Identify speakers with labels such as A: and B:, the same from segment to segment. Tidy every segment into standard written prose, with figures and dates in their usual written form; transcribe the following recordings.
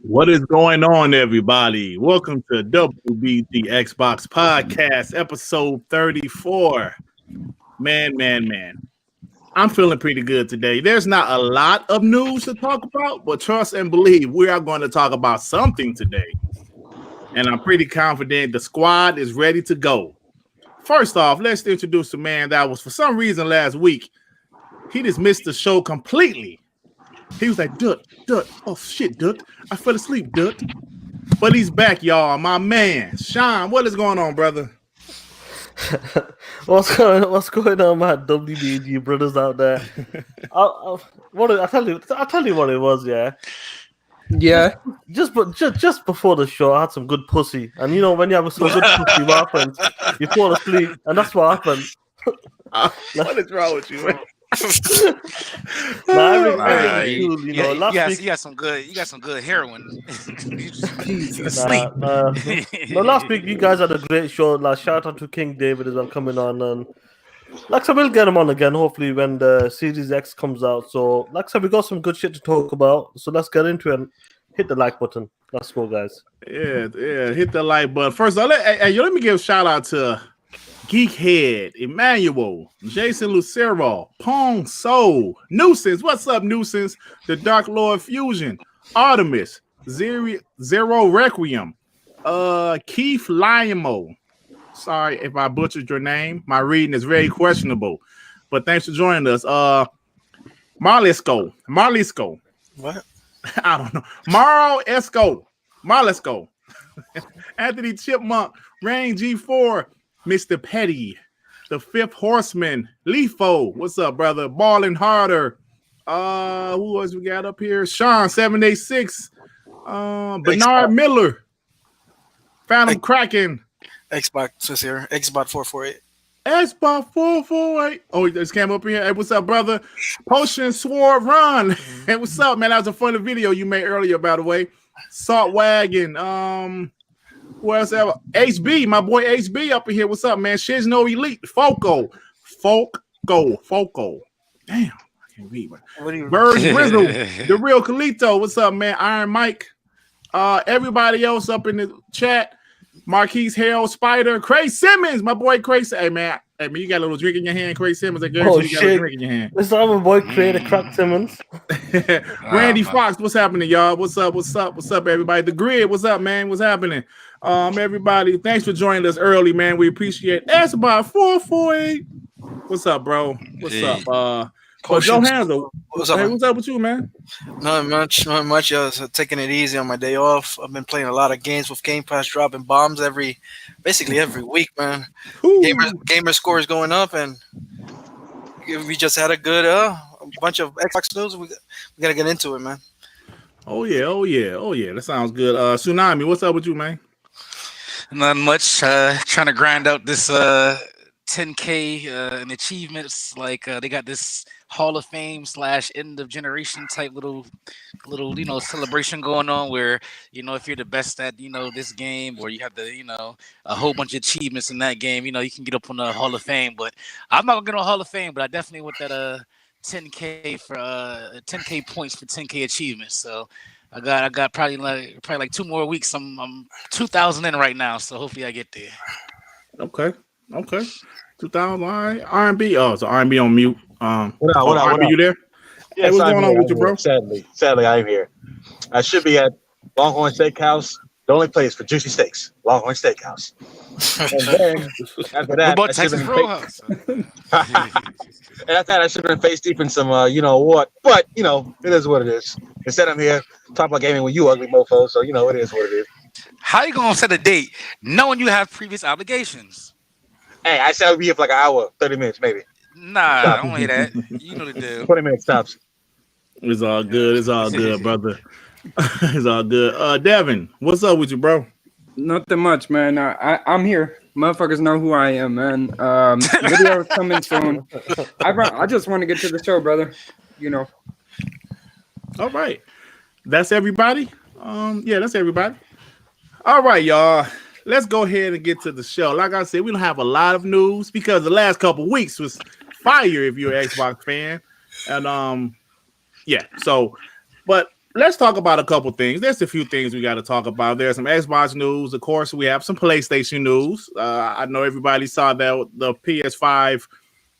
A: What is going on, everybody? Welcome to WBG Xbox Podcast, episode 34. Man. I'm feeling pretty good today. There's not a lot of news to talk about, but trust and believe we are going to talk about something today. And I'm pretty confident the squad is ready to go. First off, let's introduce a man that was, for some reason, last week, he just missed the show completely. He was like, Dut. Oh, shit, Dut. I fell asleep, Dut. But he's back, y'all. My man, Sean, what is going on, brother?
B: What's going on, my WBG brothers out there? I'll tell you what it was, yeah.
C: Yeah.
B: Just before the show, I had some good pussy, and you know when you have some good pussy, what happens? You fall asleep, and that's what happened.
A: What is wrong with you, man?
D: You got some good heroin.
B: Last week you guys had a great show. Like, shout out to King David as well coming on, and like I said, we'll get him on again hopefully when the Series X comes out. So like I said, we got some good shit to talk about. So let's get into it and hit the like button. Let's go, guys.
A: Yeah, hit the like button. First, let me give a shout out to Geekhead, Emmanuel, Jason Lucero, Pong Soul, Nuisance. What's up, Nuisance? The Dark Lord Fusion, Artemis, Zero Requiem, Keith Lymo. Sorry if I butchered your name. My reading is very questionable, but thanks for joining us. Marlisco.
D: What?
A: I don't know. Marlisco. Anthony Chipmunk, Rain G4. Mr. Petty, the Fifth Horseman, Leafo, what's up, brother? Ballin' Harder. Who else we got up here? Sean 786. Bernard Miller. Phantom Kraken.
D: Xbox is here. Xbox 448.
A: Xbox 448. Oh, he just came up here. Hey, what's up, brother? Potion Sword Run. Hey, what's up, man? That was a funny video you made earlier, by the way. Salt Wagon. Who else ever? HB, my boy HB up in here. What's up, man? Shizno Elite. Foco. Damn, I can't read. Bird Grizzle. The real Kalito. What's up, man? Iron Mike. Everybody else up in the chat. Marquise Hale, Spider, Craig Simmons, my boy Craig. Hey man, you got a little drink in your hand, Craig Simmons. I guarantee you got a drink in your hand.
B: This is my boy Creator Craig Simmons.
A: Randy Fox, what's happening, y'all? What's up, everybody? The Grid, what's up, man? What's happening? Everybody, thanks for joining us early, man. We appreciate it. That's about 448. What's up, bro? What's up? Joe Hansel, what's up with you, man?
D: Not much. Taking it easy on my day off. I've been playing a lot of games with Game Pass, dropping bombs basically every week, man. Gamer scores going up, and we just had a good bunch of Xbox news. We gotta get into it, man.
A: Oh yeah. That sounds good. Tsunami, what's up with you, man?
E: Not much. Trying to grind out this 10K and achievements. Like they got this Hall of Fame / end of generation type little celebration going on where if you're the best at this game, or you have the a whole bunch of achievements in that game, you can get up on the Hall of Fame. But I'm not gonna get on Hall of Fame, but I definitely want that 10K for 10K points for 10K achievements. So I got probably like 2 more weeks. I'm 2,000 in right now, so hopefully I get there.
A: Okay. 2,000. All right. R&B. Oh, so R&B on mute.
F: What up?
A: R&B, you there?
F: Yes,
A: hey, what's going on with you, bro?
F: Sadly, I'm here. I should be at Longhorn Steakhouse. The only place for juicy steaks, Longhorn Steakhouse. And then after that,
E: what about Texas Roadhouse?
F: And after that, I should have been face deep in some, what? But it is what it is. Instead, I'm here talking about gaming with you, ugly mofo. So it is what it is.
E: How you gonna set a date knowing you have previous obligations?
F: Hey, I said I'll be here for like an hour, 30 minutes, maybe.
E: Nah, I don't hear that. You know the deal.
F: 20 minutes tops.
A: It's all good, brother. It's all good. Devin, what's up with you, bro?
C: Nothing much, man. I'm here. Motherfuckers know who I am, man. Video is coming soon. I just want to get to the show, brother.
A: All right. That's everybody? Yeah, that's everybody. All right, y'all. Let's go ahead and get to the show. Like I said, we don't have a lot of news because the last couple weeks was fire if you're an Xbox fan. And yeah, so but let's talk about a couple things. There's a few things we got to talk about. There's some Xbox news. Of course, we have some PlayStation news. I know everybody saw that the PS5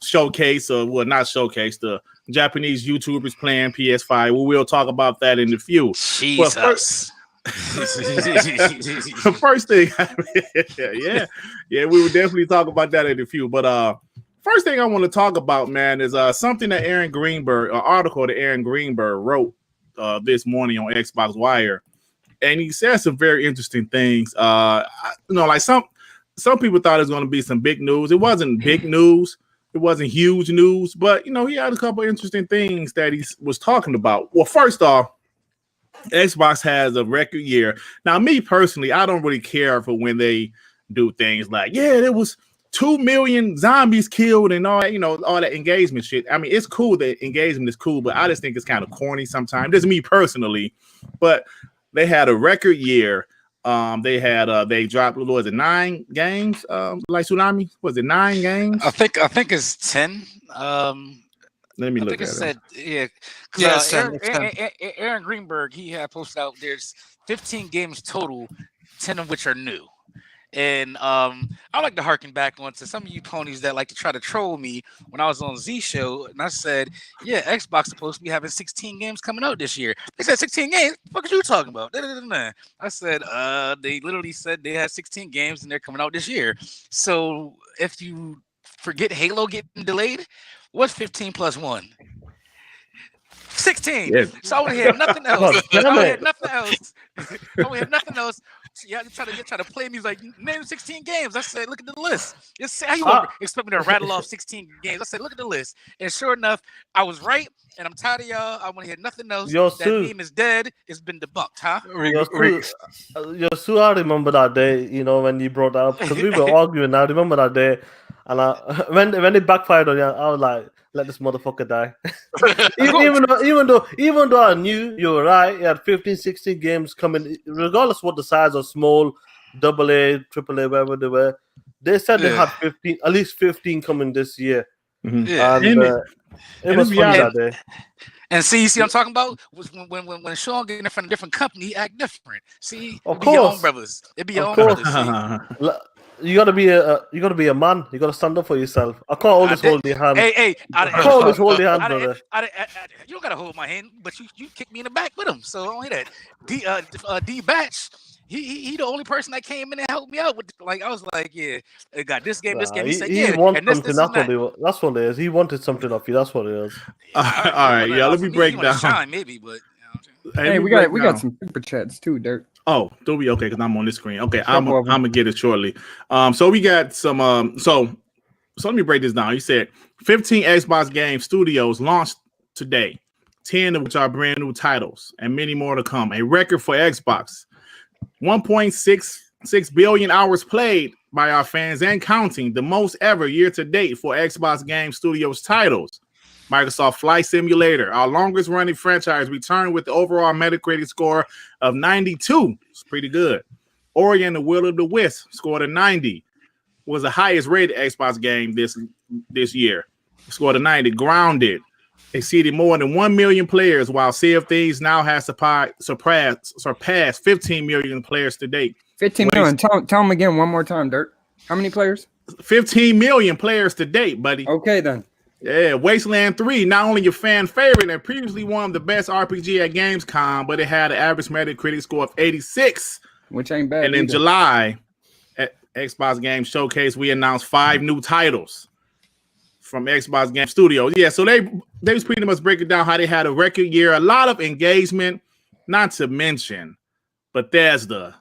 A: showcase, or well, not showcase, the Japanese YouTubers playing PS5. We will talk about that in a few.
E: Jesus.
A: First thing, we will definitely talk about that in a few. But first thing I want to talk about, man, is something that Aaron Greenberg, an article that Aaron Greenberg wrote this morning on Xbox Wire, and he said some very interesting things. Like some people thought it was going to be some big news. It wasn't big news. It wasn't huge news, but he had a couple interesting things that he was talking about. Well, first off, Xbox has a record year. Now, me personally, I don't really care for when they do things like, there was 2 million zombies killed and all that, all that engagement shit. I mean, it's cool that engagement is cool, but I just think it's kind of corny sometimes. This is me personally, but they had a record year. They dropped, what was it, 9 games? Like Tsunami? Was it 9 games?
E: I think it's 10.
A: Let me look at
E: it. Yeah. Aaron Greenberg, he had posted out there's 15 games total, 10 of which are new. And I like to harken back on to some of you ponies that like to try to troll me when I was on Z Show, and I said, Xbox is supposed to be having 16 games coming out this year. They said 16 games. What are you talking about? I said, they literally said they had 16 games and they're coming out this year. So if you forget Halo getting delayed, what's 15 plus 1? 16.
A: Yes.
E: So I would have had nothing else. I had nothing else. Yeah, you try to play me. He's like, name 16 games. I said, look at the list. How you expect me to rattle off 16 games? I said, look at the list. And sure enough, I was right. And I'm tired of y'all. I want to hear nothing else. That meme is dead. It's been debunked, huh?
B: Sue, I remember that day, when you brought that up, because we were arguing. I remember that day. And when it backfired on you, I was like, let this motherfucker die. even though I knew you were right, you had 15, 16 games coming, regardless what the size of small, AA, AAA, whatever they were. They said they had 15, at least 15 coming this year.
A: Mm-hmm.
B: Yeah. And it was funny that day.
E: And see what I'm talking about? When Sean getting in front of a different company, he act different. See,
B: of
E: course. Your own brothers. It be your own brothers.
B: You gotta be a man. You gotta stand up for yourself. I can't always hold your hand.
E: Hey!
B: I can't always hold your hand, brother.
E: You don't gotta hold my hand, but you kick me in the back with him. So I don't hear that. D Batch, he the only person that came in and helped me out with. I was like, I got this game. He said,
B: he wants something. That's what it is. He wanted something off you. That's what it is.
A: All right, let me break down.
E: Shine, maybe, but.
C: Hey, we got some super chats too, Dirt.
A: Oh, do we? Okay, because I'm on this screen. Okay, I'm gonna get it shortly. So we got some. So let me break this down. He said 15 Xbox game studios launched today, 10 of which are brand new titles, and many more to come. A record for Xbox: 1.66 billion hours played by our fans and counting, the most ever year to date for Xbox Game Studios titles. Microsoft Flight Simulator, our longest running franchise, returned with the overall Metacritic score of 92. It's pretty good. Ori and the Will of the Wisp scored a 90. Was the highest rated Xbox game this year. Scored a 90. Grounded exceeded more than 1 million players, while Sea of Thieves now has surpassed 15 million players to date.
C: 15 million. Tell them again one more time, Dirt. How many players?
A: 15 million players to date, buddy.
C: Okay, then.
A: Yeah, Wasteland 3, not only your fan favorite and previously one of the best RPG at Gamescom, but it had an average Metacritic score of 86.
C: Which ain't bad.
A: And in July, at Xbox Game Showcase, we announced 5 new titles from Xbox Game Studios. Yeah, so they was pretty much breaking down how they had a record year, a lot of engagement, not to mention Bethesda,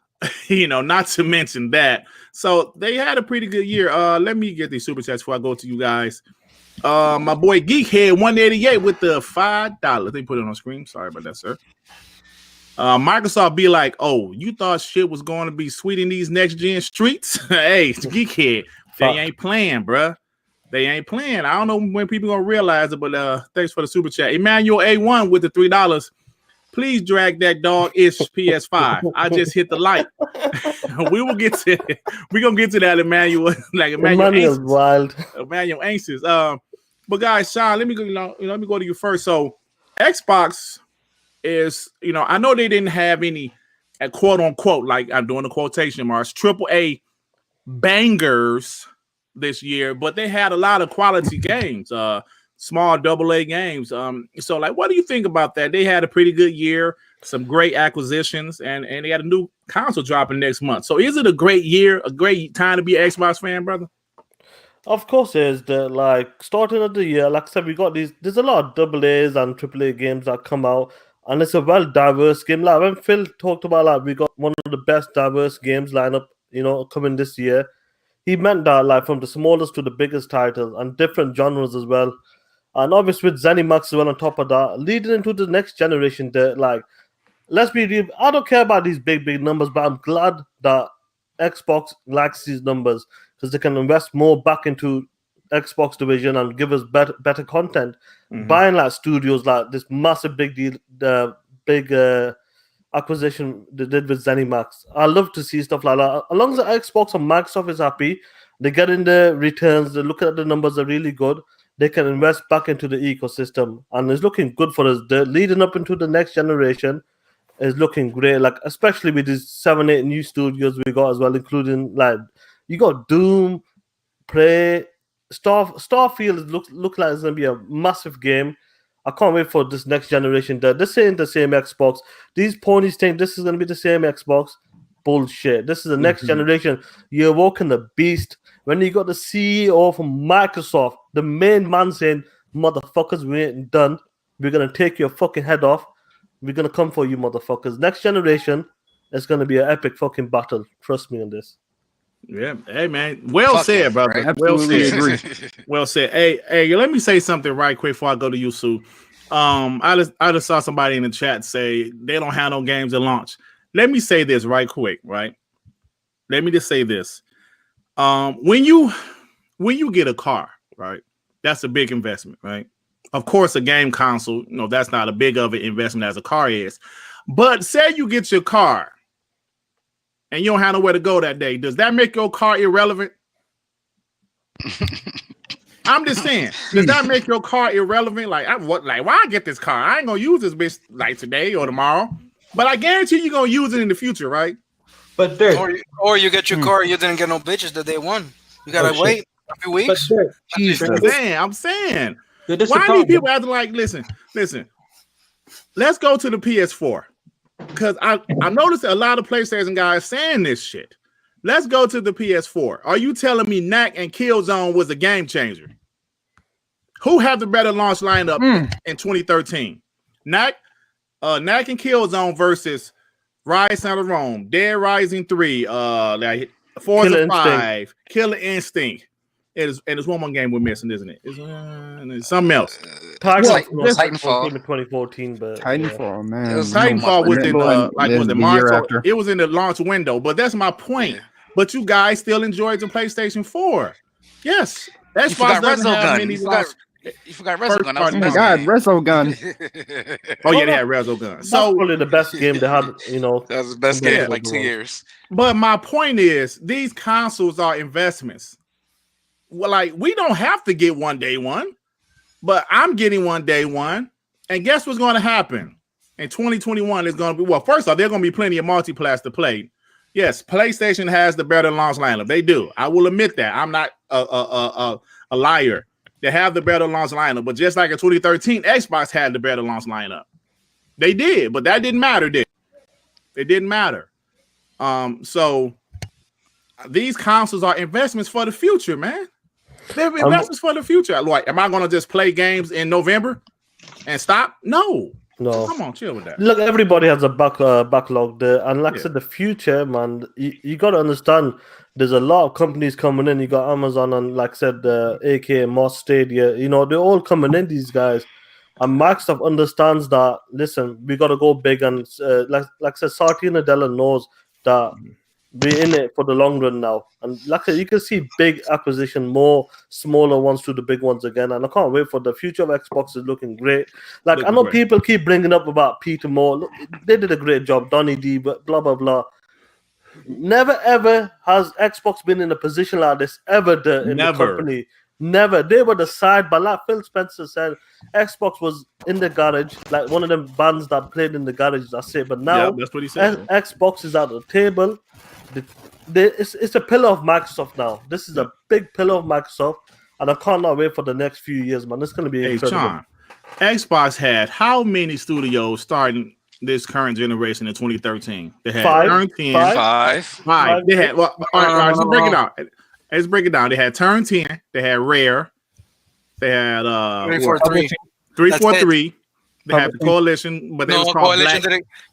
A: not to mention that. So they had a pretty good year. Let me get these super chats before I go to you guys. My boy Geekhead 188 with the $5. They put it on screen. Sorry about that, sir. Microsoft be like, oh, you thought shit was going to be sweet in these next gen streets? Hey, it's Geekhead. They ain't playing, bruh. They ain't playing. I don't know when people gonna realize it, but thanks for the super chat. Emmanuel A1 with the $3. Please drag that dog ish PS5. I just hit the light. We're gonna get to that, Emmanuel.
B: Emmanuel's wild.
A: Emmanuel anxious. But guys, Sean, let me go to you first. So Xbox is, I know they didn't have any, quote unquote, like I'm doing the quotation marks, AAA bangers this year, but they had a lot of quality games, small AA games. So like, what do you think about that? They had a pretty good year, some great acquisitions, and they got a new console dropping next month. So is it a great year, a great time to be an Xbox fan, brother?
B: Of course, it is. Starting of the year, like I said, we got these. There's a lot of AA's and AAA games that come out, and it's a well diverse game. Like when Phil talked about, like we got one of the best diverse games lineup, coming this year. He meant that, like from the smallest to the biggest titles and different genres as well. And obviously with ZeniMax as well on top of that, leading into the next generation. Let's be real. I don't care about these big numbers, but I'm glad that Xbox likes these numbers because they can invest more back into Xbox division and give us better content. Mm-hmm. Buying like studios like this massive big deal, acquisition they did with ZeniMax. I love to see stuff like that. As long as the Xbox and Microsoft is happy, they get in the returns, they look at the numbers are really good, they can invest back into the ecosystem. And it's looking good for us. The leading up into the next generation is looking great. Like especially with these 7-8 new studios we got as well, including like you got Doom, Prey, Starfield look like it's gonna be a massive game. I can't wait for this next generation. This ain't the same Xbox. These ponies think this is going to be the same Xbox. Bullshit. This is the next generation. You're walking the beast. When you got the CEO from Microsoft, the main man saying, motherfuckers, we ain't done. We're going to take your fucking head off. We're going to come for you, motherfuckers. Next generation is going to be an epic fucking battle. Trust me on this.
A: Yeah, hey man, well said, brother.
C: Right?
A: Well
C: Absolutely
A: said.
C: agree.
A: Well said. Hey, let me say something right quick before I go to you, Sue. I just saw somebody in the chat say they don't have no games at launch. Let me say this right quick, right? Let me just say this. When you get a car, right? That's a big investment, right? Of course, a game console, that's not a big of an investment as a car is. But say you get your car and you don't have nowhere to go that day. Does that make your car irrelevant? I'm just saying. Does that make your car irrelevant? Why I get this car? I ain't gonna use this bitch like today or tomorrow, but I guarantee you're gonna use it in the future, right?
F: But Dirt,
D: or you get your car, you didn't get no bitches the day one. You gotta wait a few weeks.
A: I'm saying. Why are these people acting like? Listen. Let's go to the PS4. Because I noticed a lot of PlayStation guys saying this shit. Let's go to the PS4. Are you telling me Knack and Killzone was a game changer? Who have the better launch lineup in 2013? Knack and Killzone versus Rise of Rome, Dead Rising 3, Forza 5, Killer Instinct. It's one more game we're missing, isn't it? It's something else.
E: Titanfall.
B: 2014, but
C: Titanfall, man.
A: Titanfall was in March. It was in the launch window, but that's my point. But you guys still enjoyed the PlayStation 4. Yes. Xbox doesn't have many launch.
E: You forgot Resogun.
C: Oh my God, Resogun.
A: Oh yeah, they had Resogun. So
B: that's probably the best game they had.
E: That was the best game in like 2 years.
A: But my point is, these consoles are investments. Well, like we don't have to get one day one, but I'm getting one day one. And guess what's going to happen in 2021? Is going to be first off, there's going to be plenty of multiplayer to play. Yes, PlayStation has the better launch lineup. They do. I will admit that. I'm not a liar. They have the better launch lineup, but just like in 2013, Xbox had the better launch lineup. They did, but that didn't matter. It didn't matter. So these consoles are investments for the future, man. They're investments for the future. Like, am I going to just play games in November and stop? No. Come on, chill with that.
B: Look, everybody has a backlog there, and like I said, the future, man. You got to understand. There's a lot of companies coming in. You got Amazon and, like I said, AK, Moss Stadia. They're all coming in. These guys, and Microsoft understands that. Listen, we got to go big, and like I said, Satya Nadella knows that we're in it for the long run now. And like I said, you can see big acquisition, more smaller ones to the big ones again. And I can't wait for the future of Xbox is looking great. I know people keep bringing up about Peter Moore. Look, they did a great job, Donny D, but blah, blah, blah. Never, ever has Xbox been in a position like this, ever in the company. Never. They were the side, but like PhilSpencer said, Xbox was in the garage, like one of them bands that played in the garage. That's it. But now,
A: that's what he said.
B: Xbox is at the table. It's a pillar of Microsoft now. This is a big pillar of Microsoft, and I cannot wait for the next few years, man. It's going to be incredible.
A: Sean, Xbox had how many studios starting this current generation in 2013? They had Turn 10. Five. They had, all right, let's break it down. Let's break it down. They had Turn 10. They had Rare. They had 343. They had the Coalition, but they was called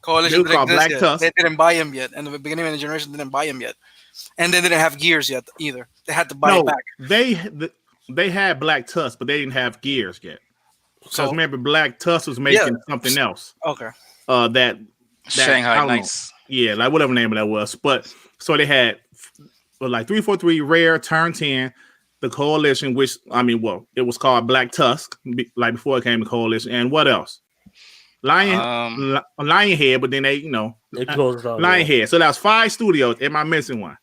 D: Coalition
A: Black, Black Tusk.
D: They didn't buy him yet. In the beginning of the generation, they didn't buy him yet. And they didn't have Gears yet either. They had to buy it back.
A: They had Black Tusk, but they didn't have Gears yet. So remember, Black Tusk was making something else.
D: Okay.
A: That
E: Shanghai Nights.
A: Yeah, like whatever name of that was. But so they had like 343, Rare, Turn 10, the Coalition, which it was called Black Tusk, like before it came to Coalition, and what else? Lionhead, but then they
B: closed down.
A: Lionhead. So that was 5 studios. Am I missing one?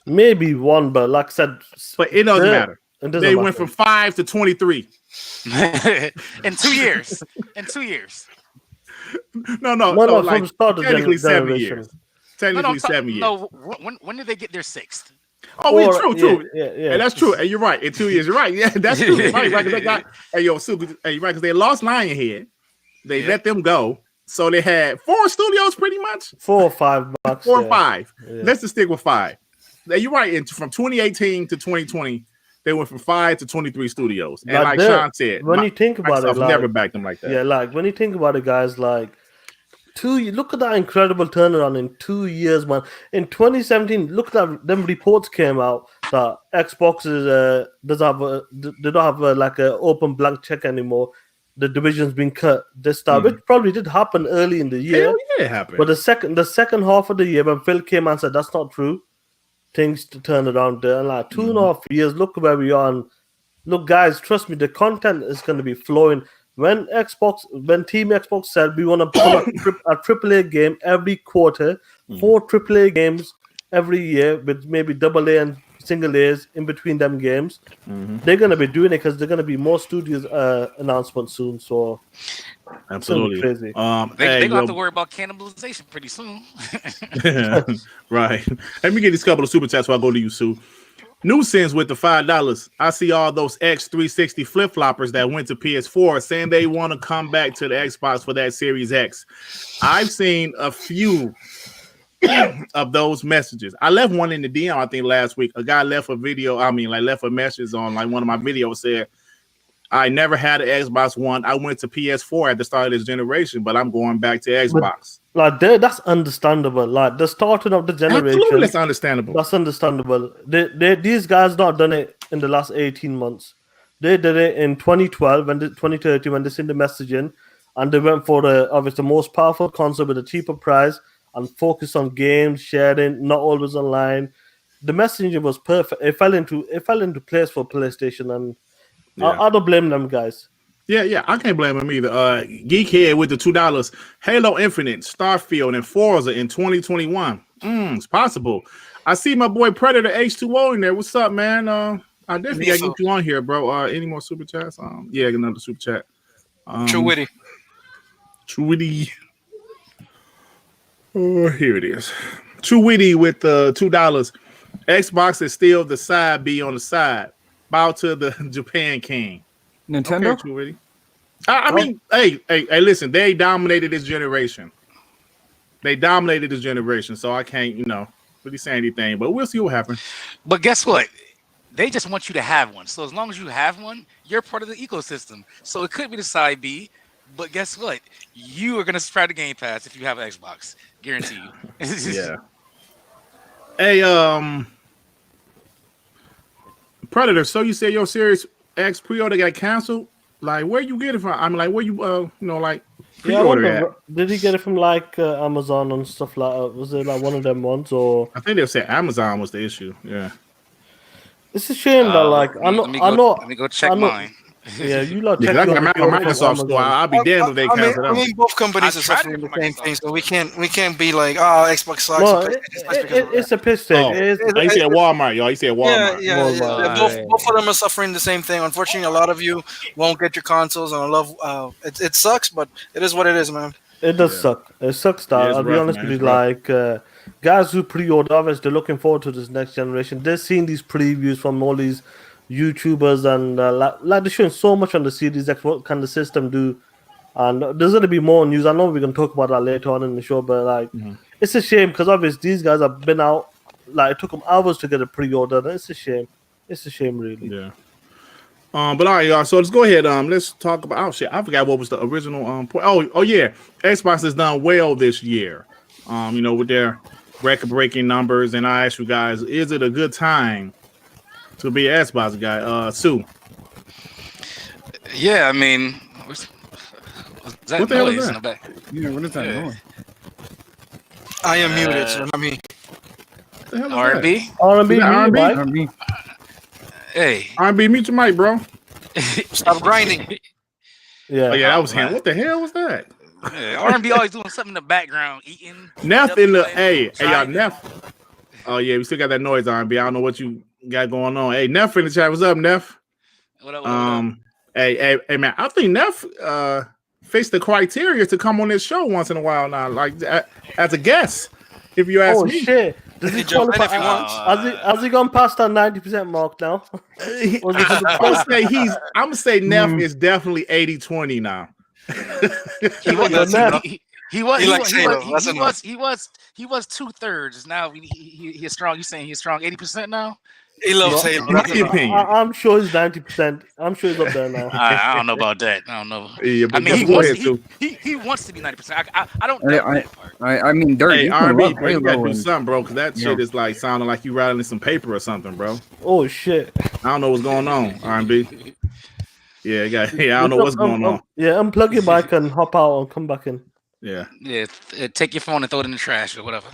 B: Maybe one, but like I said,
A: but it doesn't matter. They went from 5 to 23
E: in 2 years. In 2 years.
A: No, like
B: from start
A: technically 7 years. Technically 7 years.
E: No, when did they get their 6th?
A: Oh, true.
B: Yeah.
A: Hey, that's true. Hey, you're right. In 2 years, you're right. Yeah, that's true. Right. They got. Hey, yo, Sue, you're right because they lost Lionhead. They let them go, so they had 4 studios, pretty much.
B: 4 or 5 bucks.
A: 4 or 5. Yeah. Let's just stick with 5. Hey, you're right. From 2018 to 2020, they went from 5 to 23 studios. And like Sean said,
B: when you think about it, like,
A: never backed them like that.
B: Yeah, like when you think about it, guys, like. Look at that incredible turnaround in 2 years, man. In 2017, look at them reports came out that Xbox they don't have like an open blank check anymore. The division's been cut this time, which probably did happen early in the year.
A: Hell yeah, it happened.
B: But the second half of the year, when Phil came and said that's not true, things to turn around there. And like 2.5 years, look where we are. And look, guys, trust me, the content is going to be flowing. When Team Xbox said we want to put a AAA game every quarter, 4 AAA games every year with maybe AA and single A's in between them games, they're going to be doing it because they're going to be more studios announcements soon. So
A: absolutely
B: crazy.
E: They're going to have to worry about cannibalization pretty soon.
A: Right. Let me get these couple of super chats while I go to you, Sue. Nuisance with the $5. I see all those X360 flip-floppers that went to PS4 saying they want to come back to the Xbox for that Series X. I've seen a few of those messages. I left one in the DM, I think, last week. A guy left a message on like one of my videos said, I never had an Xbox One. I went to PS4 at the start of this generation, but I'm going back to Xbox.
B: Like that's understandable. Like the starting of the generation.
A: Absolutely, that's understandable.
B: That's understandable. These guys not done it in the last 18 months. They did it in 2012 and 2013 when they sent the messaging, and they went for the most powerful console with a cheaper price and focus on games, sharing, not always online. The messaging was perfect. It fell into place for PlayStation, and I don't blame them guys.
A: Yeah, I can't blame him either. Geekhead with the $2. Halo Infinite, Starfield, and Forza in 2021. It's possible. I see my boy Predator H2O in there. What's up, man? I definitely gotta get you on here, bro. Any more super chats? Yeah, another super chat.
D: True Witty.
A: Oh, here it is. True Witty with $2. Xbox is still the side B on the side. Bow to the Japan King.
C: Nintendo?
A: Okay, True Witty. I mean, hey, listen, they dominated this generation. So I can't, really say anything, but we'll see what happens.
E: But guess what? They just want you to have one. So as long as you have one, you're part of the ecosystem. So it could be the side B, but guess what? You are going to subscribe to Game Pass if you have an Xbox. Guarantee you.
A: Yeah. Hey, Predator, so you said your Series X pre-order got canceled? Like, where you get it from? I mean, like, where you, pre-order at?
B: Did he get it from, like, Amazon and stuff like that? Was it, like, one of them ones, or?
A: I think they said Amazon was the issue, yeah.
B: It's a shame that, like,
E: let me go check mine.
B: Yeah, you lot
A: Yeah,
B: check
A: I
B: your
A: got my
B: pre-order from
A: Microsoft store.
B: Amazon.
A: I'll be damned if they cancel that.
D: I mean, both companies
E: I
D: are
E: tried
D: suffering
E: it
D: the
E: for my
D: same
E: Xbox.
D: thing, so we can't be like, oh, Xbox sucks.
B: No,
D: and PlayStation sucks because of
B: it's
D: that.
B: a piss take.
A: Oh,
B: It is-
A: he said Walmart, y'all. He said Walmart.
D: Yeah.
B: Walmart.
D: Both of them are suffering the same thing. Unfortunately, a lot of you won't get your consoles, and I love it sucks, but it is what it is, man.
B: It does suck. It sucks that.
A: Yeah, it's
B: I'll be
A: rough,
B: honest
A: man.
B: with
A: It's
B: you.
A: rough.
B: Like guys who pre-order, obviously they're looking forward to this next generation. They're seeing these previews from all these YouTubers, and like they're showing so much on the Series X. What can the system do? And there's going to be more news. I know we're going to talk about that later on in the show, but like it's a shame because obviously these guys have been out. Like it took them hours to get a pre-order. And it's a shame. It's a shame, really.
A: Yeah. But all right, y'all. So let's go ahead. Let's talk about. Oh shit, I forgot what was the original point. Oh yeah, Xbox has done well this year. With their record-breaking numbers. And I ask you guys, is it a good time to be an Xbox guy? Sue.
E: Yeah, I mean, what's that
A: What the hell is
E: noise
A: that?
E: in the back?
C: Yeah, what is that
E: Yeah.
C: noise?
D: I am muted, so I mean,
A: What the hell is
E: R&B.
B: R&B,
A: Yeah, R&B.
B: Mike.
C: Me.
E: Hey,
A: that? R&B, mute your mic, bro.
D: stop grinding.
B: Yeah.
A: Oh yeah, that was him.
E: man.
A: What the hell was that?
E: R&B always doing something in the background, eating.
A: Neff in the hey, y'all,
E: driving.
A: Neff. Oh yeah, we still got that noise, R&B. I don't know what you got going on. Hey, Neff in the chat. What's up, Neff?
E: What up?
A: Hey, man. I think Neff fixed the criteria to come on this show once in a while now, like as a guest. If you ask
B: Oh
A: me,
B: shit! Does he
D: He jump in
B: qualify?
D: if he wants.
B: Has he gone past that 90% mark now? Or is it
A: I'm gonna say Neff is definitely 80-20 now.
E: He was.
B: Yeah, man.
E: He was 2/3. Now he's strong. You saying he's strong 80% now?
D: He loves
A: In
D: Halo.
A: my opinion.
B: I'm sure he's 90%. I'm sure he's up there now.
E: I don't know about that. I don't know.
A: Yeah,
E: I
A: but
E: mean,
A: go ahead, Sue.
E: he wants to be 90%. I don't know that part.
C: I mean, Dirt.
A: Hey,
C: you can
A: R&B,
C: love
A: bro, you gotta
C: Halo
A: do
C: and-
A: something, bro, because that shit
C: Yeah.
A: is like sounding like you rattling some paper or something, bro.
B: Oh shit!
A: I don't know what's going on, R&B. Yeah, I don't know what's going on.
B: Yeah, unplug your mic and hop out and come back in.
A: Yeah,
E: Yeah, take your phone and throw it in the trash or whatever.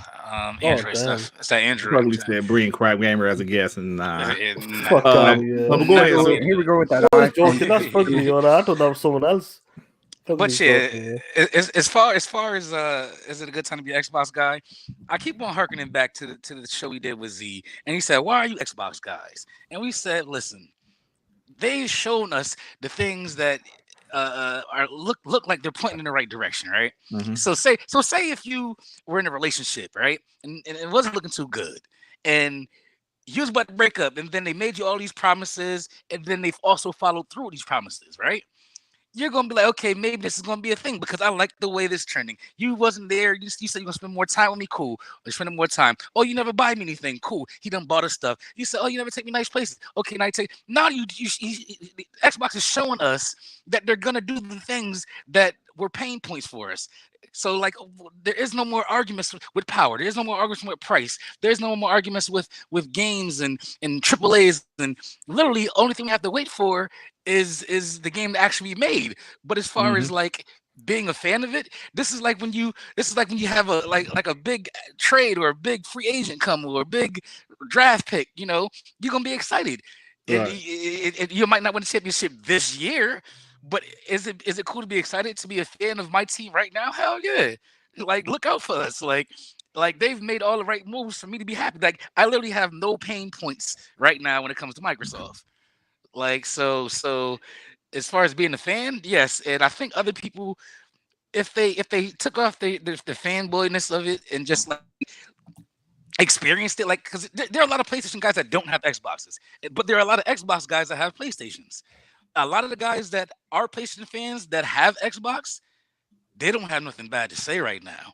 E: Android
B: damn.
E: stuff. It's that Android.
A: probably said bring Crap Gamer as a guest, and
B: Fuck out of here.
A: but go ahead,
C: Oh,
A: Sue.
C: here we go with that.
B: I was
C: iPhone.
B: joking. That's fucking you. I thought that was someone else.
E: But yeah, as far as is it a good time to be an Xbox guy? I keep on harkening back to the show we did with Z, and he said, "Why are you Xbox guys?" And we said, "Listen, they've shown us the things that are look like they're pointing in the right direction, right?
A: Mhm.
E: So say if you were in a relationship, right, and it wasn't looking too good, and you was about to break up, and then they made you all these promises, and then they've also followed through with these promises, right? You're gonna be like, okay, maybe this is gonna be a thing because I like the way this is trending. You wasn't there. You said you're gonna spend more time with me, cool. You're spending more time. Oh, you never buy me anything, cool. He done bought us stuff. You said, oh, you never take me nice places. Okay, now you take. Now Xbox is showing us that they're gonna do the things that were pain points for us. So like, there is no more arguments with power. There is no more arguments with price. There's no more arguments with games and AAAs. And literally, only thing we have to wait for is the game to actually be made. But as far as like being a fan of it, this is like when you have a like a big trade or a big free agent come or a big draft pick. You know, you're gonna be excited.
A: Right.
E: You might not win the championship this year, but is it cool to be excited to be a fan of my team right now? Hell yeah! Like, look out for us. Like they've made all the right moves for me to be happy. Like, I literally have no pain points right now when it comes to Microsoft. Like, so as far as being a fan, yes. And I think other people, if they took off the fanboyness of it and just like experienced it, like, because there are a lot of PlayStation guys that don't have Xboxes, but there are a lot of Xbox guys that have PlayStations. A lot of the guys that are PlayStation fans that have Xbox, they don't have nothing bad to say right now.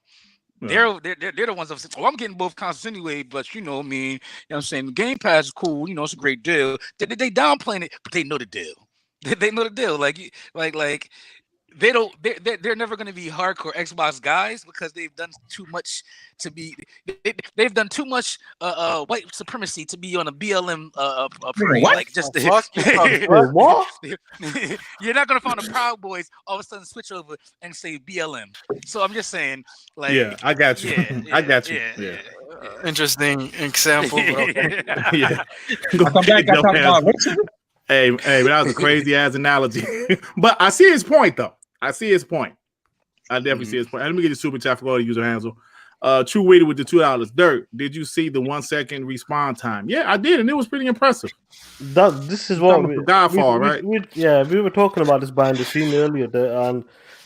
A: Right.
E: They're the ones that say, oh, I'm getting both consoles anyway, but you know me, you know what I'm saying? The Game Pass is cool, you know, it's a great deal. They downplaying it, but they know the deal. They know the deal. Like they're never going to be hardcore Xbox guys because they've done too much to be. They've done too much white supremacy to be on a BLM parade.
F: What?
E: Like just
B: What?
E: You're not going to find the Proud Boys all of a sudden switch over and say BLM. So I'm just saying, like,
A: Yeah, I got you. I got you. Yeah.
D: Interesting example. Bro.
A: Yeah.
F: I come back. I talk about what?
A: Hey, that was a crazy ass analogy. But I see his point, though. I definitely see his point. Let me get the super chat for all the user Hansel. True Witty with the $2. Dirt, did you see the 1 second respawn time? Yeah, I did, and it was pretty impressive.
B: This is what
A: Godfall, right?
B: We were talking about this behind the scene earlier, and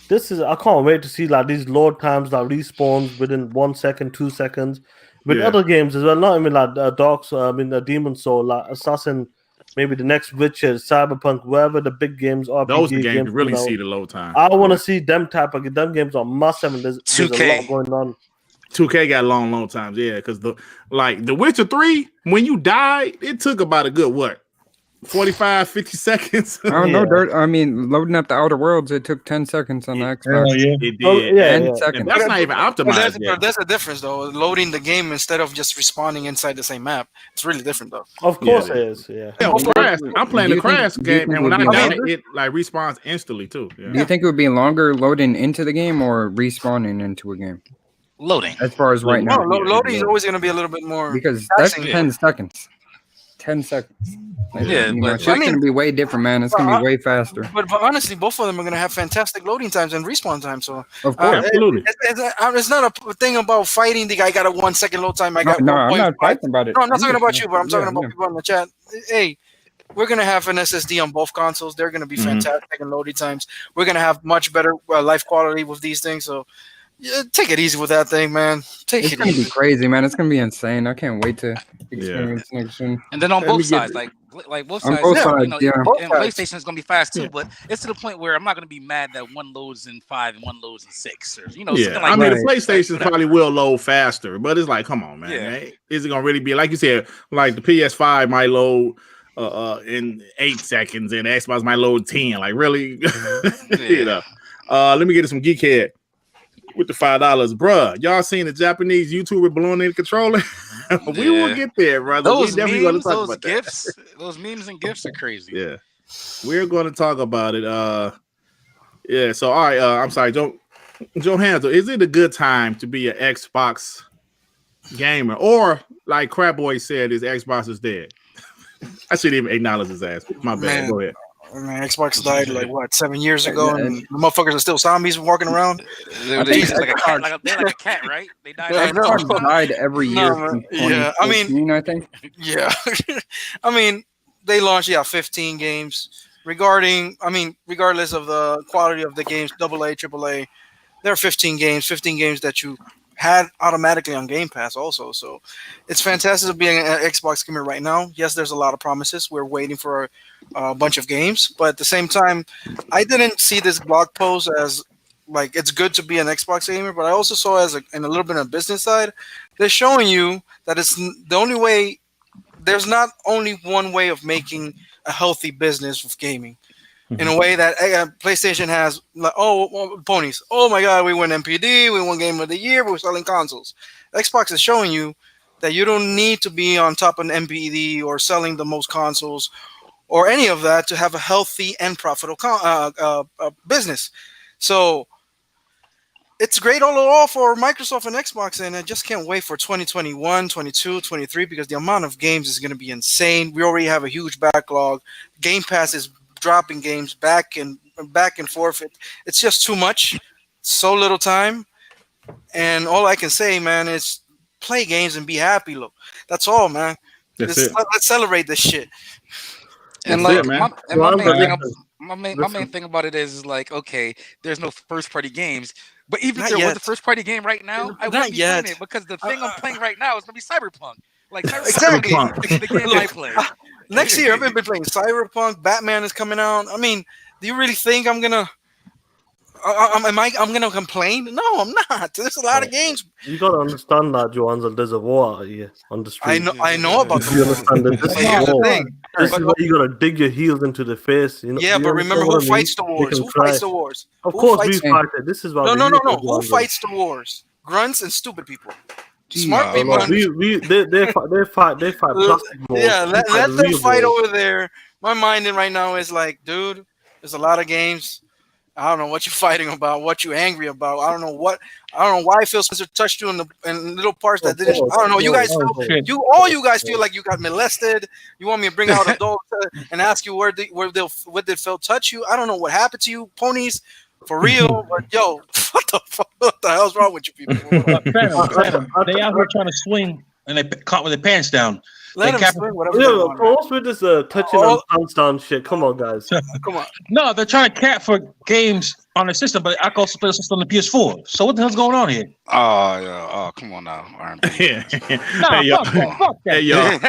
B: I can't wait to see like these load times that respawns within 1 second, 2 seconds. With other games as well, not even like Demon's Soul, like Assassin, maybe the next Witcher, Cyberpunk, wherever the big games are.
A: Those the games you really see the load time.
B: I want to see them games on massive, and there's a lot going on.
A: 2K got long times, yeah, because the Witcher 3, when you died, it took about a good 45, 50 seconds.
C: I don't know, Dirt. I mean, loading up the Outer Worlds, it took 10 seconds on the Xbox.
A: It did.
C: 10 seconds.
A: And that's not even optimized yet.
D: There's a difference, though. Loading the game instead of just respawning inside the same map. It's really different, though.
B: Of course it is, yeah.
A: I'm playing the Crash game, and when I die, it like respawns instantly, too. Yeah.
C: Do you think it would be longer loading into the game or respawning into a game?
E: Loading.
C: As far as right now.
D: Loading is always going to be a little bit more.
C: Because that's 10 seconds. 10 seconds. It's going to be way different, man. It's going to be way faster.
D: But honestly, both of them are going to have fantastic loading times and respawn times. So
C: of course,
A: absolutely.
D: It's not a thing about fighting the guy got a 1 second load time. I'm
C: not fighting about it.
D: No, I'm not talking about you, but I'm talking about people in the chat. Hey, we're going to have an SSD on both consoles. They're going to be fantastic in loading times. We're going to have much better life quality with these things. So take it easy with that thing, man.
C: It's going to be crazy, man. It's going to be insane. I can't wait to experience next gen.
E: And then on both sides, like both sides, and PlayStation is going to be fast too, but it's to the point where I'm not going to be mad that one loads in 5 and one loads in 6. Or, something like
A: I mean, the PlayStation probably will load faster, but it's like, come on, man. Yeah. Is it going to really be, like you said, like the PS5 might load in 8 seconds and the Xbox might load 10. Like, really? Let me get some Geekhead with the $5, bruh. Y'all seen the Japanese YouTuber blowing in the controller? We will get there, brother.
E: Those
A: we definitely
E: memes,
A: talk
E: those
A: about
E: gifs, those memes and gifs are crazy.
A: Yeah, we're going to talk about it. So all right. I'm sorry, Joe Hansel. Is it a good time to be an Xbox gamer, or like Crab Boy said, his Xbox is dead? I shouldn't even acknowledge his ass. My bad. Go ahead.
D: Man, Xbox died like 7 years ago, and the motherfuckers are still zombies walking around.
E: They're like a cat, right? They died.
C: Every year.
D: Yeah, I mean,
C: I think.
D: Yeah, I mean, they launched 15 games. Regardless of the quality of the games, AA, AAA, there are 15 games that you had automatically on Game Pass also. So it's fantastic to be an Xbox gamer right now. Yes, there's a lot of promises. We're waiting for a bunch of games, but at the same time, I didn't see this blog post as like it's good to be an Xbox gamer, but I also saw as in a little bit of business side, they're showing you that it's the only way. There's not only one way of making a healthy business with gaming. In a way that PlayStation has, like, ponies. Oh my God, we won MPD, we won Game of the Year, we're selling consoles. Xbox is showing you that you don't need to be on top of an MPD or selling the most consoles or any of that to have a healthy and profitable business. So it's great all for Microsoft and Xbox, and I just can't wait for 2021, 22, 23, because the amount of games is going to be insane. We already have a huge backlog. Game Pass is dropping games back and forth. It's just too much, so little time, and all I can say, man, is play games and be happy. Look, that's all, man. Let's celebrate this shit.
E: And like my main thing about it is like, okay, there's no first party games, but even if there was a first party game right now, I wouldn't be playing it because the thing I'm playing right now is gonna be Cyberpunk. Like
D: exactly
E: the game I play.
D: Next year, I've been playing Cyberpunk. Batman is coming out. I mean, do you really think I'm gonna? I'm gonna complain? No, I'm not. There's a lot of games.
B: You gotta understand that, Johansson. There's a war out here on the street.
D: I know about the
B: war. Understand that this is war. This is where you gotta dig your heels into the face. You know,
D: yeah, but remember who fights the wars? Who fights the wars?
B: Of course, we fight it. This is why.
D: No. Who fights the wars? Grunts and stupid people. Smart people.
B: They fight plastic wars.
D: Yeah, let them fight over there. My mind right now is like, dude, there's a lot of games. I don't know what you're fighting about, what you're angry about. I don't know what. I don't know why PhilSpencer touched you in little parts that didn't. I don't know. You guys,
F: shit.
D: you guys feel like you got molested. You want me to bring out adults and ask you where did Phil touch you? I don't know what happened to you, ponies, for real. But yo, what the fuck? What the hell's wrong with you people?
F: Phantom, they out here trying to swing and they caught with their pants down.
D: Let them swing whatever they
B: Yeah,
D: want.
B: what's with this touching on pants down shit? Come on, guys.
D: Come on.
F: No, they're trying to cap for games on the system, but I can also play the system on the PS4. So what the hell's going on here?
E: Oh, yeah. Oh, come on now, R&B.
A: Yeah.
F: Nah,
A: Hey, yo.
F: fuck that.
A: Hey, yo.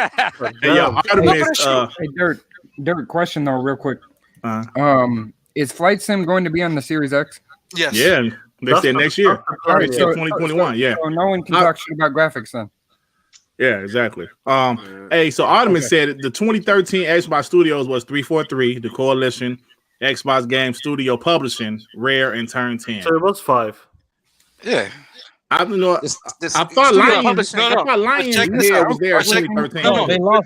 A: Hey, yo. Artemis,
C: Hey, Dirt, question though, real quick.
A: uh,
C: Is Flight Sim going to be on the Series X?
D: Yes.
A: yeah, they said next year.
C: All right,
A: They said
C: so
A: 2021. Yeah.
C: So no one can talk shit about graphics then.
A: Yeah, exactly. Hey, so Artemis said the 2013 Xbox Studios was 343, the Coalition, Xbox Game Studio Publishing, Rare, and Turn 10.
B: So it was 5.
E: Yeah.
A: I don't know.
E: This
A: I thought
E: studio
A: Lion.
E: publishing-
A: I thought Lion
D: Check this
A: Head
D: out.
A: was there in
D: Check-
A: 2013.
F: No,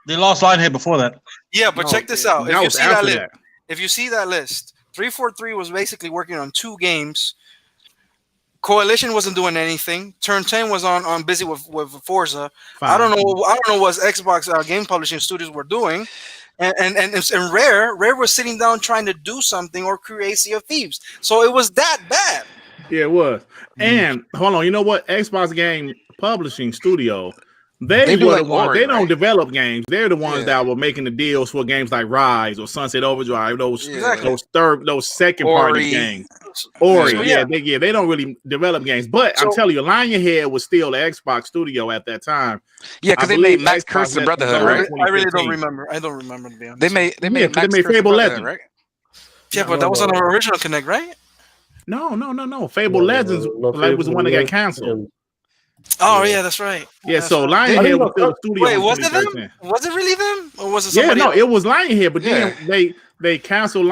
F: they lost Lionhead before that.
D: Yeah, but check this out.
A: That
D: If you
A: was
D: see that
A: after
D: list,
A: that.
D: if you see that list, 343 was basically working on 2 games. Coalition wasn't doing anything. Turn 10 was on busy with Forza. I don't know what Xbox Game Publishing Studios were doing. And Rare was sitting down trying to do something or create Sea of Thieves. So it was that bad.
A: Yeah, it was. And hold on, you know what? Xbox Game Publishing Studio, they
E: do
A: were
E: like
A: the ones.
E: Ori,
A: They don't
E: right?
A: develop games. They're the ones
E: Yeah.
A: that were making the deals for games like Rise or Sunset Overdrive. Those
E: Yeah.
A: those second party
E: Ori.
A: games. Ori,
D: So,
A: yeah, they don't really develop games. But I'm
D: So-
A: telling you, Lionhead was still the Xbox Studio at that time.
E: Yeah,
A: I
E: because they made
A: believe
E: Max
A: Xbox
E: Curse and
A: let them
E: Brotherhood,
A: go.
E: right?
D: I really don't
A: 2015.
D: remember. I don't remember, to be honest.
E: They made
A: Yeah,
E: Max
A: 'cause they made
E: Curse and
A: Fable
E: Brotherhood,
A: Legends.
E: right?
D: Yeah, but that was on the original Connect, right?
A: No. Fable Legends was the one that got canceled.
D: Oh yeah, that's right.
A: Yeah,
D: That's
A: so
D: right.
A: Lionhead was still the studio.
D: Wait,
A: in
D: was it
A: 2013.
D: them? Was it really them, or was it
A: Yeah,
D: somebody
A: no,
D: else?
A: it was Lionhead, but
E: Yeah.
A: then they canceled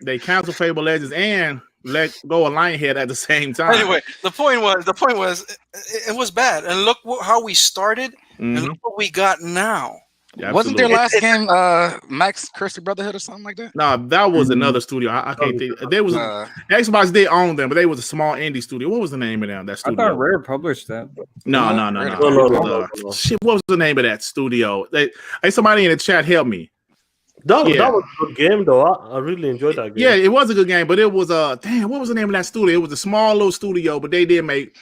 A: they canceled Fable Legends and let go of Lionhead at the same time.
D: Anyway, the point was it was bad, and look how we started, and
A: Mhm.
D: look what we got now.
A: Yeah,
E: Wasn't their
A: absolutely.
E: last game Max Curse and Brotherhood or something like that?
A: No, that was another studio. I can't think. There was Xbox did own them, but they was a small indie studio. What was the name of that
C: I
A: studio?
C: thought Rare published that.
A: No.
B: No.
A: Shit, what was the name of that studio? Hey, somebody in the chat help me.
B: That
A: Yeah.
B: was a good game, though. I really enjoyed that game.
A: Yeah, it was a good game, but it was damn, what was the name of that studio? It was a small little studio, but they did make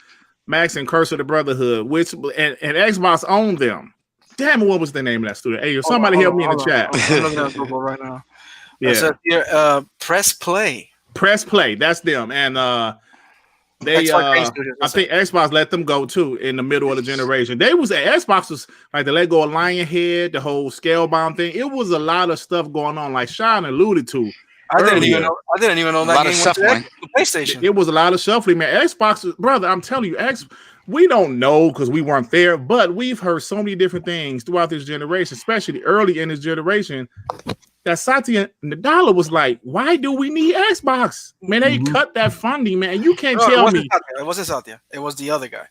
A: Max and Curse of the Brotherhood, which and Xbox owned them. Damn, what was the name of that studio? Hey, somebody help me in the chat.
D: I'm looking at Google right now.
A: Yeah,
D: So here, press play.
A: Press Play. That's them, and they
D: Xbox Game Studios,
A: I think Xbox let them go too in the middle of the generation. They was Xbox was like the let go of Lionhead, the whole Scalebound thing. It was a lot of stuff going on, like Sean alluded to.
D: I didn't
A: earlier.
D: even know. I didn't even know
E: A
D: that
E: lot of
D: game went to
E: shuffling.
D: the PlayStation.
A: It was a lot of shuffling, man. Xbox, brother, I'm telling you, we don't know because we weren't there, but we've heard so many different things throughout this generation, especially early in this generation, that Satya Nadella was like, why do we need Xbox? Man, they cut that funding, man. You can't
D: No,
A: tell
D: it
A: me.
D: wasn't Satya. It was the other guy.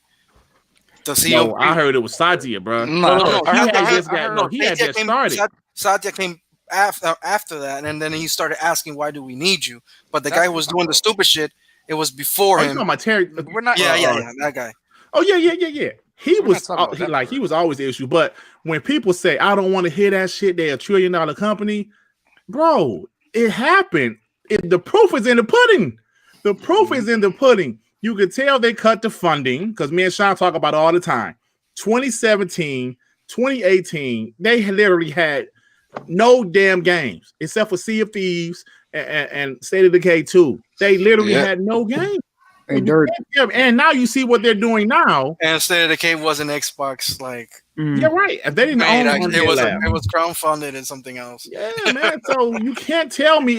D: The CEO.
A: No, I heard it was Satya, bro.
E: No,
A: he had
D: Satya-
A: just got, no, he had just started.
D: Satya came after that, and then he started asking, "Why do we need you?" But the guy who was doing the stupid shit. It was before
A: Oh, you
D: him.
A: talking about Terry?
E: We're not.
D: Yeah, that guy.
A: Oh yeah. He
E: We're
A: was
E: not talking about that.
A: he was always the issue. But when people say I don't want to hear that shit, they're $1 trillion company, bro. It happened. The proof is in the pudding. The proof is in the pudding. You could tell they cut the funding because me and Sean talk about it all the time. 2017, 2018, they literally had no damn games except for Sea of Thieves and State of Decay 2. They literally had no games.
C: Hey, Dirt.
A: And now you see what they're doing now.
D: And State of Decay was an Xbox like.
A: Yeah, right. If they didn't
D: Made,
A: own
D: actually, it was crowdfunded and something else.
A: Yeah, man. So you can't tell me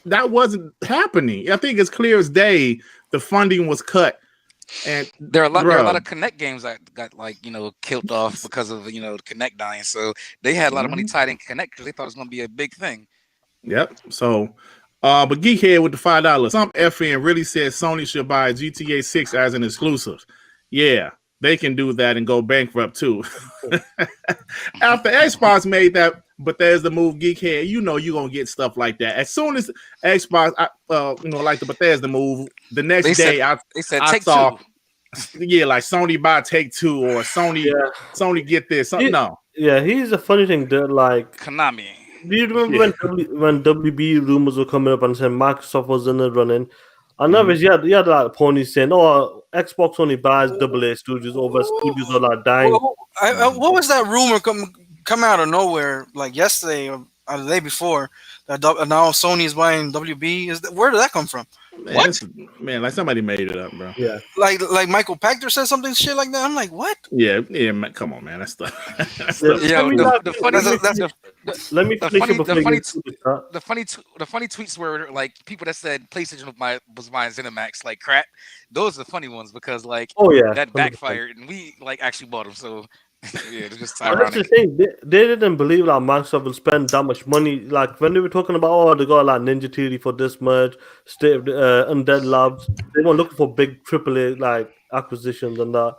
A: that wasn't happening. I think it's clear as day the funding was cut. And
E: There are a lot
A: Bro.
E: of Connect games that got killed off because of Connect dying. So they had a lot of money tied in Connect because they thought it was going to be a big thing.
A: Yep. So, but Geekhead with the $5. Some FN really said Sony should buy GTA 6 as an exclusive. Yeah, they can do that and go bankrupt too. After Xbox made that Bethesda move, Geekhead, you know you're gonna get stuff like that. As soon as Xbox, like the Bethesda move, the next day I saw, like Sony buy Take-Two or Sony get this. No.
B: Yeah, here's a funny thing that like
E: Konami.
B: Do you remember when WB rumors were coming up and saying Microsoft was in the running? I know you had like ponies saying, "Oh, Xbox only buys AA studios over studios are like dying."
D: What was that rumor come out of nowhere like yesterday or the day before that now Sony is buying WB? Where did that come from?
A: Man, like somebody made it up, bro.
B: Yeah,
D: like Michael Pachter said something shit like that. I'm like, what?
A: Yeah, man, come on, man, that's stuff.
E: The funny tweets were like people that said PlayStation was buying ZeniMax like crap. Those are the funny ones because like that backfired and we like actually bought them. So yeah, it's just ironic.
B: That's the thing. They didn't believe like Microsoft will spend that much money. Like when they were talking about, they got like Ninja Theory for this much, State of Undead Labs. They were looking for big AAA like acquisitions and that.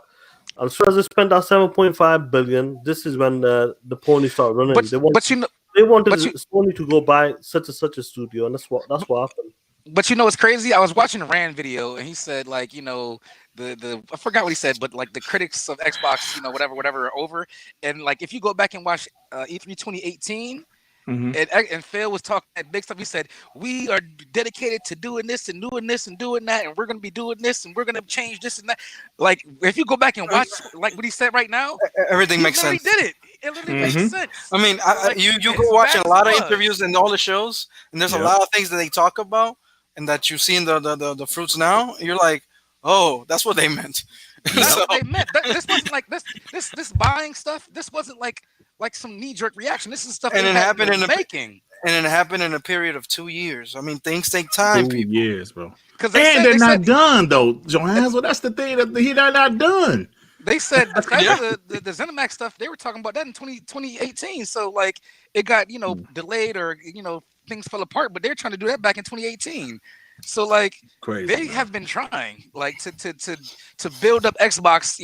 B: And so as they spent that 7.5 billion, this is when the ponies start running. They wanted Sony to go buy such a studio, and that's what happened.
E: But you know, it's crazy. I was watching a Rand video, and he said, like, you know, the I forgot what he said, but like the critics of Xbox, you know, whatever are over. And like, if you go back and watch E3 2018, and Phil was talking that big stuff. He said, "We are dedicated to doing this and doing this and doing that, and we're going to be doing this and we're going to change this and that." Like, if you go back and watch, like what he said right now,
D: everything makes sense.
E: He did it. It literally makes sense.
D: I mean, you go watching a lot of interviews and all the shows, and there's a lot of things that they talk about. And that you see in the fruits now, you're like, oh, that's what they meant.
E: That's what they meant. This wasn't like this buying stuff. This wasn't like some knee-jerk reaction. This is stuff
D: and
E: it
D: happened in
E: making.
D: And it happened in a period of 2 years. I mean, things take time.
A: 2 years, bro.
E: And
A: they're not done though, Johannes. Well, that's the thing that they're not done.
E: They said the ZeniMax stuff. They were talking about that in 2018. So like it got delayed or things fell apart, but they're trying to do that back in 2018. So like
A: crazy,
E: they have been trying like to build up Xbox,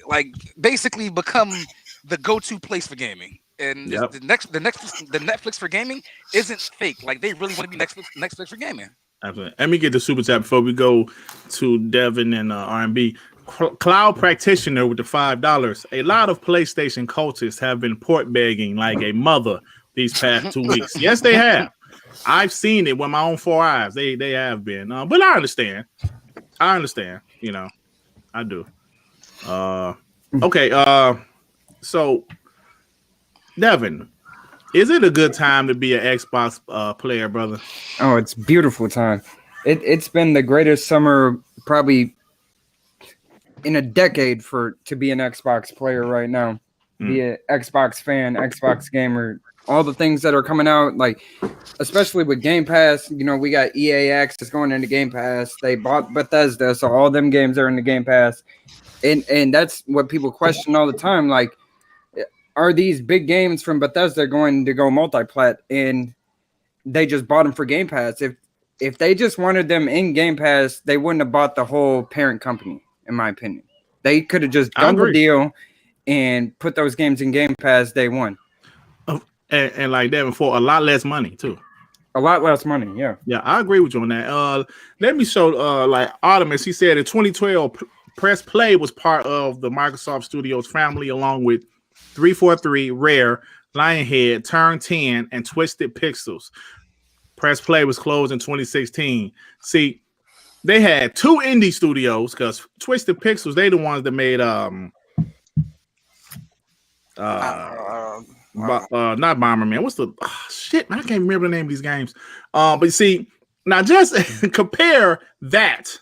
E: like basically become the go-to place for gaming. And the Netflix for gaming isn't fake. Like they really want to be Netflix for gaming.
A: Absolutely. Let me get the super chat before we go to Devin and R&B. Cloud practitioner with the $5. A lot of PlayStation cultists have been port begging like a mother these past 2 weeks. Yes, they have. I've seen it with my own 4 eyes. They have been. But I understand. I do. Okay. So, Devin, is it a good time to be an Xbox player, brother?
C: Oh, it's a beautiful time. It's been the greatest summer probably in a decade to be an Xbox player right now. Be an Xbox fan, Xbox gamer, all the things that are coming out, like especially with Game Pass. We got EAX is going into Game Pass. They bought Bethesda, so all them games are in the Game Pass. And that's what people question all the time. Like, are these big games from Bethesda going to go multi-plat? And they just bought them for Game Pass. If they just wanted them in Game Pass, they wouldn't have bought the whole parent company, in my opinion. They could have just done the deal and put those games in Game Pass day one.
A: And like that for a lot less money too.
C: A lot less money, yeah. Yeah,
A: I agree with you on that. Let me show like Artemis. He said in 2012, Press Play was part of the Microsoft Studios family, along with 343, Rare, Lionhead, Turn 10, and Twisted Pixels. Press Play was closed in 2016. See, they had 2 indie studios because Twisted Pixels, they the ones that made not Bomberman. What's the shit? Man, I can't remember the name of these games. But you see, now just compare that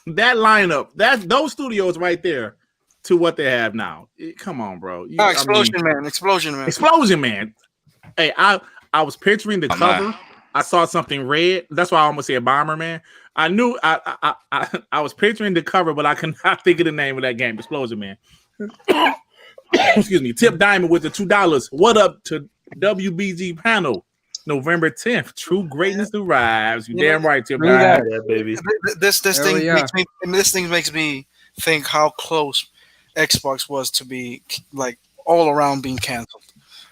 A: lineup, those studios right there to what they have now. Come on, bro.
D: Explosion Man. Hey, I was picturing the cover. I saw something red. That's why I almost said Bomberman. I knew I was picturing the cover, but I could not think of the name of that game. Explosion Man. Excuse me. Tip Diamond with the $2. What up to WBG panel? November 10th. True greatness arrives. You damn right, Tip Diamond.
B: Yeah, baby.
D: This thing makes me think how close Xbox was to be like all around being canceled.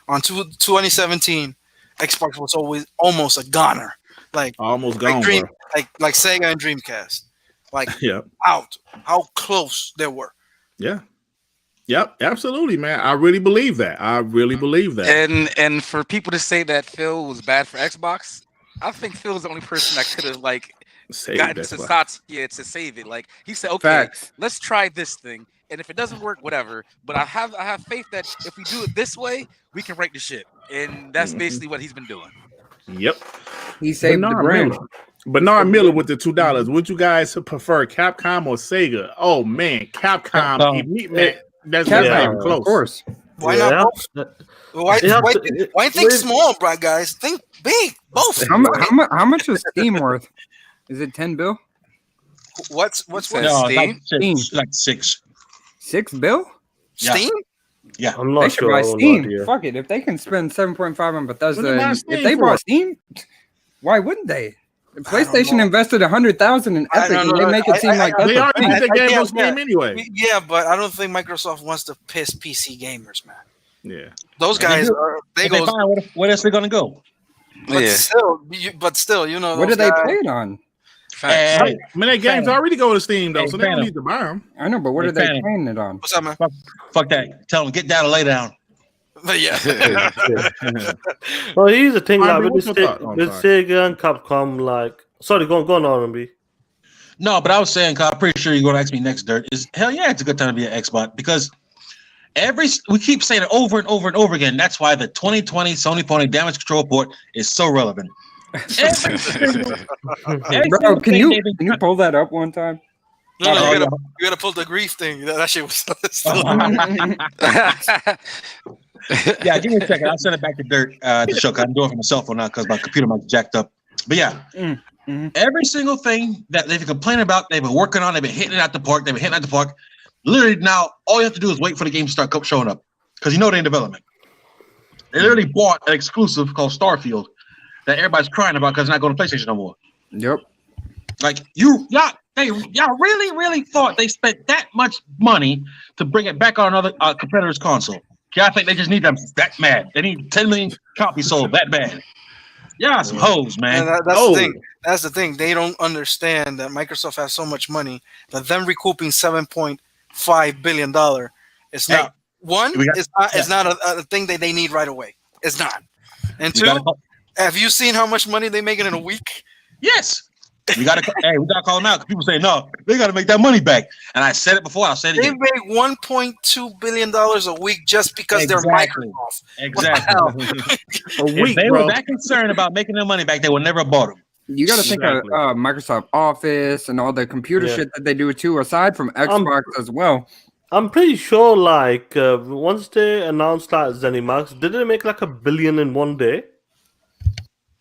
D: on 2017, Xbox was always almost a goner. Like
A: almost gone,
D: Dream,
A: bro.
D: like Sega and Dreamcast. Like
A: Yeah.
D: out. How close they were.
A: Yeah. Yep, absolutely, man. I really believe that. I really believe that.
E: And for people to say that Phil was bad for Xbox, I think Phil's the only person that could have like gotten to Satya to save it. Like he said, okay,
C: Facts.
E: let's try this thing, and if it doesn't work, whatever. But I have faith that if we do it this way, we can wreck the ship, and that's basically what he's been doing.
A: Yep.
C: He saved the brand.
A: Bernard Miller with the $2. Would you guys prefer Capcom or Sega? Oh man, Capcom. Man, that's not even close.
C: Of course.
D: Why not both? Why think small, bro, guys? Think big. Both.
C: How much is Steam worth? Is it $10
D: What's
E: No,
D: Steam?
F: Like $6.
C: $6?
D: Steam?
F: Yeah.
B: I'm
C: They
B: not
C: should
B: sure.
C: buy
B: I won't
C: Steam.
B: lie to you.
C: Fuck it. If they can spend 7.5 on Bethesda,
A: What do they buy
C: and
A: Steam
C: if they
A: for?
C: bought Steam, why wouldn't they? PlayStation invested $100,000 in Epic, and they make it seem like that's
A: They
C: a
A: already
C: thing.
A: put their game on Steam anyway.
D: Yeah, but I don't think Microsoft wants to piss PC gamers, man.
A: Yeah.
D: Those guys are
F: If they buy, where else they gonna go?
D: but still, you know.
C: What do
D: those
C: they
D: guys-
C: play it on?
E: Facts.
F: Hey,
A: I mean, their games already go to Steam though,
F: Hey,
A: so they don't
F: Phantom.
A: need to buy them.
C: I know, but what
F: Hey,
C: are they
F: Phantom.
C: playing it on?
D: What's up, man?
F: fuck that. Tell them get down and lay down.
D: But yeah.
B: Well, here's the thing, like,
A: R&B,
B: with
A: what's your thought? Oh,
B: with
A: sorry.
B: Sega and Capcom, like, sorry, go on, R&B.
F: No, but I was saying, 'cause I'm pretty sure you're going to ask me next, Dirt. Is hell yeah, it's a good time to be an Xbox because we keep saying it over and over and over again. That's why the 2020 Sony Pony damage control port is so relevant. Every
C: Bro, can you pull that up one time?
D: No, you gotta pull the grief thing. That shit was still.
F: Yeah, give me a second. I'll send it back to Dirt to show. 'Cause I'm doing it from my cell phone now because my computer might be jacked up. But yeah, every single thing that they've been complaining about, they've been working on, they've been hitting it out the park. Literally now, all you have to do is wait for the game to start showing up because you know they're in development. They literally bought an exclusive called Starfield that everybody's crying about because it's not going to PlayStation no more.
C: Yep.
F: Like y'all really thought they spent that much money to bring it back on another competitor's console. Yeah, I think they just need them that mad. They need 10 million copies sold that bad. Yeah, some hoes, man.
D: That's the thing. That's the thing. They don't understand that Microsoft has so much money that them recouping $7.5 billion is not it's not a thing that they need right away. It's not. And two, have you seen how much money they making in a week?
F: Yes. We gotta call them out because people say no, they gotta make that money back. And I said it before, I'll say it
D: They
F: again.
D: make $1.2 billion a week just because they're Microsoft.
F: Exactly. If they were that concerned about making their money back, they would never have bought them.
C: You got to think of Microsoft Office and all the computer shit that they do too, aside from Xbox as well.
B: I'm pretty sure, like, once they announced like ZeniMax, did they make like $1 billion in one day?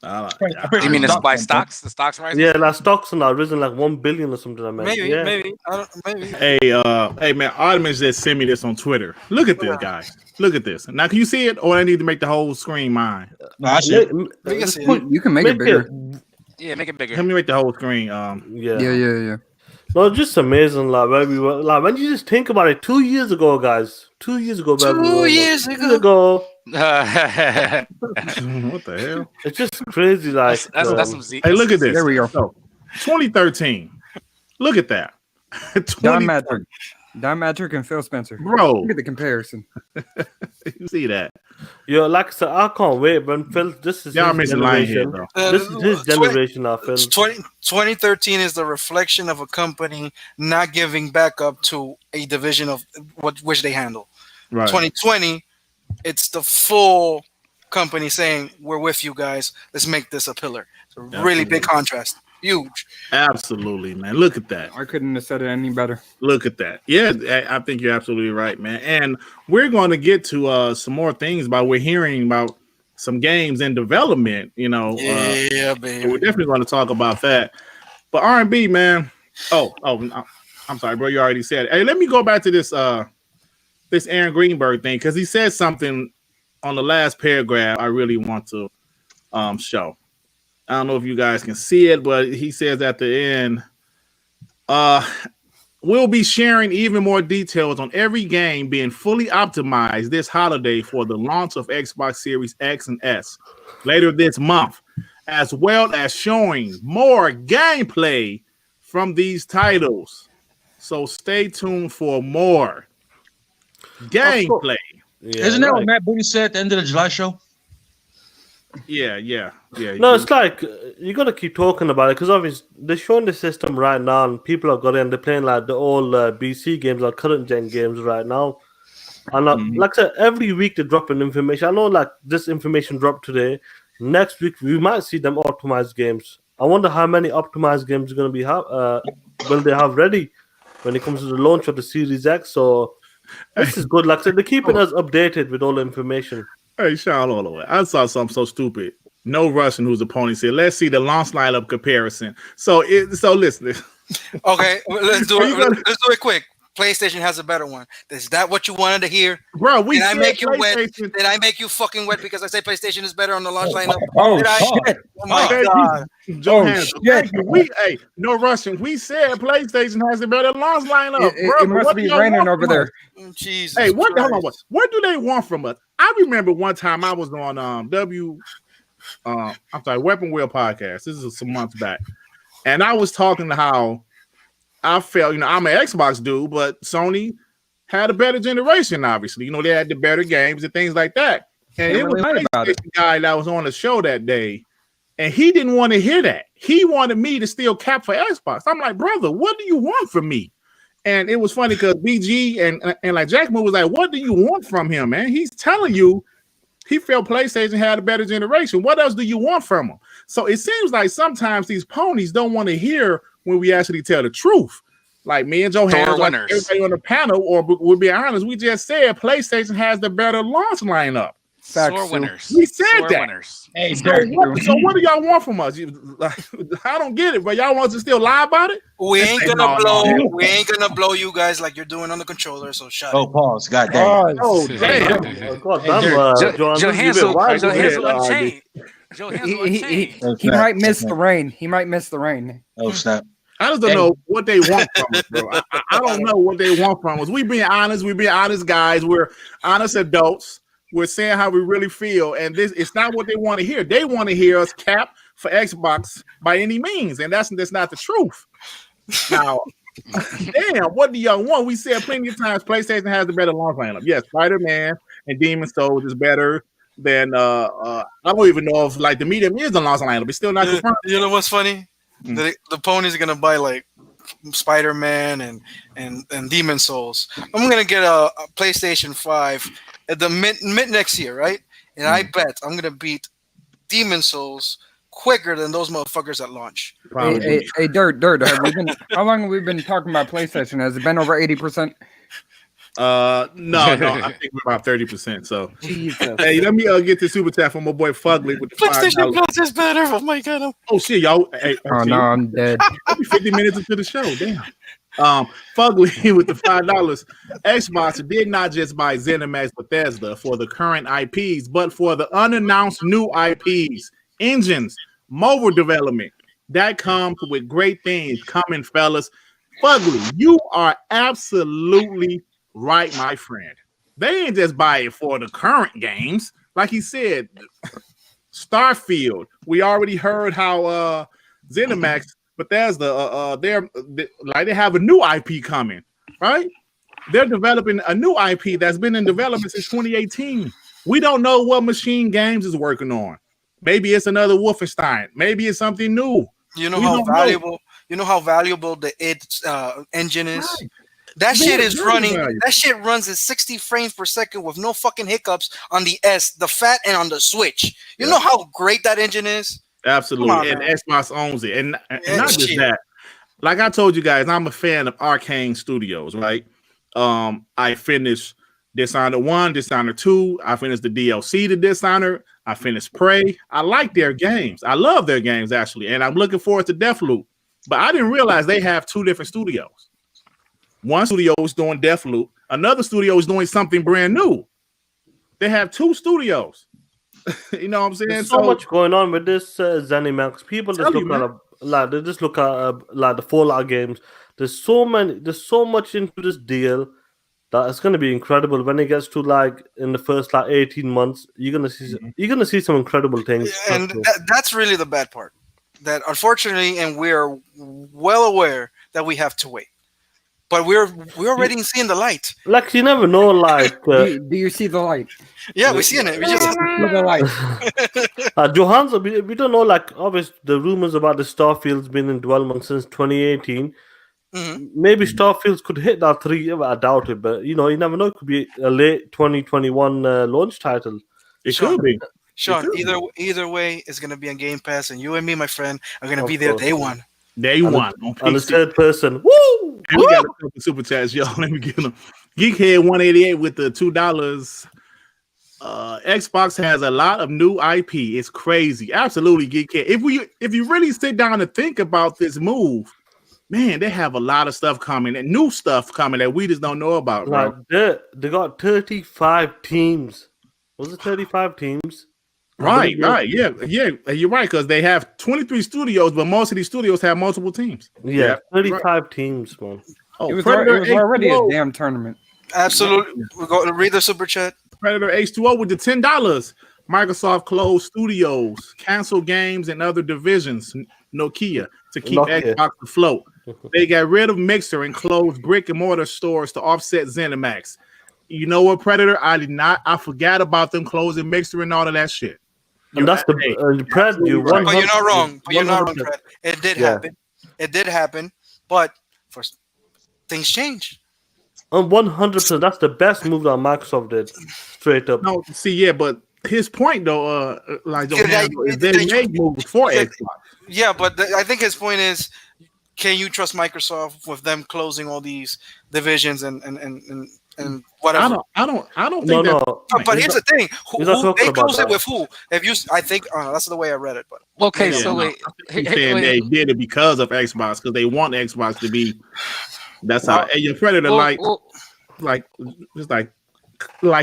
E: You mean the stocks? The stocks rising?
B: Yeah, like stocks and that risen like $1 billion or something. I mean,
D: Maybe.
A: Hey, man, Artemis just sent me this on Twitter. Look at this, guys. Look at this. Now, can you see it, or I need to make the whole screen mine?
F: No, I should.
C: You can make it bigger.
E: Yeah, make it bigger.
A: Let me make the whole screen.
C: Yeah.
B: No, it's just amazing. Like where we were, like when you just think about it, 2 years ago, guys. 2 years ago,
D: What
A: the hell?
B: It's just crazy. Like
E: that's some Z.
A: Hey, look at this.
C: There we go.
A: So, 2013. Look at that.
C: Don Matrick and PhilSpencer.
A: Bro.
C: Look at the comparison.
A: You see that?
B: Yo, like I said, I can't wait. When Phil, this is
A: Y'all
B: his
A: missing line here,
B: generation.
A: bro.
B: This is his generation now, Phil.
D: 2013 is the reflection of a company not giving back up to a division of which they handle.
A: Right.
D: 2020, it's the full company saying, we're with you guys. Let's make this a pillar. It's a really big contrast. Huge.
A: Absolutely, man. Look at that.
C: I couldn't have said it any better.
A: Look at that. Yeah, I think you're absolutely right, man. And we're going to get to some more things we're hearing about some games in development, you know.
D: Yeah, baby.
A: We're definitely going to talk about that. But R&B, man. Oh, I'm sorry, bro. You already said it. Hey, let me go back to this Aaron Greenberg thing because he said something on the last paragraph I really want to show. I don't know if you guys can see it, but he says at the end, We'll be sharing even more details on every game being fully optimized this holiday for the launch of Xbox Series X and S later this month, as well as showing more gameplay from these titles. So stay tuned for more gameplay.
F: Yeah, Isn't that what Matt Booty said at the end of the July show?
A: Yeah.
B: No, it's like you got to keep talking about it because obviously they're showing the system right now, and people are going in. They're playing like the old BC games, like current gen games right now. And like I said, every week they're dropping information. I know, like this information dropped today. Next week we might see them optimized games. I wonder how many optimized games are going to be will they have ready when it comes to the launch of the Series X. So this is good. Like I said, they're keeping us updated with all the information.
A: Hey, Sean, all the way. I saw something so stupid. No Russian whose opponent said, let's see the launch lineup comparison. So listen.
D: Okay, let's do it. Let's do it quick. PlayStation has a better one. Is that what you wanted to hear?
A: Bro,
D: Did I make you wet? Did I make you fucking wet because I say PlayStation is better on the launch lineup?
C: Shit.
D: Oh my God.
A: Hey, no Russian. We said PlayStation has a better launch lineup.
C: It must be raining over there.
D: Jesus.
A: Hey, what do they want from us? I remember one time I was on Weapon Wheel Podcast. This is some months back. And I was talking to how I felt, I'm an Xbox dude, but Sony had a better generation, obviously. They had the better games and things like that. And it was the guy that was on the show that day, and he didn't want to hear that. He wanted me to still cap for Xbox. I'm like, brother, what do you want from me? And it was funny because BG and like Jack Moore was like, what do you want from him, man? He's telling you he felt PlayStation had a better generation. What else do you want from him? So it seems like sometimes these ponies don't want to hear when we actually tell the truth. Like me and Johannes, like everybody on the panel, or we'll be honest, we just said PlayStation has the better launch lineup.
E: Sore winners.
A: We said that.
E: Winners.
F: Hey,
A: so what do y'all want from us? I don't get it, but y'all want to still lie about it?
D: We ain't gonna blow you guys like you're doing on the controller. So shut up.
F: Oh, pause. God damn.
A: Oh, damn.
E: Johannes unchained.
C: He might miss the rain. He might miss the rain.
F: Oh, snap.
A: I just don't know what they want from us, bro. I don't know what they want from us. We being honest. We being honest guys. We're honest adults. We're saying how we really feel, and it's not what they want to hear. They want to hear us cap for Xbox by any means, and that's not the truth. Now, damn, what do y'all want? We said plenty of times PlayStation has the better launch lineup. Yes, Spider-Man and Demon's Souls is better than I don't even know if like the medium is the launch lineup. It's still not confirmed.
D: You know what's funny? The ponies are gonna buy like Spider-Man and Demon Souls. I'm gonna get a PlayStation 5 at the mid next year, right? And I bet I'm gonna beat Demon Souls quicker than those motherfuckers at launch.
C: Hey, Dirt. How long have we been talking about PlayStation? Has it been over 80%?
A: No, I think we're about 30%. So, hey, let me get the super chat from my boy Fugly with the
D: PlayStation Plus is better. Oh my God!
A: Oh shit, y'all! Hey,
C: no, I'm dead.
A: 50 minutes into the show, damn. Fugly with the $5. Xbox did not just buy ZeniMax Bethesda for the current IPs, but for the unannounced new IPs, engines, mobile development. That comes with great things coming, fellas. Fugly, you are absolutely right, my friend. They ain't just buy it for the current games. Like he said, Starfield. We already heard how ZeniMax Bethesda they have a new IP coming, right? They're developing a new IP that's been in development since 2018. We don't know what Machine Games is working on. Maybe it's another Wolfenstein. Maybe it's something new.
D: You know how valuable. You know how valuable the engine is. Right. That shit is running. That shit runs at 60 frames per second with no fucking hiccups on the S, the Fat, and on the Switch. You know how great that engine is?
A: Absolutely. And Xbox owns it. And not just that. Like I told you guys, I'm a fan of Arcane Studios, right? I finished Dishonored 1, Dishonored 2. I finished the DLC to Dishonored. I finished Prey. I like their games. I love their games, actually. And I'm looking forward to Deathloop. But I didn't realize they have two different studios. One studio is doing Deathloop. Another studio is doing something brand new. They have two studios. You know what I'm saying?
B: There's so much going on with this ZeniMax. People just look at the Fallout games. There's so much into this deal that it's going to be incredible when it gets to like in the first like 18 months. You're gonna see some incredible things.
D: And that's really the bad part. That unfortunately, and we're well aware that we have to wait. But we're already seeing the light.
B: Like you never know, like
C: Do you see the light?
D: Yeah, we're seeing it. We just
C: See the light.
B: Johansson, we don't know. Like obviously, the rumors about the Starfield's been in development since 2018. Maybe Starfields could hit that 3. I doubt it, but you never know. It could be a late 2021 launch title.
A: It could be.
D: Sean, either way, it's gonna be on Game Pass, and you and me, my friend, are gonna be there day one.
A: Day one.
B: On the third person. Woo!
A: And we got a couple super chats, y'all. Let me get them. Geekhead 188 with the $2. Xbox has a lot of new IP. It's crazy. Absolutely, Geekhead. If you really sit down and think about this move, man, they have a lot of stuff coming and new stuff coming that we just don't know about.
B: Like they got 35 teams. Was it 35 teams?
A: Right. Yeah, you're right, because they have 23 studios, but most of these studios have multiple teams.
B: Yeah, 35 teams, man.
C: Oh, it was already a damn tournament.
D: Absolutely. We're going to read the super chat.
A: Predator H2O with the $10. Microsoft closed studios, canceled games and other divisions, Nokia, to keep Xbox afloat. They got rid of Mixer and closed brick and mortar stores to offset ZeniMax. You know what, Predator? I forgot about them closing Mixer and all of that shit.
B: And that's the Pred.
D: But you're not wrong. Pred. It did happen. It did happen. But things change.
B: And 100%, that's the best move that Microsoft did. Straight up.
A: No, see, but his point though, they made moves for Xbox.
D: Yeah, but I think his point is, can you trust Microsoft with them closing all these divisions and whatever?
A: I don't think
D: no. But here's the thing: who they closed it with who? I think that's the way I read it. But
E: okay, so wait,
A: saying they did it because of Xbox, because they want Xbox to be. That's how. And your Predator like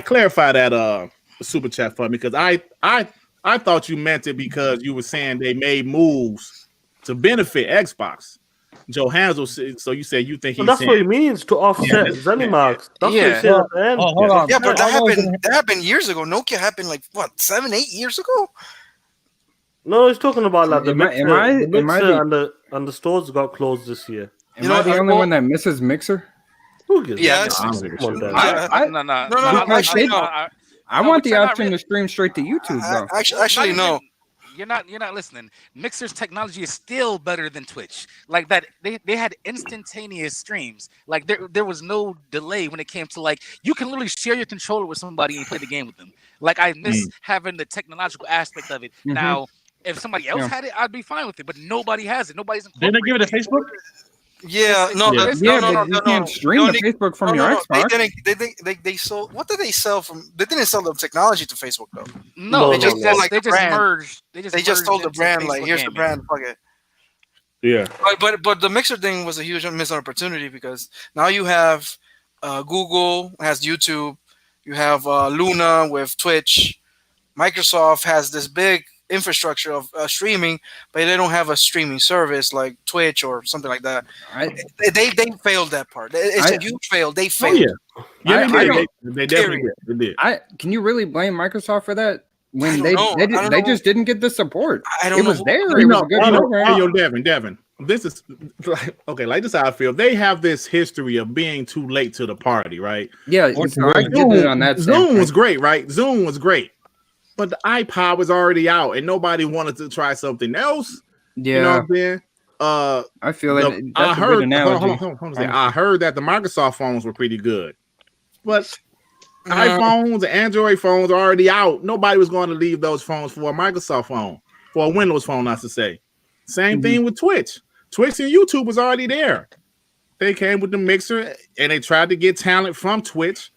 A: clarify that super chat for me, because I thought you meant it because you were saying they made moves to benefit Xbox. Joe Hansel, so you said you think he's
B: that's what he means, to offset ZeniMax. That's what he said at the end.
F: Hold on.
D: Yeah, but that happened years ago. Nokia happened like what, 7-8 years ago?
B: No, he's talking about like the Mixer and the stores got closed this year.
C: Am I the only one that misses Mixer?
B: Who gives
D: Yeah,
E: no.
C: I want the option to stream straight to YouTube, though.
D: Actually, no.
E: You're not listening. Mixer's technology is still better than Twitch. Like that, they had instantaneous streams. Like there was no delay when it came to like you can literally share your controller with somebody and play the game with them. Like I miss having the technological aspect of it. Now, if somebody else had it, I'd be fine with it. But nobody has it. Nobody's.
F: Did they give it to Facebook?
D: Yeah, no,
C: you can't stream to Facebook from your Xbox.
D: They sold. What did they sell from? They didn't sell the technology to Facebook though.
E: No,
D: they just
E: merged.
D: They just told the brand like, here's the brand, fuck it.
A: Yeah.
D: But the Mixer thing was a huge missed opportunity because now you have Google has YouTube, you have Luna with Twitch, Microsoft has this big infrastructure of streaming, but they don't have a streaming service like Twitch or something like that. They failed that part. It's a huge fail. They failed.
A: Oh, yeah, they definitely did.
C: Can you really blame Microsoft for that? When they just didn't get the support. It was there. It was a good program.
A: Yo, Devin. This is like this is how I feel. They have this history of being too late to the party, right?
C: Yeah, I get it on that.
A: Zoom was great, right? Zoom was great. But the iPod was already out, and nobody wanted to try something else.
C: Yeah,
A: you know what I'm saying?
C: I feel it.
A: I heard. I heard that the Microsoft phones were pretty good, but iPhones and Android phones are already out. Nobody was going to leave those phones for a Microsoft phone, for a Windows phone, I should say. Same thing with Twitch. Twitch and YouTube was already there. They came with the Mixer, and they tried to get talent from Twitch,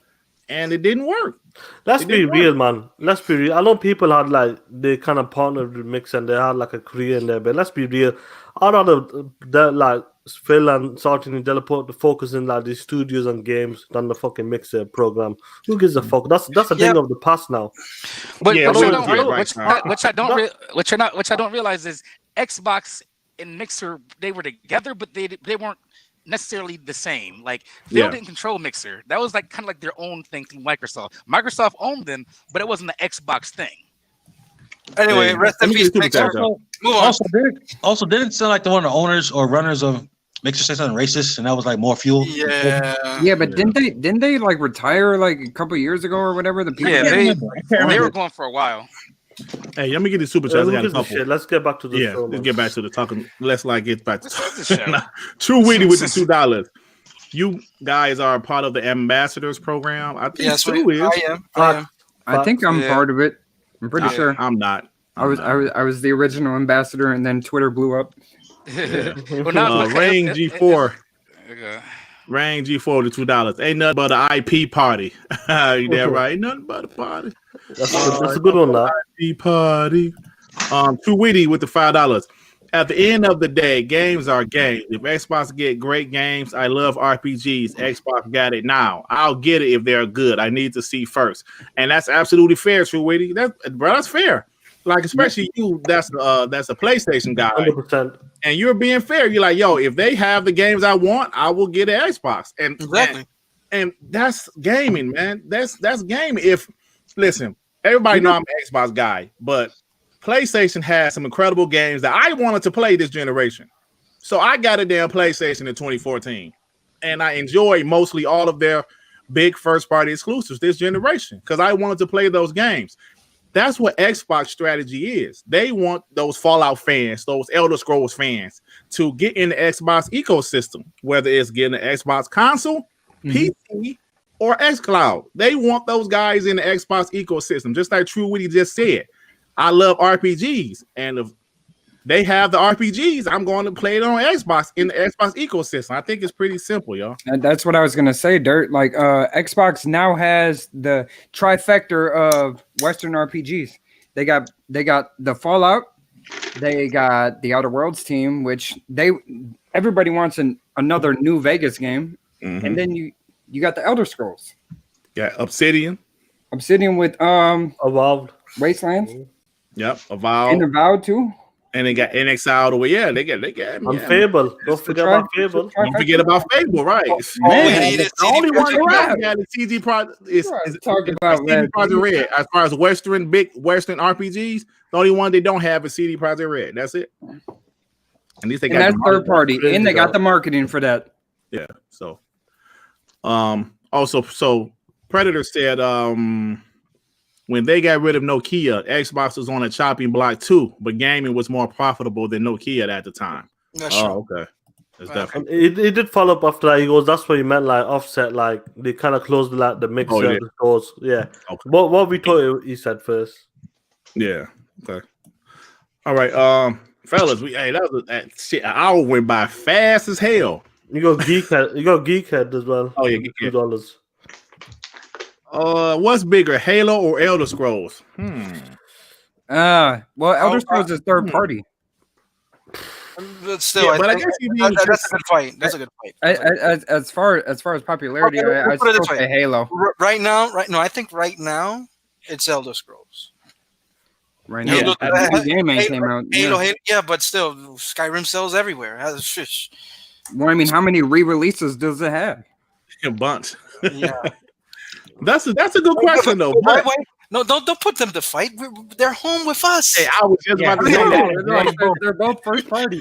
A: and it didn't work.
B: Let's be real, man. Let's be real. I know people had they kind of partnered with Mix and they had like a career in there, but let's be real. I'd rather Phil and Sartini teleport to focus in these studios and games than the fucking Mixer program. Who gives a fuck? That's a thing of the past now.
E: But which I don't realize is Xbox and Mixer, they were together, but they weren't necessarily the same. Like Phil didn't control Mixer. That was like kind of like their own thing through Microsoft. Microsoft owned them, but it wasn't the Xbox thing.
D: Anyway, rest in peace, Mixer.
F: Also, didn't sound like the one of the owners or runners of Mixer say something racist, and that was like more fuel.
C: Yeah, but didn't they like retire like a couple years ago or whatever? The people
E: They were going for a while.
A: Hey, let me get the super chats. I got a couple.
B: Let's get back to the show.
A: Let's get back to the talking. Let's like get back to the True Witty with the $2. You guys are part of the ambassadors program. I think True is.
D: I am.
C: I think I'm part of it. I'm pretty sure.
A: I'm not.
C: I was the original ambassador, and then Twitter blew up.
A: Rain G4. Rain G4 to $2. Ain't nothing but an IP party. You damn right. Ain't nothing but a party.
B: That's a good one, now.
A: IP party. Too Witty with the $5. At the end of the day, games are games. If Xbox get great games, I love RPGs. Xbox got it now. I'll get it if they're good. I need to see first, and that's absolutely fair, True Witty. That's fair. Like especially you, that's a PlayStation guy,
B: 100%.
A: And you're being fair. You're like, yo, if they have the games I want, I will get an Xbox, and that's gaming, man. That's gaming. Listen, everybody know I'm an Xbox guy, but PlayStation has some incredible games that I wanted to play this generation. So I got a damn PlayStation in 2014, and I enjoy mostly all of their big first-party exclusives this generation because I wanted to play those games. That's what Xbox strategy is. They want those Fallout fans, those Elder Scrolls fans to get in the Xbox ecosystem, whether it's getting an Xbox console, PC, or xCloud. They want those guys in the Xbox ecosystem, just like True Witty just said. I love RPGs, and if they have the RPGs, I'm going to play it on Xbox in the Xbox ecosystem. I think it's pretty simple, y'all.
C: And that's what I was gonna say, Dirt. Like, Xbox now has the trifecta of Western RPGs. They got the Fallout, they got the Outer Worlds team, which everybody wants another New Vegas game, and then you got the Elder Scrolls.
A: Yeah, Obsidian
C: with
B: Evolved
C: Wastelands.
A: Yep, Avowed.
C: And Avowed too.
A: And they got NX out of the way. Yeah, they got.
B: And Fable. Don't forget about Fable.
A: Don't forget about Fable, right?
D: Man, the
A: only one that got the CD Projekt is
C: talking about
A: CD Projekt Red. As far as big Western RPGs, the only one they don't have is CD Projekt Red. That's it. And these they got
C: that's third party, and they got the marketing for that.
A: Yeah. So, so Predator said, when they got rid of Nokia, Xbox was on a chopping block too, but gaming was more profitable than Nokia at the time. Okay. That's definitely.
B: It did follow up after that. He goes, that's what he meant, like offset, like they kind of closed the mixer, the stores. Yeah. Okay. What we thought he said first.
A: Yeah. Okay. All right. Fellas, that shit. An hour went by fast as hell.
B: You got Geekhead as well.
A: Oh yeah, Geekhead.
B: $2.
A: What's bigger, Halo or Elder Scrolls?
C: Well, Elder Scrolls is third party.
D: But still, I guess that's a good fight. That's a good fight.
C: As far as popularity, I still say Halo.
D: Right now, I think right now it's Elder Scrolls.
C: Right now, game came out.
D: Halo, yeah, but still, Skyrim sells everywhere.
C: Well, I mean, how many re-releases does it have?
A: A bunch.
D: Yeah.
A: That's a good question though.
D: No, don't put them to fight. They're home with us.
A: Hey, I was just about to say that.
C: They're both first party.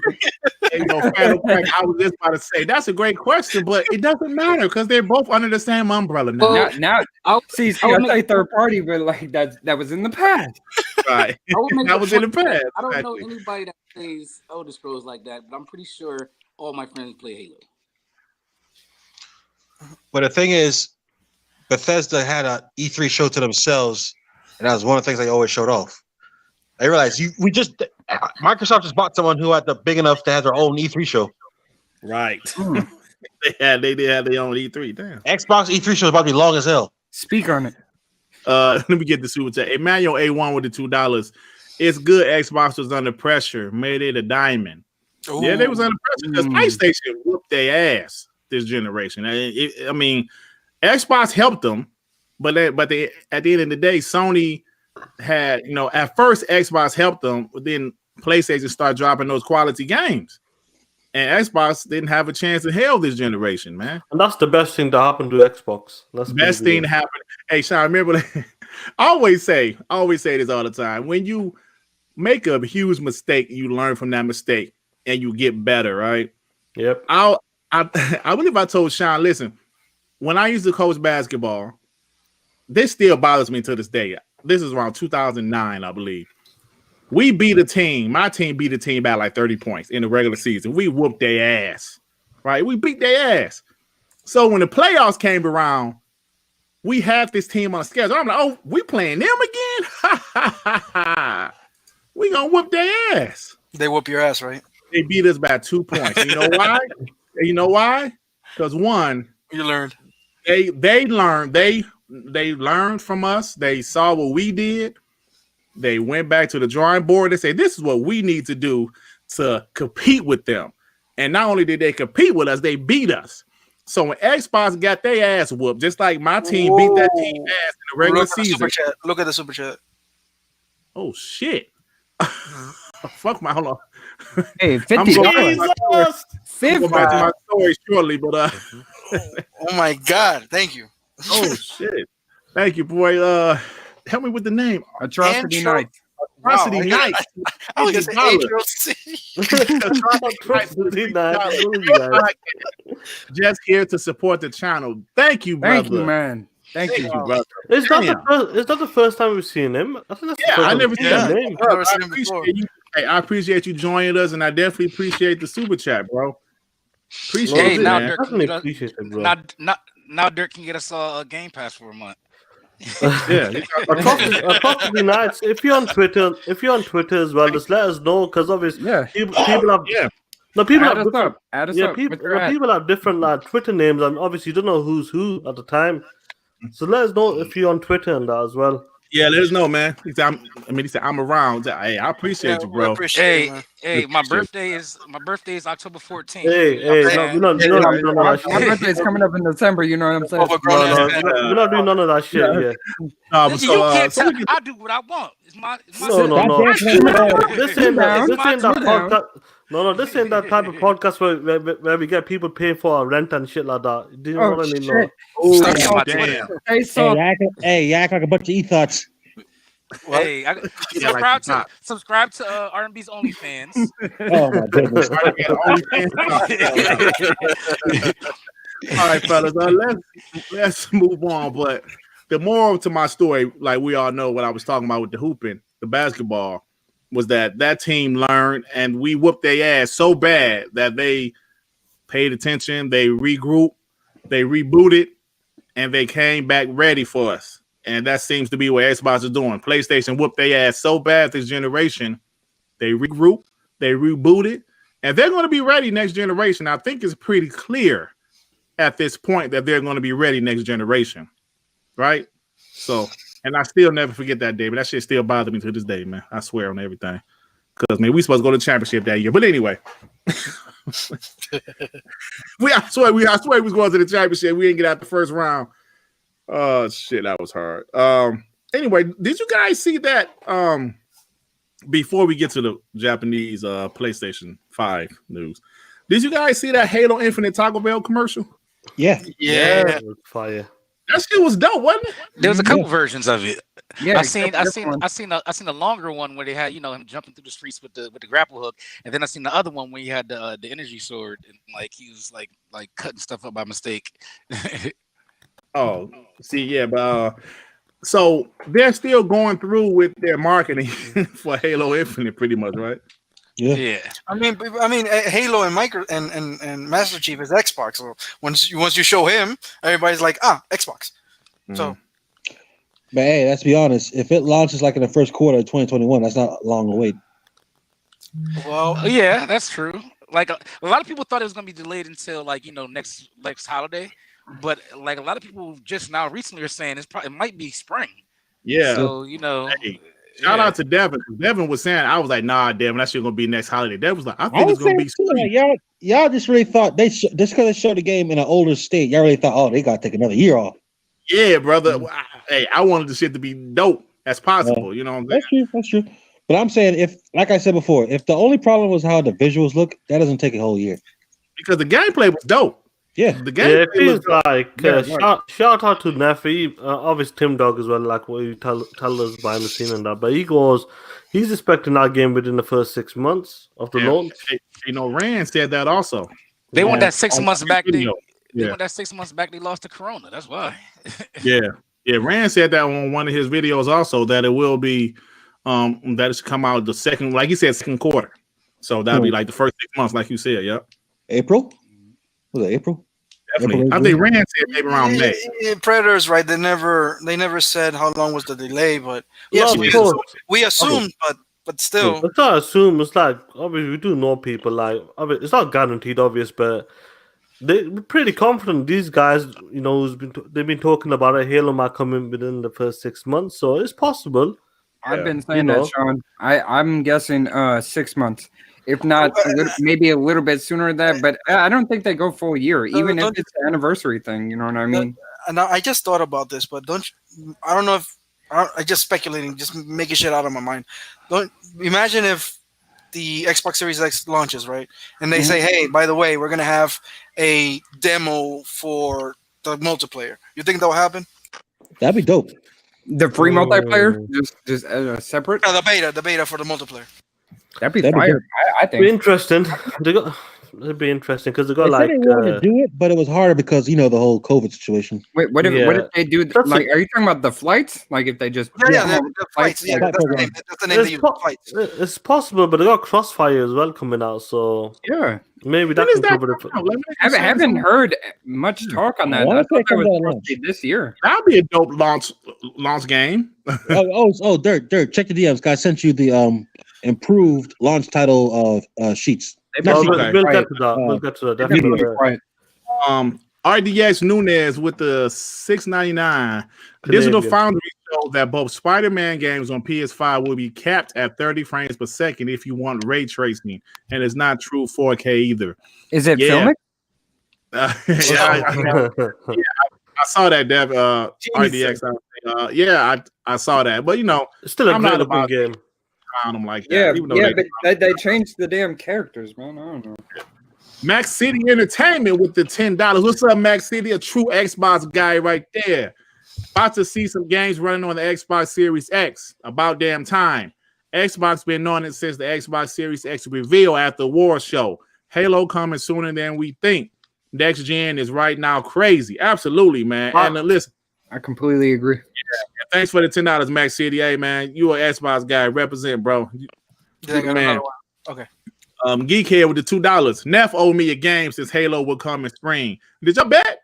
A: I was just about to say that's a great question, but it doesn't matter because they're both under the same umbrella now.
C: Now I say third party, but like that was in the past.
A: Right. That was in the past.
G: I don't know anybody that plays Elder Scrolls like that, but I'm pretty sure all my friends play Halo.
F: But the thing is, Bethesda had a E3 show to themselves, and that was one of the things they always showed off. I realized Microsoft just bought someone who had big enough to have their own E3 show.
A: Right. They did have their own E3. Damn.
F: Xbox E3 show is about to be long as hell.
C: Speak on it.
A: Let me get the super chat. Emmanuel A1 with the $2. It's good Xbox was under pressure. Made it a diamond. Ooh. Yeah, they was under pressure because PlayStation whooped their ass this generation. I mean, Xbox helped them, but at the end of the day, Sony had, at first Xbox helped them, but then PlayStation started dropping those quality games. And Xbox didn't have a chance in hell this generation, man.
B: And that's the best thing to happen to Xbox. That's
A: The best thing to happen. Hey, Sean, remember that? I always say this all the time. When you make a huge mistake, you learn from that mistake and you get better, right?
B: Yep.
A: I believe I told Sean, listen, when I used to coach basketball, this still bothers me to this day. This is around 2009, I believe. We beat a team. My team beat a team by like 30 points in the regular season. We whooped their ass, right? We beat their ass. So when the playoffs came around, we had this team on a schedule. I'm like, oh, we playing them again? Ha, ha, ha, ha. We gonna whoop their ass.
D: They whoop your ass, right?
A: They beat us by 2 points. You know why? You know why? Because one,
D: You learned.
A: they learned. They learned from us. They saw what we did. They went back to the drawing board. They said, this is what we need to do to compete with them. And not only did they compete with us, they beat us. So when Xbox got their ass whooped, just like my team beat that team ass in the regular season.
D: Look at the super chat.
A: Oh, shit. Fuck my, hold on.
C: Hey,
A: I'm
C: $50.
A: going back to my story shortly, but
D: Oh my God. Thank you.
A: oh, shit. Thank you, boy. Help me with the name.
C: Atrocity
D: Antro-
C: Night.
A: Atrocity
D: Wow.
A: Night.
D: I was gonna say
A: Just here to support the channel. Thank you, brother.
C: Thank you, man. Thank you.
A: brother.
B: Is that the first time we've seen him? I think that's the
A: Yeah,
B: first
A: I
B: time
A: never
B: we've
A: seen
B: seen
A: that.
B: him.
D: I've never seen him before.
A: I appreciate you joining us, and I definitely appreciate the super chat, bro. Appreciate
E: Hey,
A: it,
E: now
A: man.
E: Dirk,
B: Definitely
E: you know,
B: appreciate it, bro.
E: now Dirk can get us a Game Pass for a month.
A: Yeah,
B: Atrocity Nights. If you're on Twitter as well, just let us know because obviously
C: Yeah.
B: people have
A: yeah.
B: no people
C: Add
B: have
C: us
B: different,
C: up. Add us
B: yeah
C: up.
B: people
C: with your ad.
B: people have different Twitter names and obviously you don't know who's who at the time. So let us know if you're on Twitter and that as well.
A: Yeah, let us know, man. He said, I'm around. Hey, I appreciate you, bro.
E: Hey, my birthday is October 14th.
B: Hey,
E: Man.
B: we're not doing none of that
C: My
B: shit.
C: birthday's coming up in December. You know what I'm saying?
B: We're not doing none of that shit. Yeah.
E: Nigga, you can't tell. I do what I want. It's my
B: No.
G: Goddamn.
B: This ain't that
C: Down.
B: podcast. No, this ain't that type of podcast where we get people paying for our rent and shit like that. Do you know what I mean? No.
A: Oh,
E: Start getting my
A: damn.
E: Twitter.
C: Hey,
G: Hey,
C: so
G: you act like a bunch of e-thoughts.
E: Hey, subscribe to R&B's OnlyFans.
G: Oh my goodness.
A: All right, fellas, let's move on. But the moral to my story, like we all know what I was talking about with the hooping, the basketball, was that team learned and we whooped their ass so bad that they paid attention, they regrouped, they rebooted, and they came back ready for us. And that seems to be what Xbox is doing. PlayStation whooped their ass so bad this generation, they regrouped, they rebooted, and they're going to be ready next generation. I think it's pretty clear at this point that they're going to be ready next generation, right? So, and I still never forget that day, but that shit still bothers me to this day, man. I swear on everything. Because, man, we supposed to go to the championship that year. But anyway, I swear we was going to the championship. We didn't get out the first round. Oh, shit, that was hard. Anyway, did you guys see that before we get to the Japanese PlayStation 5 news? Did you guys see that Halo Infinite Taco Bell commercial?
G: Yeah.
D: Yeah.
B: Fire.
A: That shit was dope, wasn't it?
E: There was a couple versions of it.
C: yeah,
E: I seen the longer one where they had him jumping through the streets with the grapple hook, and then I seen the other one where he had the energy sword and like he was like cutting stuff up by mistake.
A: Oh, see, yeah, but so they're still going through with their marketing for Halo Infinite, pretty much, right?
E: Yeah.
D: I mean, Halo and Master Chief is Xbox. So once you show him, everybody's like, Xbox. So,
G: But hey, let's be honest. If it launches like in the first quarter of 2021, that's not long to wait.
D: well,
E: Yeah, that's true. Like a lot of people thought it was gonna be delayed until next holiday, but like a lot of people just now recently are saying it might be spring.
A: Yeah.
E: So
A: Hey, shout out to Devin. Devin was saying, I was like, nah, Devin, that shit gonna be next holiday. Devin was like, I think it's gonna be spring.
G: Y'all just really thought just because they showed the game in an older state, y'all really thought, they gotta take another year off.
A: Yeah, brother. Hey, I wanted the shit to be dope as possible. You know what I'm saying?
G: That's true. But I'm saying if, like I said before, if the only problem was how the visuals look, that doesn't take a whole year.
A: Because the gameplay was dope.
G: Yeah,
A: the gameplay
B: it feels like
A: Yeah,
B: shout out to Neffy, obviously Tim Dog as well, like what you tell us behind the scene and that. But he's expecting that game within the first 6 months of the launch.
A: You know, Rand said that also.
E: They want that 6 months back. They
A: Yeah.
E: want that 6 months back. They lost to Corona. That's why.
A: Yeah. Rand said that on one of his videos also, that it will be that it should come out the second, like he said, second quarter. So that'll be like the first 6 months, like you said. Yep.
G: April? Was it April?
A: Definitely. I think Rand said maybe around May.
D: Predators, right? They never said how long was the delay, but yes, we assumed, but still.
B: Let's not assume. It's like obviously we do know people. Like it's not guaranteed, obvious, but they're pretty confident. These guys, you know, they've been talking about it. Halo might come in within the first 6 months, so it's possible.
C: I've been saying that, Sean. I'm guessing 6 months. If not, maybe a little bit sooner than that, but I don't think they go full year, even if it's an anniversary thing. You know what I mean?
D: And I just thought about this, but I don't know if I just speculating, just making shit out of my mind. Don't imagine if the Xbox Series X launches, right? And they say, hey, by the way, we're gonna have a demo for the multiplayer. You think that will happen?
G: That'd be dope.
C: The free multiplayer, just separate.
D: No, the beta for the multiplayer.
C: That'd be fire. I think.
B: Be interesting. It'd be interesting because they got
G: they said they wanted to do it, but it was harder because the whole COVID situation.
C: Wait, what if they do? Like, are you talking about the flights? Like, if they just
D: the flights? Yeah, that's the name they use. Flights.
B: It's possible, but they got Crossfire as well coming out, so
C: yeah,
B: maybe that can cover it.
C: I haven't heard much talk on that. I thought that was supposed to be this year.
A: That'd be a dope launch game.
G: Dirt. Check the DMs. I sent you the improved launch title of sheets.
B: We'll get to that. We'll get to that. Definitely.
C: Right.
A: RDX Nunez with the $6.99. Digital Foundry shows that both Spider-Man games on PS5 will be capped at 30 frames per second if you want ray tracing, and it's not true 4K either.
C: Is it filmic?
A: I saw that, Dev. RDX. I saw that, but
B: it's still a great looking game.
A: Them like that.
C: But they changed the damn characters, man. I don't know.
A: Max City Entertainment with the $10. What's up, Max City? A true Xbox guy right there. About to see some games running on the Xbox Series X. About damn time. Xbox been on it since the Xbox Series X reveal at the War Show. Halo coming sooner than we think. Next gen is right now crazy. Absolutely, man. And listen,
C: I completely agree.
A: Yeah, thanks for the $10, Max City. Hey, man, you an Xbox guy. Represent, bro. Man.
D: Okay.
A: Geekhead with the $2. Neff owed me a game since Halo will come in spring. Did y'all bet?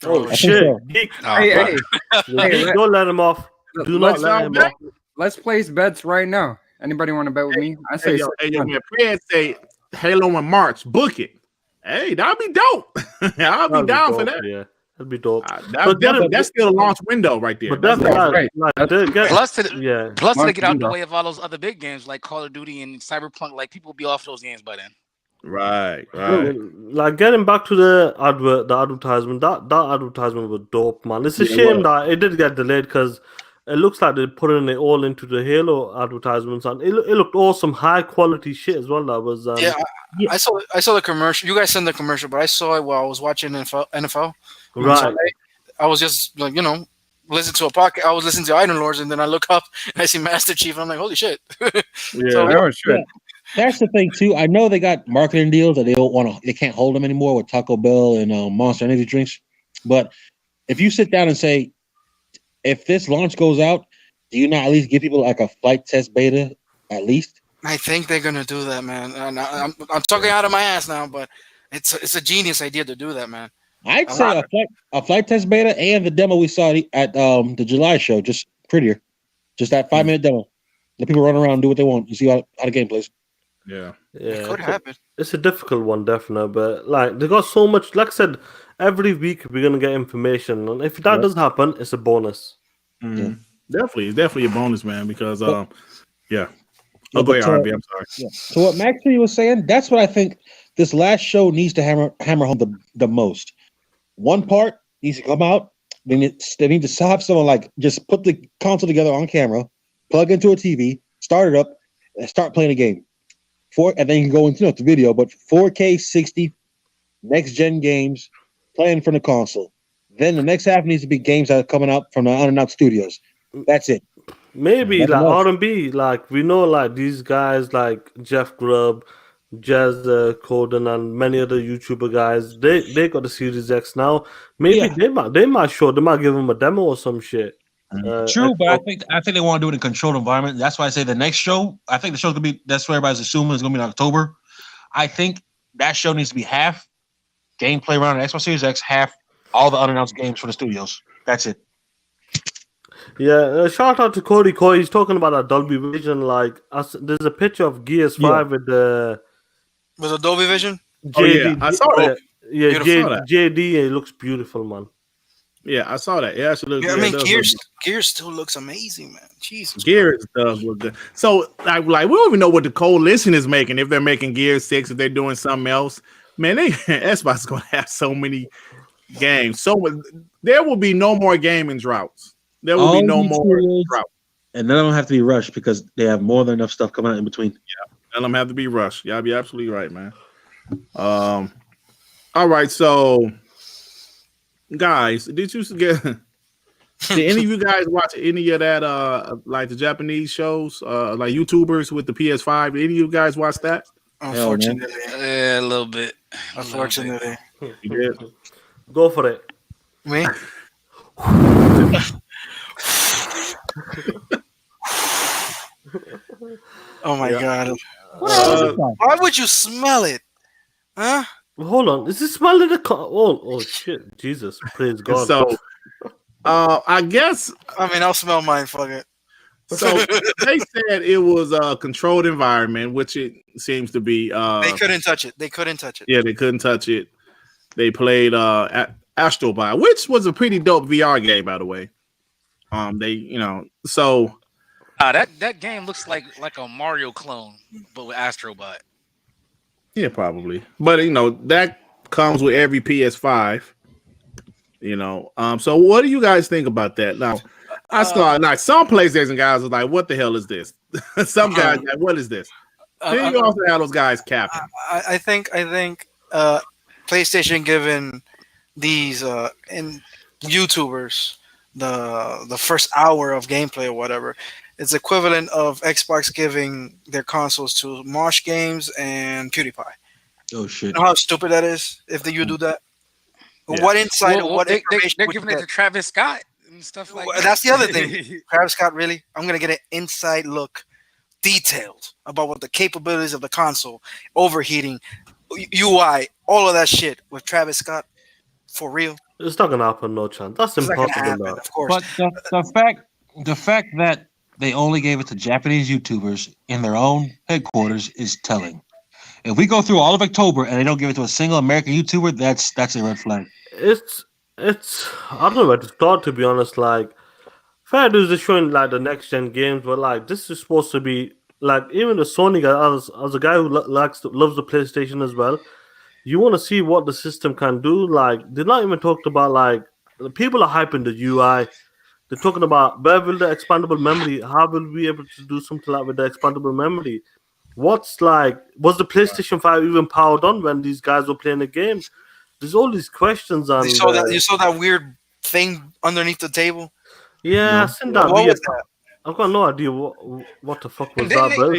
B: Oh shit!
G: So.
C: Hey,
B: don't let him off. Do not let him off.
C: Let's place bets right now. Anybody want to bet with me? I say,
A: man. Fred say Halo in March. Book it. Hey, that'll be dope. I'll be down for that.
B: Yeah. That'd be dope.
A: That's still a launch window right there.
B: But that's right.
E: Plus, to get out the way of all those other big games like Call of Duty and Cyberpunk, like people will be off those games by then.
A: Right.
B: Like getting back to the advertisement, that advertisement was dope, man. It's a shame that it did get delayed because it looks like they're putting it all into the Halo advertisements, and it looked awesome, high quality shit as well. That was
D: I saw the commercial. You guys sent the commercial, but I saw it while I was watching NFL.
B: Right.
D: I was just like, listen to a podcast. I was listening to Iron Lords, and then I look up and I see Master Chief, and I'm like, holy shit.
G: That's the thing too. I know they got marketing deals that they can't hold them anymore with Taco Bell and Monster Energy drinks. But if you sit down and say, if this launch goes out, do you not at least give people like a flight test beta at least?
D: I think they're gonna do that, man. And I'm talking out of my ass now, but it's a genius idea to do that, man.
G: I'd say a flight test beta and the demo we saw at the July show, just prettier. Just that 5-minute demo. Let people run around and do what they want. You see how the game plays.
A: Yeah.
D: It could happen.
B: It's a difficult one, definitely. But like they got so much. Like I said, every week we're gonna get information, and if that does happen, it's a bonus.
A: Mm-hmm. Yeah. Definitely a bonus, man. Because go ahead, RB. I'm sorry.
G: Yeah. So what Max was saying, that's what I think this last show needs to hammer home the most. One part needs to come out. They need to have someone like just put the console together on camera, plug into a TV, start it up, start playing a game. And then you can go into the video, but 4K 60 next gen games playing from the console. Then the next half needs to be games that are coming out from the unannounced studios. That's it.
B: Maybe like R&B, like we know like these guys like Jeff Grubb, Jazz Corden, and many other YouTuber guys. They got the Series X now. Maybe they might give them a demo or some shit.
F: True, but I think they want to do it in a controlled environment. That's why I say the next show. I think the show's gonna be. That's what everybody's assuming is gonna be in October. I think that show needs to be half gameplay around the Xbox Series X, half all the unannounced games for the studios. That's it.
B: Yeah, shout out to Cody Coy. He's talking about a Dolby Vision. Like, there's a picture of Gears 5 with the
D: Dolby Vision.
B: JD,
A: I saw that.
B: Yeah, JD. It looks beautiful, man.
A: Yeah, I saw that. Yeah, actually,
D: I mean, Gears still looks amazing, man. Jesus,
A: Gears does look good. So, like, we don't even know what the coalition is making. If they're making Gears 6, if they're doing something else, man, Xbox is going to have so many games. So there will be no more gaming droughts. There will be no more drought.
G: And none of them have to be rushed because they have more than enough stuff coming out in between.
A: Yeah, none of them have to be rushed. Y'all be absolutely right, man. All right, so guys, did any of you guys watch any of that like the Japanese shows, like YouTubers with the PS5? Did any of you guys watch that?
D: Unfortunately.
E: Yeah, a little bit.
D: Unfortunately.
A: You did?
B: Go for it.
D: Me? Oh my god. Why would you smell it? Huh?
B: Hold on. Is this smelling the oh shit. Jesus. Praise God.
A: So I guess
D: I'll smell mine, fuck it.
A: So they said it was a controlled environment, which it seems to be.
D: They couldn't touch it.
A: Yeah, they couldn't touch it. They played Astro Boy, which was a pretty dope VR game, by the way. So
E: that game looks like a Mario clone, but with Astro Bot.
A: Yeah, probably. But that comes with every PS5. So what do you guys think about that? Now, I saw like some PlayStation guys are like, "What the hell is this?" Some guys like, "What is this?" Then you also have those guys capping.
D: I think PlayStation giving these YouTubers the first hour of gameplay or whatever, it's equivalent of Xbox giving their consoles to Mosh Games and PewDiePie.
G: Oh shit!
D: You know how stupid that is if you do that. Yeah. What insight? What information?
E: They're giving it to Travis Scott and stuff like that.
D: That's the other thing. Travis Scott, really? I'm gonna get an inside look, detailed about what the capabilities of the console, overheating, UI, all of that shit with Travis Scott. For real?
B: It's not gonna happen. No chance. That's impossible.
D: Of course.
F: But the fact that they only gave it to Japanese YouTubers in their own headquarters is telling. If we go through all of October and they don't give it to a single American YouTuber, that's a red flag.
B: It's I don't know where to start, to be honest. Like, fair dues is showing like the next gen games, but like this is supposed to be like even the Sony guy, as a guy who loves the PlayStation as well. You want to see what the system can do. Like, they're not even talked about, like, people are hyping the UI. They're talking about where will the expandable memory, how will we be able to do something like with the expandable memory? Was the PlayStation 5 even powered on when these guys were playing the game? There's all these questions. And
D: you saw that weird thing underneath the table?
B: Yeah, I've seen that.
D: What was that?
B: I've got no idea what the fuck was that, bro.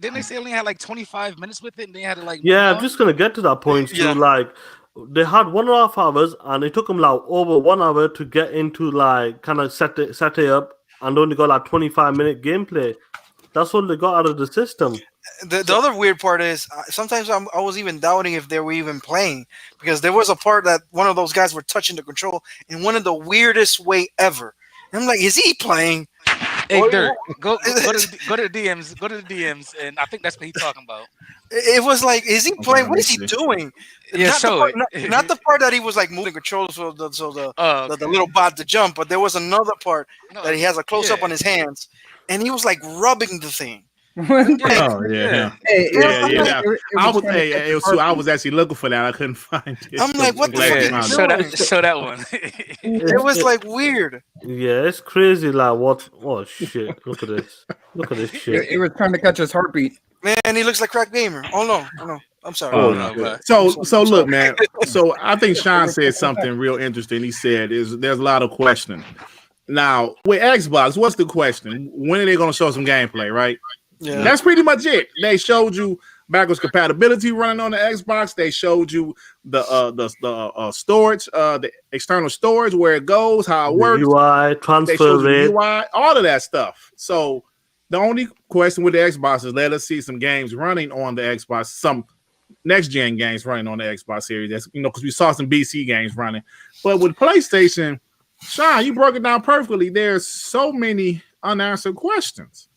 E: Didn't they say only had like 25 minutes with it, and they had to like?
B: Yeah, I'm just gonna get to that point too. Like, they had 1.5 hours, and it took them like over 1 hour to get into like kind of set it up, and only got like 25-minute gameplay. That's what they got out of the system.
D: The other weird part is sometimes I was even doubting if they were even playing, because there was a part that one of those guys were touching the control in one of the weirdest way ever. And I'm like, is he playing?
E: Hey, Dirt, go to the DMs. Go to the DMs, and I think that's what he's talking about.
D: It was like, is he playing? What is he doing?
E: Yeah,
D: not the part that he was like moving controls so the little bot to jump, but there was another part that he has a close up on his hands, and he was like rubbing the thing.
A: Oh yeah.
C: Hey,
A: I was actually looking for that. I couldn't find it.
D: I'm like, what the fuck?
E: Yeah, show that one.
D: It was like weird.
B: Yeah, it's crazy. Like what? Oh shit! Look at this. Look at this shit.
C: It was trying to catch his heartbeat.
D: Man, he looks like Crack Gamer. Oh no. I'm sorry.
A: Oh,
E: no, but-
A: So look, man. So I think Sean said something real interesting. He said there's a lot of questioning. Now with Xbox, what's the question? When are they going to show some gameplay? Right?
D: Yeah.
A: That's pretty much it. They showed you backwards compatibility running on the Xbox. They showed you the storage, the external storage, where it goes, how it works.
B: UI,
A: They
B: transfer
A: showed you
B: rate.
A: UI, all of that stuff. So the only question with the Xbox is let us see some games running on the Xbox, some next gen games running on the Xbox Series. That's because we saw some BC games running. But with PlayStation, Sean, you broke it down perfectly. There's so many unanswered questions.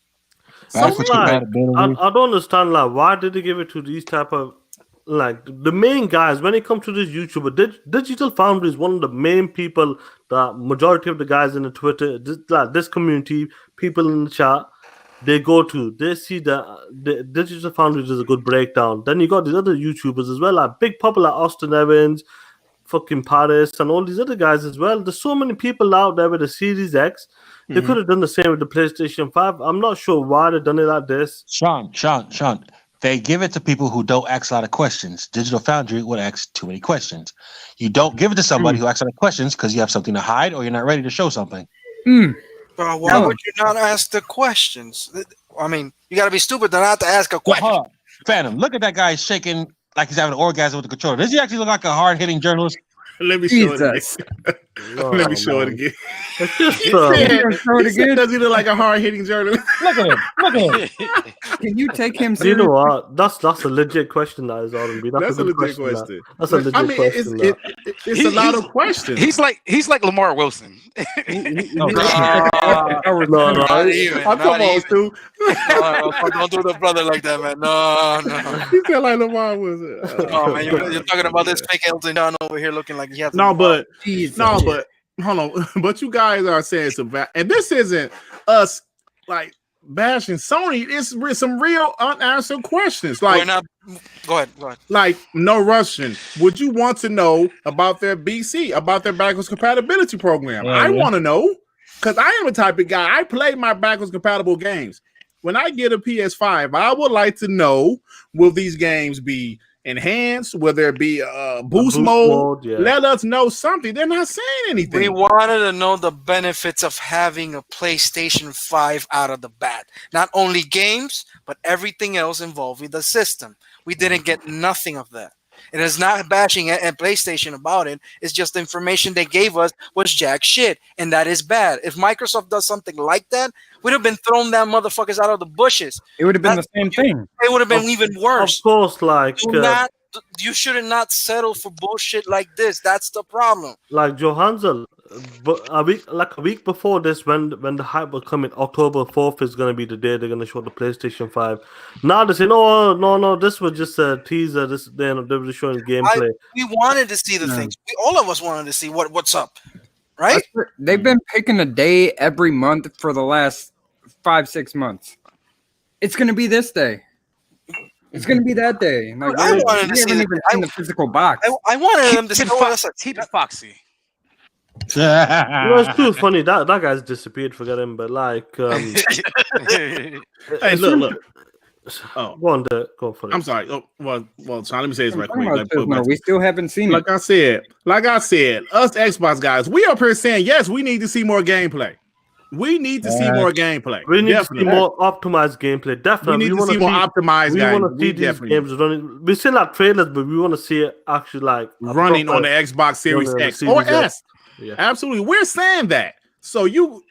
G: Backwards compatibility.
B: I don't understand. Like, why did they give it to these type of like the main guys when it comes to this YouTuber? Digital Foundry is one of the main people. The majority of the guys in the Twitter, this community, people in the chat, they go to. They see the Digital Foundry does a good breakdown. Then you got these other YouTubers as well, like big popular Austin Evans, fucking Paris, and all these other guys as well. There's so many people out there with the Series X. They could have done the same with the PlayStation 5. I'm not sure why they done it like this.
F: Sean, they give it to people who don't ask a lot of questions. Digital Foundry would ask too many questions. You don't give it to somebody who asks a lot of questions because you have something to hide or you're not ready to show something.
D: Bro, why would you not ask the questions? I mean, you got to be stupid to not to ask a question.
F: Phantom, look at that guy shaking like he's having an orgasm with the controller. Does he actually look like a hard-hitting journalist?
A: Let me show it again. Let me show it again. Does he look like a hard-hitting journalist?
F: Look at him.
C: Can you take him
B: You
C: seriously?
B: know what? That's a legit question. That is R&B.
A: That's a
B: good
A: legit question.
B: That's a legit
A: I mean,
B: question.
A: it's a lot of questions.
E: He's like Lamar Wilson.
B: No,
D: Not even.
A: I'm talking about Stu.
D: Don't do the brother like that, man. No.
A: He felt like Lamar was.
D: Oh man, you're talking about this fake Elton John over here looking like he has.
A: But hold on. But you guys are saying some and this isn't us like bashing Sony. It's some real unanswered questions. Like,
D: Go ahead.
A: Like, no Russian. Would you want to know about their BC, about their backwards compatibility program? I want to know because I am the type of guy. I play my backwards compatible games. When I get a PS5, I would like to know: will these games be enhanced? Will there be a boost mode?
B: Yeah.
A: Let us know something. They're not saying anything.
D: We wanted to know the benefits of having a PlayStation 5 out of the bat. Not only games, but everything else involving the system. We didn't get nothing of that. It is not bashing at PlayStation about it. It's just the information they gave us was jack shit, and that is bad. If Microsoft does something like that, we'd have been thrown that motherfuckers out of the bushes.
C: It would have been the same thing.
D: It would have been even worse.
B: Of course, like
D: You should not settle for bullshit like this. That's the problem.
B: like Johansson, but a week before this, when the hype was coming, October 4th is gonna be the day they're gonna show the PlayStation 5. Now they say no, this was just a teaser. They were just showing gameplay.
D: We wanted to see the things. All of us wanted to see what's up, right?
C: They've been picking a day every month for the last 5-6 months. It's gonna be this day. It's gonna be that day. Like,
D: I wanted to see
C: haven't even seen the physical box.
D: I wanted them to show us.
E: Keep it foxy.
B: It's too funny. That guy's disappeared. Forget him. But like,
A: Hey, look. Oh,
B: go for it.
A: I'm sorry. Oh, well, Sean, let me say this right
C: Talking
A: quick.
C: about this, no, we still haven't seen it.
A: Like I said, us Xbox guys, we up here saying yes, we need to see more gameplay. We need to see more gameplay.
B: We need to see more optimized gameplay. Definitely,
A: we need to see more optimized.
B: We want to see these games running. We still have trailers, but we want to see it actually like
A: running on the Xbox Series X or S.
B: Yeah.
A: Absolutely, we're saying that. So you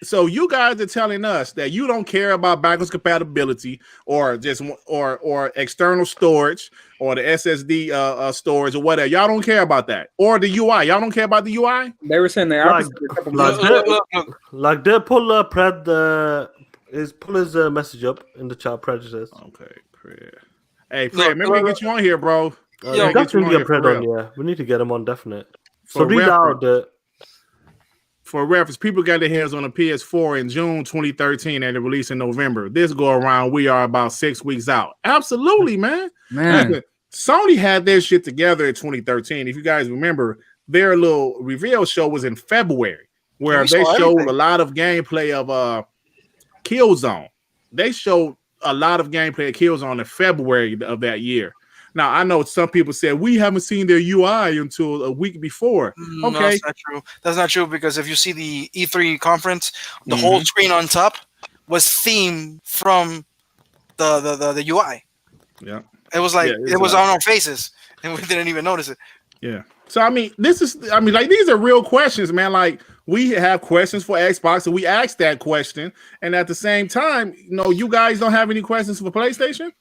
A: guys are telling us that you don't care about backwards compatibility or just or external storage or the SSD storage or whatever. Y'all don't care about that or the UI. Y'all don't care about the UI.
C: They were saying the opposite.
B: Like they pull his message up in the chat. Prejudice.
A: Okay, Pred. Hey, Fred, maybe we get you on here, bro.
B: Definitely get Pred on. Yeah, we need to get him on. Definite. So read out the.
A: for reference, people got their hands on a PS4 in June 2013 and it released in November. This go around, we are about 6 weeks out. Absolutely, man. Sony had their shit together in 2013. If you guys remember, their little reveal show was in February, where they showed a lot of gameplay of Killzone. They showed a lot of gameplay of Killzone in February of that year. Now, I know some people said we haven't seen their UI until a week before.
D: No, that's not true. That's not true because if you see the E3 conference, the whole screen on top was themed from the UI.
A: Yeah.
D: It was like it was on our faces and we didn't even notice it.
A: Yeah. So like these are real questions, man. Like we have questions for Xbox and we asked that question, and at the same time, you guys don't have any questions for PlayStation?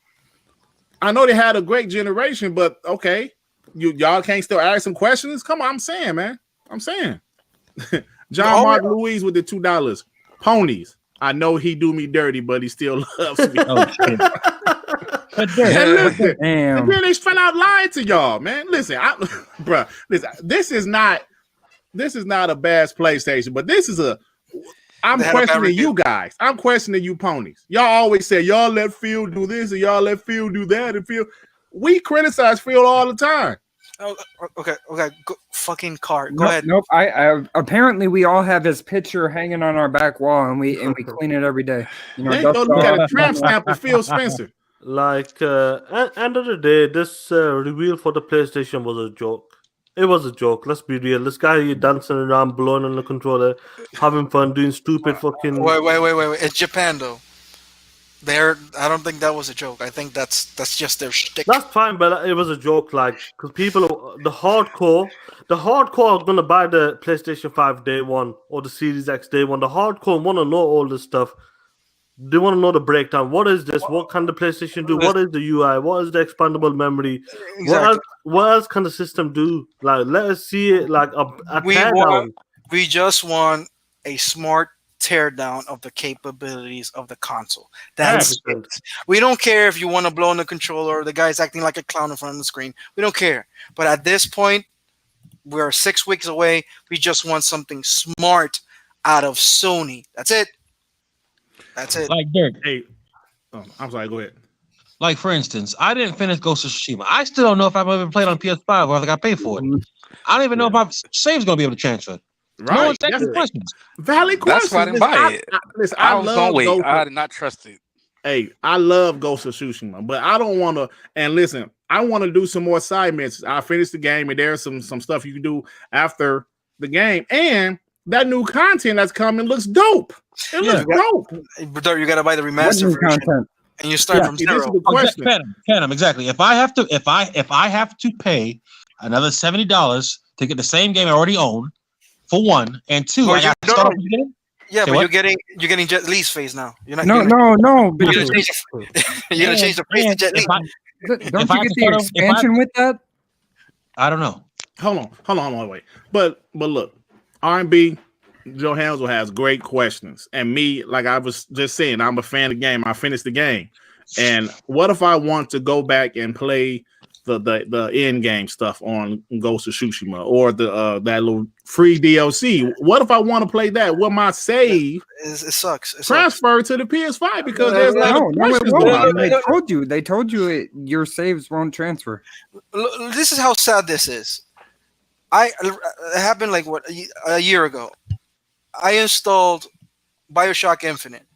A: I know they had a great generation, but okay, y'all can't still ask some questions. Come on, I'm saying, man. I'm saying. John Mark Louise with the $2. Ponies. I know he do me dirty, but he still loves me. Listen, and then they spent out lying to y'all, man. Listen, this is not a bad PlayStation, but this is I'm questioning you guys. I'm questioning you ponies. Y'all always say y'all let Phil do this and y'all let Phil do that, and Phil. We criticize Phil all the time.
D: Oh, okay. Fucking cart. Go ahead.
C: Nope. I apparently we all have his picture hanging on our back wall, and we clean it every day.
A: They go look at a tramp stamp of PhilSpencer.
B: Like, end of the day, this reveal for the PlayStation was a joke. It was a joke. Let's be real. This guy here dancing around, blowing on the controller, having fun, doing stupid fucking.
D: Wait. It's Japan though. I don't think that was a joke. I think that's just their shtick.
B: That's fine, but it was a joke. Like, because people, the hardcore are gonna buy the PlayStation 5 day one or the Series X day one. The hardcore want to know all this stuff. They want to know the breakdown. What is this? What can the PlayStation do? What is the UI? What is the expandable memory?
D: Exactly.
B: What else can the system do? Like, let us see it like a teardown.
D: We just want a smart teardown of the capabilities of the console. That's it. We don't care if you want to blow on the controller or the guy's acting like a clown in front of the screen. We don't care. But at this point, we're 6 weeks away. We just want something smart out of Sony. That's it. That's it.
F: Like Dirt.
A: Hey, I'm sorry. Go ahead.
F: Like for instance, I didn't finish Ghost of Tsushima. I still don't know if I've ever played on PS5 or if I got paid for it. I don't even know if my save's gonna be able to transfer.
A: Right.
F: No one's asking questions.
A: Valid questions.
E: That's why I didn't buy it. I was gonna wait. I did not trust it.
A: Hey, I love Ghost of Tsushima, but I don't want to. And listen, I want to do some more side missions. I finished the game, and there's some stuff you can do after the game, and that new content that's coming looks dope. It looks dope.
D: But you gotta buy the remastered version, and you start from zero.
A: This is the question.
F: Phantom, exactly. If I have to pay another $70 to get the same game I already own, for one, and two, I got to start off again.
D: Yeah, but you're getting Jet Li's face now. You're not.
C: No.
D: You're gonna change the face to Jet Li.
C: Don't you get the expansion with that?
F: I don't know.
A: Hold on, wait. But look, R&B, Joe Hamsel has great questions, and me, like I was just saying, I'm a fan of the game. I finished the game, and what if I want to go back and play the end game stuff on Ghost of Tsushima or the that little free DLC? What if I want to play that? Will my save
D: it sucks.
A: Transfer to the PS5 because there's
C: They told you your saves won't transfer.
D: This is how sad this is. It happened like a year ago. I installed BioShock Infinite,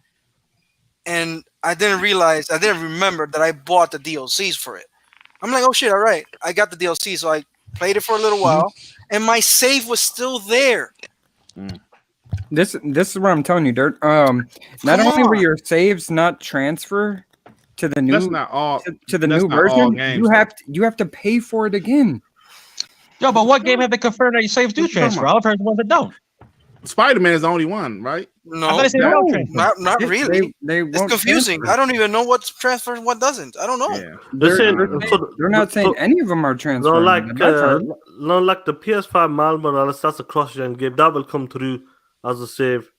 D: and I didn't remember that I bought the DLCs for it. I'm like, oh shit, all right. I got the DLC, so I played it for a little while, and my save was still there.
C: This is what I'm telling you, Dirt. Not only will your saves not transfer to the new new version, you have to pay for it again.
F: Yo, but what game have they confirmed that your saves do transfer? I've heard the ones that don't.
A: Spider-Man is the only one, right?
D: No, not really. It's confusing. I don't even know what's transferred and what doesn't. I don't know.
A: Yeah.
C: They're not saying any of them are transferring.
B: Like the PS5 Miles Morales, that's a cross-gen game. That will come through as a save.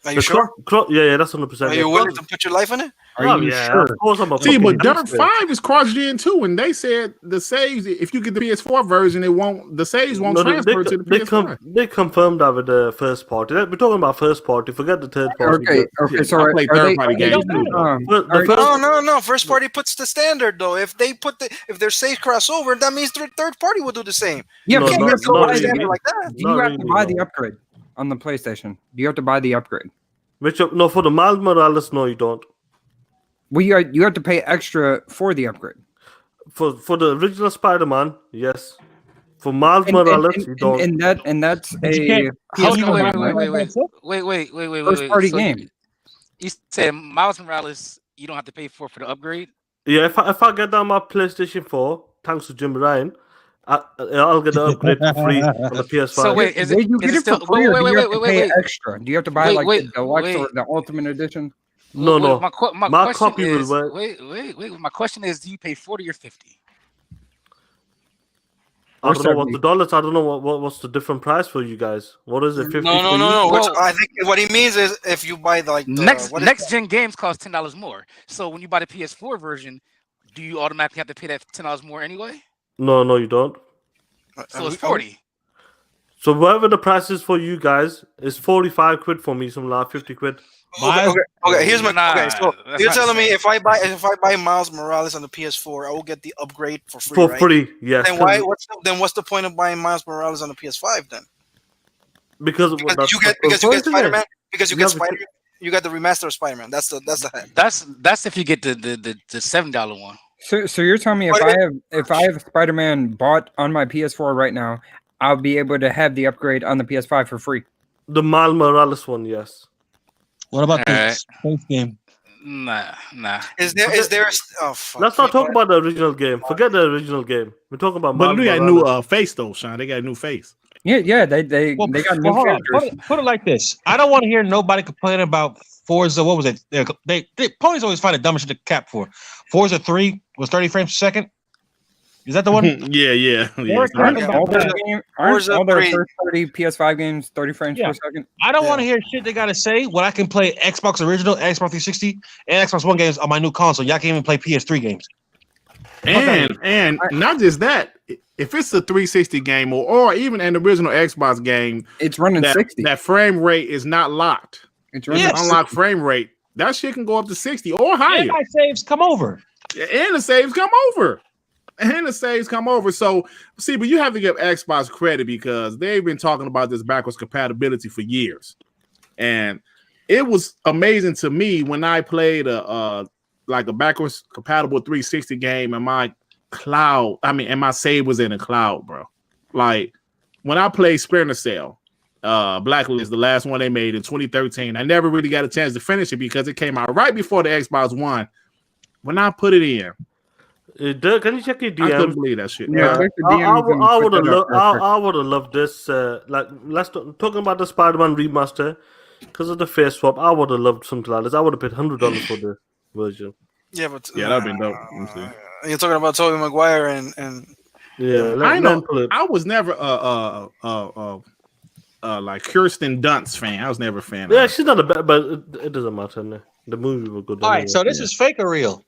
D: Are you sure?
B: Yeah, that's 100%.
D: Are you willing to put your life in it?
C: Are you sure?
B: Of course I'm a
A: See, but
B: fucking
A: Dirt 5 is cross-gen too, and they said the saves, if you get the PS4 version, the saves won't transfer to the PS5.
B: They confirmed that with the first party. We're talking about first party. Forget the third party.
C: Okay. So
A: I play third-party games.
D: No. First party puts the standard though. If their saves cross over, that means the third party will do the same.
C: Yeah,
B: No,
C: but
B: no,
C: you have to
B: no,
C: buy
B: really.
C: the-
D: like that.
C: do you have to buy the upgrade on the PlayStation? Do you have to buy the upgrade?
B: No, for the Miles Morales, no, you don't.
C: Well, you have to pay extra for the upgrade.
B: For the original Spider-Man, yes. For Miles Morales, you don't.
C: And that's
F: But you
C: a
F: can't- How do you
E: Wait,
F: buy
E: wait.
C: first party
E: So
C: game.
E: You said Miles Morales, you don't have to pay for the upgrade.
B: Yeah, if I get that on my PlayStation 4, thanks to Jim I'll get the upgrade for free on the PS5.
E: So wait, is it?
C: Wait, you
E: is
C: get
E: it
C: it
E: still?
C: for free, or do you have to pay
E: Wait.
C: extra? Do you have to buy
E: Wait,
C: the deluxe
E: wait.
C: or the ultimate edition?
B: No.
E: My
B: My
E: question
B: copy will
E: is,
B: work.
E: wait. My question is, do you pay 40 or 50?
B: I don't know what the dollars. I don't know what's the different price for you guys. What is it? 50
D: No.
B: for you?
E: Well-
D: I think what he means is if you buy
E: Next gen games cost $10 more. So when you buy the PS4 version, do you automatically have to pay that $10 more anyway?
B: No, you don't.
E: So it's 40.
B: So whatever the price is for you guys is 45 quid for me, something like 50 quid.
D: Okay. Here's my. Okay, so
E: That's
D: you're
E: not
D: telling me
E: fair.
D: if I buy Miles Morales on the PS4, I will get the upgrade for free.
B: For
D: right?
B: free, yes.
D: Then what's the point of buying Miles Morales on the PS5 then?
B: Because
D: you get Spider-Man. Because you
B: Yeah,
D: get Spider-Man. You got the remaster of Spider-Man. That's the head.
E: That's if you get the $7 one.
C: So you're telling me if I have Spider-Man bought on my PS4 right now, I'll be able to have the upgrade on the PS5 for free?
B: The Miles Morales one, yes.
F: What about the
E: Alright.
F: space game?
E: Nah.
D: Is there? Oh fuck.
B: Let's not talk about the original game. Forget the original game. We're talking about
A: But
B: Miles
A: they got a
B: Morales.
A: new face though, Sean. They got a new face.
C: Yeah, they
F: Well,
C: got new
F: hold on.
C: characters.
F: Put it like this. I don't want to hear nobody complain about Forza. What was it? They ponies always find the dumbest shit to cap for. Forza 3 was 30 frames per second. Is that the one?
A: yeah.
C: Aren't all their
D: Forza 3.
C: first-party PS5 games 30 frames per second?
F: I don't want to hear shit they gotta say when I can play Xbox original, Xbox 360, and Xbox One games on my new console. Y'all can't even play PS3 games.
A: And not just that, if it's a 360 game or even an original Xbox game,
C: It's running 60.
A: that frame rate is not locked.
C: It's
A: It's
C: running
A: an unlocked frame rate. That shit can go up to 60 or higher.
F: And my saves come over.
A: And the saves come over. So, see, but you have to give Xbox credit because they've been talking about this backwards compatibility for years. And it was amazing to me when I played a backwards compatible 360 game and my save was in the cloud, bro. Like when I played Splinter Cell, Blacklist, the last one they made in 2013, I never really got a chance to finish it because it came out right before the Xbox One. When I put it in,
B: Can you check your
A: I couldn't
B: DMs?
A: believe that shit.
C: Yeah, check the DMs and
B: I
C: put
B: would
C: that up real quick.
B: I would have loved this. Talking about the Spider-Man remaster because of the face swap. I would have loved something like this. I would have paid $100 for the version.
D: Yeah, but
A: that'd been dope. Let me see.
D: You're talking about Tobey Maguire and
B: Yeah,
A: I know.
B: pull it.
A: I was never like Kirsten Dunst fan. I was never a fan.
B: Yeah,
A: of
B: she's not a bad, but it doesn't matter. No. The movie was good.
F: All right,
B: anyway.
F: so this is fake or real?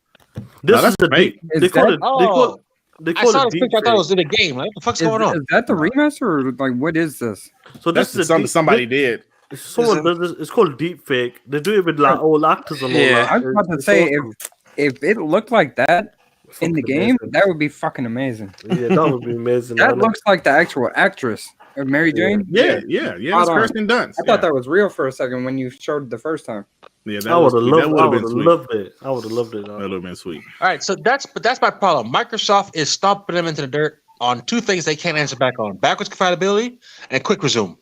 B: This
A: that's
B: is the
A: fake.
B: They call it.
F: Oh.
B: They
F: I
B: call
F: saw
B: it
F: the
B: deep
F: picture. I thought it
B: fake.
F: was in the game. Like, what the fuck's going
C: Is
F: on?
C: that the remaster or like what is this?
B: So
A: That's
B: this is
A: something somebody did.
B: Someone does this. It's called deep fake. They do it with like old actors and all that.
C: I was about to
B: It's
C: say
B: awesome.
C: if it looked like that in the
B: Fucking
C: game,
B: amazing.
C: that would be fucking amazing.
B: Yeah, that would be amazing.
C: That
B: man.
C: looks like the actual actress, Mary Jane.
A: Yeah. It's
C: Spot on.
A: Kirsten Dunst.
C: I thought that was real for a second when you showed it the first time.
A: Yeah,
B: I would have loved.
A: been sweet.
B: Loved it. I would have loved it.
A: That would have been sweet.
F: All right, so that's my problem. Microsoft is stomping them into the dirt on two things they can't answer back on: backwards compatibility and quick resume.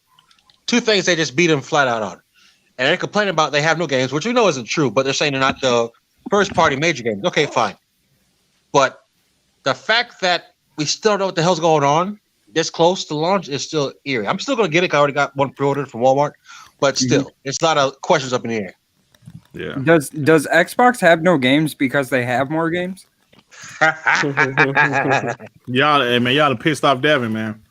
F: Two things they just beat them flat out on. And they're complaining about they have no games, which we know isn't true, but they're saying they're not the first party major games. Okay, fine. But the fact that we still don't know what the hell's going on this close to launch is still eerie. I'm still going to get it 'cause I already got one pre-ordered from Walmart, but still, it's a lot of questions up in the air.
A: Yeah.
C: Does Xbox have no games because they have more games?
A: Y'all have pissed off Devin, man.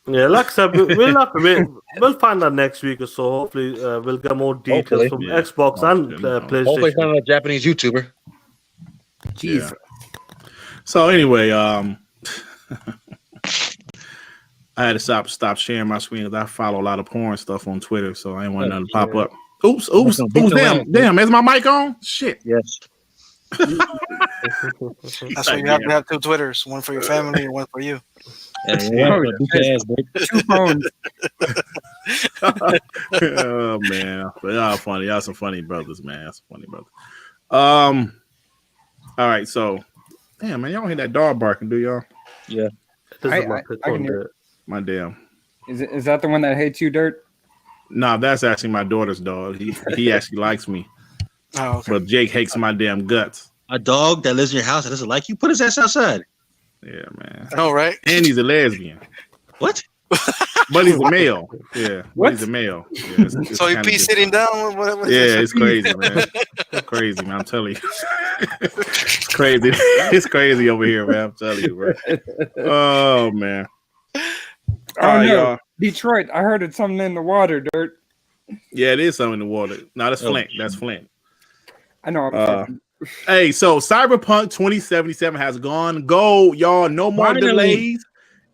B: Yeah, like I said, we'll have to wait. We'll find out next week or so. Hopefully, we'll get more details
G: Hopefully.
B: from
A: Yeah.
B: Xbox and
G: Hopefully,
B: PlayStation.
G: find a Japanese YouTuber.
C: Jesus.
A: So anyway, I had to stop sharing my screen because I follow a lot of porn stuff on Twitter, so I didn't want nothing to pop up. Oops, damn, is my mic on? Shit.
G: Yes.
D: That's why you have to have two Twitters, one for your family and one for you.
C: Two phones.
A: Oh man, but y'all funny. Y'all some funny brothers, man. Y'all some funny brothers. All right, so damn man, y'all don't hear that dog barking, do y'all?
G: Yeah.
B: This is
C: I can hear it.
A: My damn.
C: Is that the one that hates you, Dirt?
A: Nah, that's actually my daughter's dog. He actually likes me.
D: Oh, okay.
A: But Jake hates my damn guts.
G: A dog that lives in your house that doesn't like you, put his ass outside.
A: Yeah, man.
D: All right.
A: And he's a lesbian.
G: What?
A: But he's a male. Yeah.
C: What?
A: He's a male. Yeah, it's
D: So he
A: kinda
D: pees
A: different.
D: sitting down? What
A: Yeah, it's crazy, man. It's crazy, man. I'm telling you. It's crazy. It's crazy over here, man. I'm telling you, bro. Oh, man. All right,
C: no.
A: y'all.
C: Detroit, I heard it's something in the water, Dirt.
A: Yeah, it is something in the water. No, that's Flint. That's Flint.
C: I know. I'm
A: Hey, so Cyberpunk 2077 has gone gold, y'all. No more
G: Finally.
A: delays.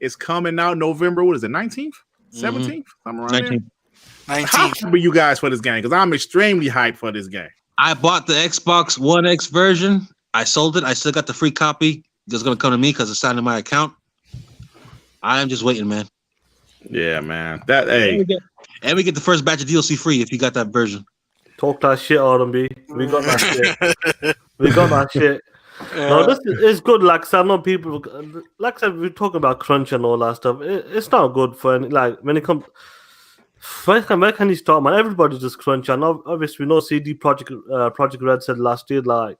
A: It's coming out November. What is it? 19th? 17th? Something around there.
G: 19.
A: How
D: 19.
A: hyped are you guys for this game? Because I'm extremely hyped for this game.
G: I bought the Xbox One X version. I sold it. I still got the free copy. It's going to come to me because it's signed in my account. I am just waiting, man.
A: Yeah, man. That hey,
G: And we get the first batch of DLC free if you got that version.
B: Talk that shit, R&B. We got that shit. We got that shit. No, this is good. Like I know people. Like I said, we're talking about crunch and all that stuff. It's not good for any, like when it comes. Where can you start, man? Everybody's just crunch. And obviously, we know CD Project Red said last year, like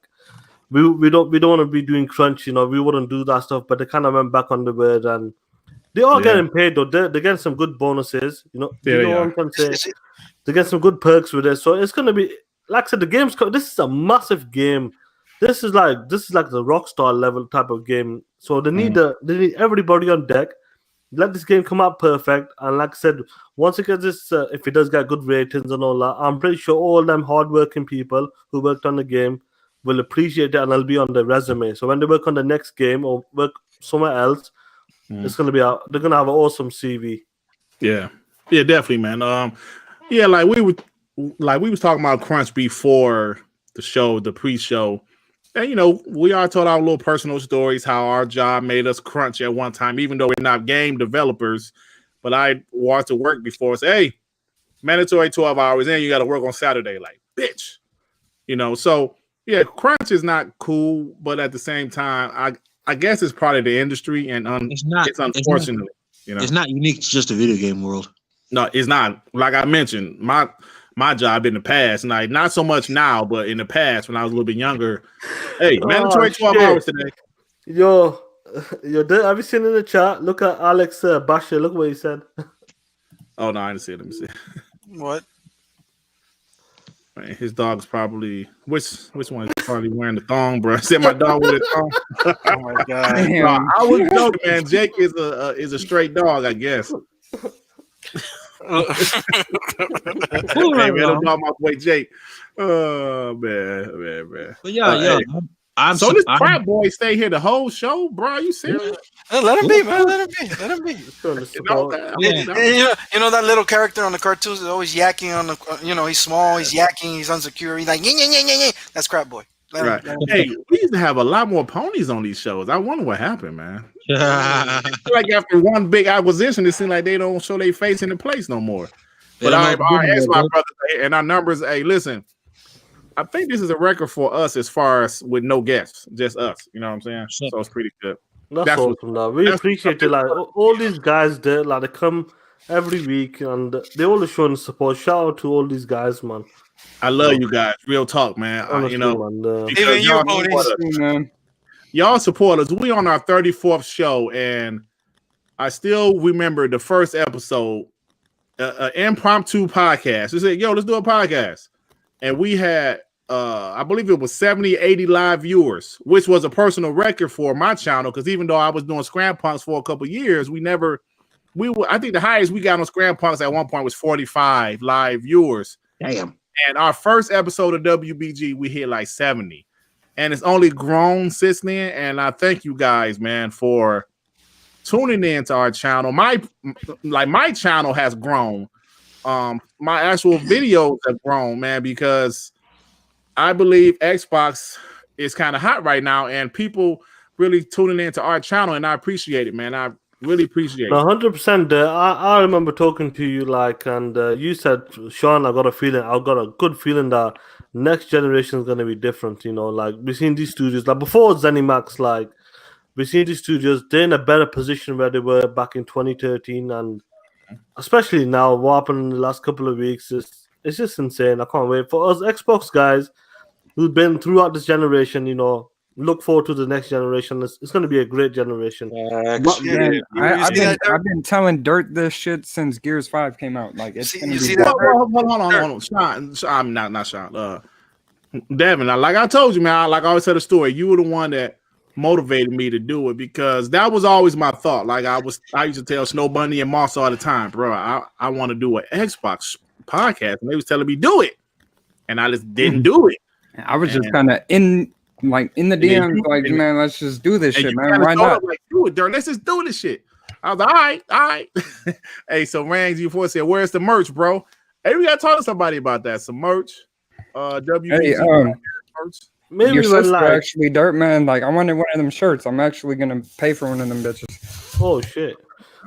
B: we don't want to be doing crunch. You know, we wouldn't do that stuff. But they kind of went back on the word, and they are getting paid though. They're getting some good bonuses. You know,
A: Yeah,
B: you know what I'm saying? They get some good perks with it. So it's gonna be, like I said, the game's. This is a massive game. This is like the Rockstar level type of game. So they need they need everybody on deck. Let this game come out perfect. And like I said, once it gets this, if it does get good ratings and all that, I'm pretty sure all them hardworking people who worked on the game will appreciate it and it'll be on their resume. So when they work on the next game or work somewhere else, it's gonna be they're gonna have an awesome CV.
A: yeah, definitely, man. Yeah, like we was talking about crunch before the show, the pre-show. And, you know, we all told our little personal stories, how our job made us crunch at one time, even though we're not game developers. But I walked to work before, say, hey, mandatory 12 hours in, you got to work on Saturday. Like, bitch. You know, so, yeah, crunch is not cool. But at the same time, I guess it's part of the industry. And it's unfortunate.
G: It's not unique to just the video game world.
A: No, it's not. Like I mentioned, my job in the past, like not so much now, but in the past when I was a little bit younger, hey, mandatory 12 hours today.
B: Yo, have you seen in the chat? Look at Alex Basher. Look what he said.
A: Oh no, I didn't see it. Let me see.
D: What?
A: Man, his dog's probably which one is probably wearing the thong, bro? Said my dog with a thong.
D: Oh my god!
A: No, I was joking, man. Jake is a straight dog, I guess. Hey man, don't talk my boy Jake. Oh man.
G: But yeah. I'm
A: so this crap boy stay here the whole show, bro. Are you serious?
D: Let him be, man. Let him be. You know that little character on the cartoons is always yakking on the. He's small, he's yakking, he's unsecure. He's like, yeah. That's crap boy.
A: Right. Hey, we used to have a lot more ponies on these shows. I wonder what happened, man. Like after one big acquisition, it seemed like they don't show their face in the place no more. But I asked my brother and our numbers. Hey, listen, I think this is a record for us as far as with no guests, just us. You know what I'm saying? So it's pretty good.
B: That's awesome. We appreciate it. Like all these guys there, like they come every week and they always showing support. Shout out to all these guys, man.
A: I love you guys. Real talk, man.
B: Honestly, man,
D: even you, ponies.
A: Y'all support us. We on our 34th show, and I still remember the first episode, an impromptu podcast. We said, yo, let's do a podcast. And we had, I believe it was 70, 80 live viewers, which was a personal record for my channel, because even though I was doing Scram Punks for a couple years, we never I think the highest we got on Scram Punks at one point was 45 live viewers.
G: Damn.
A: And our first episode of WBG, we hit like 70. And it's only grown since then. And I thank you guys, man, for tuning in to our channel. My channel has grown. My actual videos have grown, man, because I believe Xbox is kind of hot right now, and people really tuning into our channel, and I appreciate it, man. I really appreciate it.
B: 100%. I remember talking to you, and you said, Sean, I got a good feeling that next generation is going to be different. We've seen these studios, before ZeniMax, we've seen these studios, they're in a better position where they were back in 2013, and especially now, what happened in the last couple of weeks it's just insane. I can't wait for us Xbox guys who've been throughout this generation. Look forward to the next generation. It's going to be a great generation.
C: I've been telling Dirt this shit since Gears 5 came out.
A: Hold on. Sean, I'm not Sean. Devin, like I told you, man, like I always said a story. You were the one that motivated me to do it, because that was always my thought. I used to tell Snow Bunny and Moss all the time, bro, I want to do an Xbox podcast, and they was telling me do it, and I just didn't do it.
C: I was just kind of in the DMs, man, let's just do this shit, man. Why not?
A: Do it, Dirt. Let's just do this shit. I was like, all right. Hey, so Rangs U4 said, where's the merch, bro? Hey, we gotta talk to somebody about that. Some merch. WBG merch.
C: Maybe your sister actually, Dirt, man. I wanted one of them shirts. I'm actually gonna pay for one of them bitches.
B: Oh shit!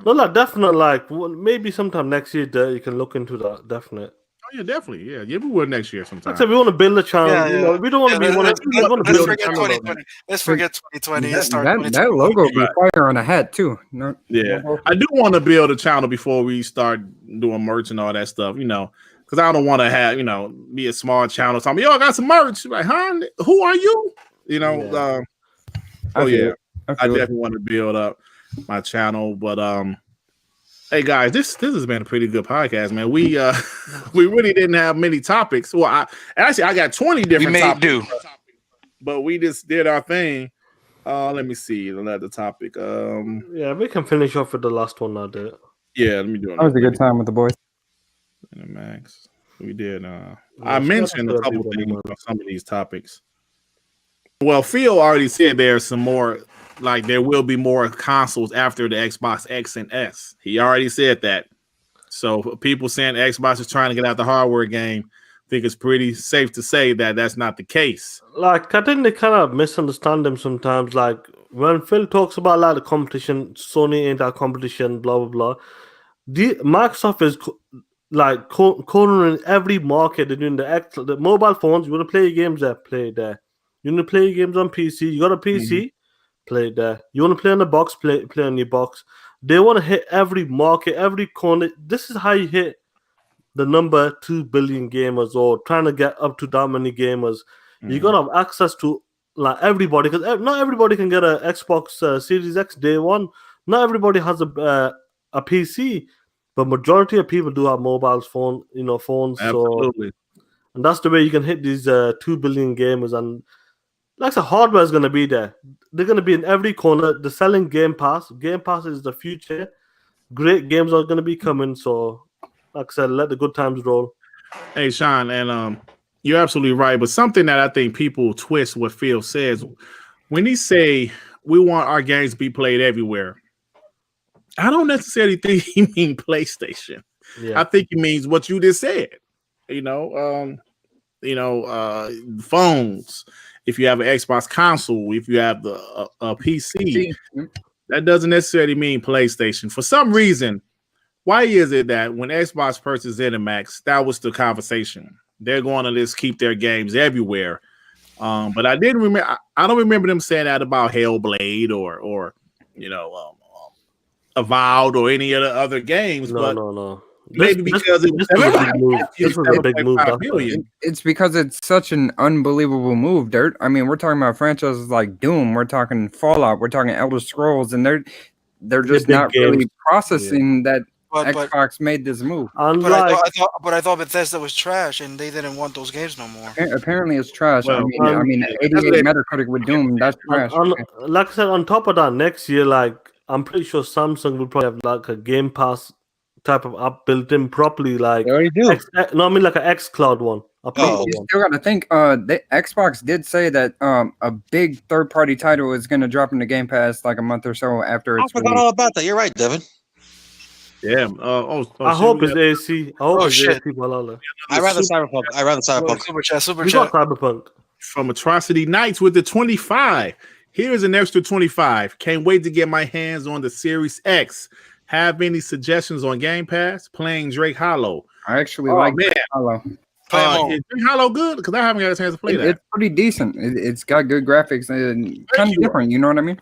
B: No, definitely. Maybe sometime next year, you can look into that. Definitely.
A: Oh yeah, definitely. Yeah, we will next year sometime.
B: Like I said, we want to build a channel. We don't want to be one.
D: Let's forget 2020. Let's forget 2020 and start.
C: That logo be fire on a hat too. No,
A: yeah, I do want to build a channel before we start doing merch and all that stuff. Because I don't want to have, be a small channel. Tell me, I got some merch. Like, huh? Who are you? I definitely want to build up my channel. But hey guys, this has been a pretty good podcast, man. We really didn't have many topics. Well, I got 20 different topics. But we just did our thing. Let me see another topic.
B: Yeah, we can finish off with the last one now, dude.
A: Yeah, let me do it.
C: That was a good time with the boys.
A: Max, we did. I mentioned a couple things on some of these topics. Well, Phil already said there's some more, there will be more consoles after the Xbox X and S. He already said that. So people saying Xbox is trying to get out the hardware game, I think it's pretty safe to say that that's not the case.
B: I think they kind of misunderstand them sometimes. When Phil talks about the competition, Sony ain't our competition, blah blah blah. Microsoft is cornering every market. They're doing the mobile phones. You want to play games there, play it there. You want to play games on PC, you got a PC, play it there. You want to play on the box, play on your box. They want to hit every market, every corner. This is how you hit the number 2 billion gamers, or trying to get up to that many gamers. You got to have access to everybody, because not everybody can get a Xbox Series X day one. Not everybody has a PC. But majority of people do have mobile phones.
A: Absolutely.
B: And that's the way you can hit these 2 billion gamers. And the hardware is going to be there. They're going to be in every corner. They're selling Game Pass. Game Pass is the future. Great games are going to be coming. So, like I said, let the good times roll.
A: Hey, Sean, and you're absolutely right. But something that I think people twist what Phil says, when he say we want our games to be played everywhere, I don't necessarily think he means PlayStation. Yeah. I think he means what you just said. Phones. If you have an Xbox console, if you have a PC, that doesn't necessarily mean PlayStation. For some reason, why is it that when Xbox purchased ZeniMax, that was the conversation? They're going to just keep their games everywhere. But I didn't remember. I don't remember them saying that about Hellblade or Avowed or any of the other games.
B: No.
A: Maybe because it was
B: a big move.
C: It's because it's such an unbelievable move, Dirt. I mean, we're talking about franchises like Doom, we're talking Fallout, we're talking Elder Scrolls, and they're just not really processing that Xbox made this move.
D: But I thought Bethesda was trash, and they didn't want those games no more.
C: Apparently, it's trash. Well, I mean, 88 Metacritic with Doom, that's trash.
B: Like I said, on top of that, next year, I'm pretty sure Samsung will probably have like a Game Pass type of app built in properly, like
G: They already do.
B: no, I mean like an XCloud one. A proper
C: You
B: one.
C: still got to think. The Xbox did say that a big third-party title is going to drop into Game Pass like a month or so after
F: I
C: it's
F: forgot
C: released.
F: all about that. You're right, Devin.
A: Yeah.
B: I hope it's AC. I hope
D: Oh,
B: it's
D: shit.
B: AC. Valhalla.
F: I'd rather Cyberpunk.
D: Super
B: We
D: chat.
B: got Cyberpunk.
A: From Atrocity Nights with the 25. Here's an extra 25. Can't wait to get my hands on the Series X. Have any suggestions on Game Pass? Playing Drake Hollow.
C: I actually
A: Oh,
C: like
A: man.
C: Hollow.
A: Is Drake Hollow good? Because I haven't got a chance to play that.
C: It's pretty decent. It's got good graphics and kind of different. You know what I mean?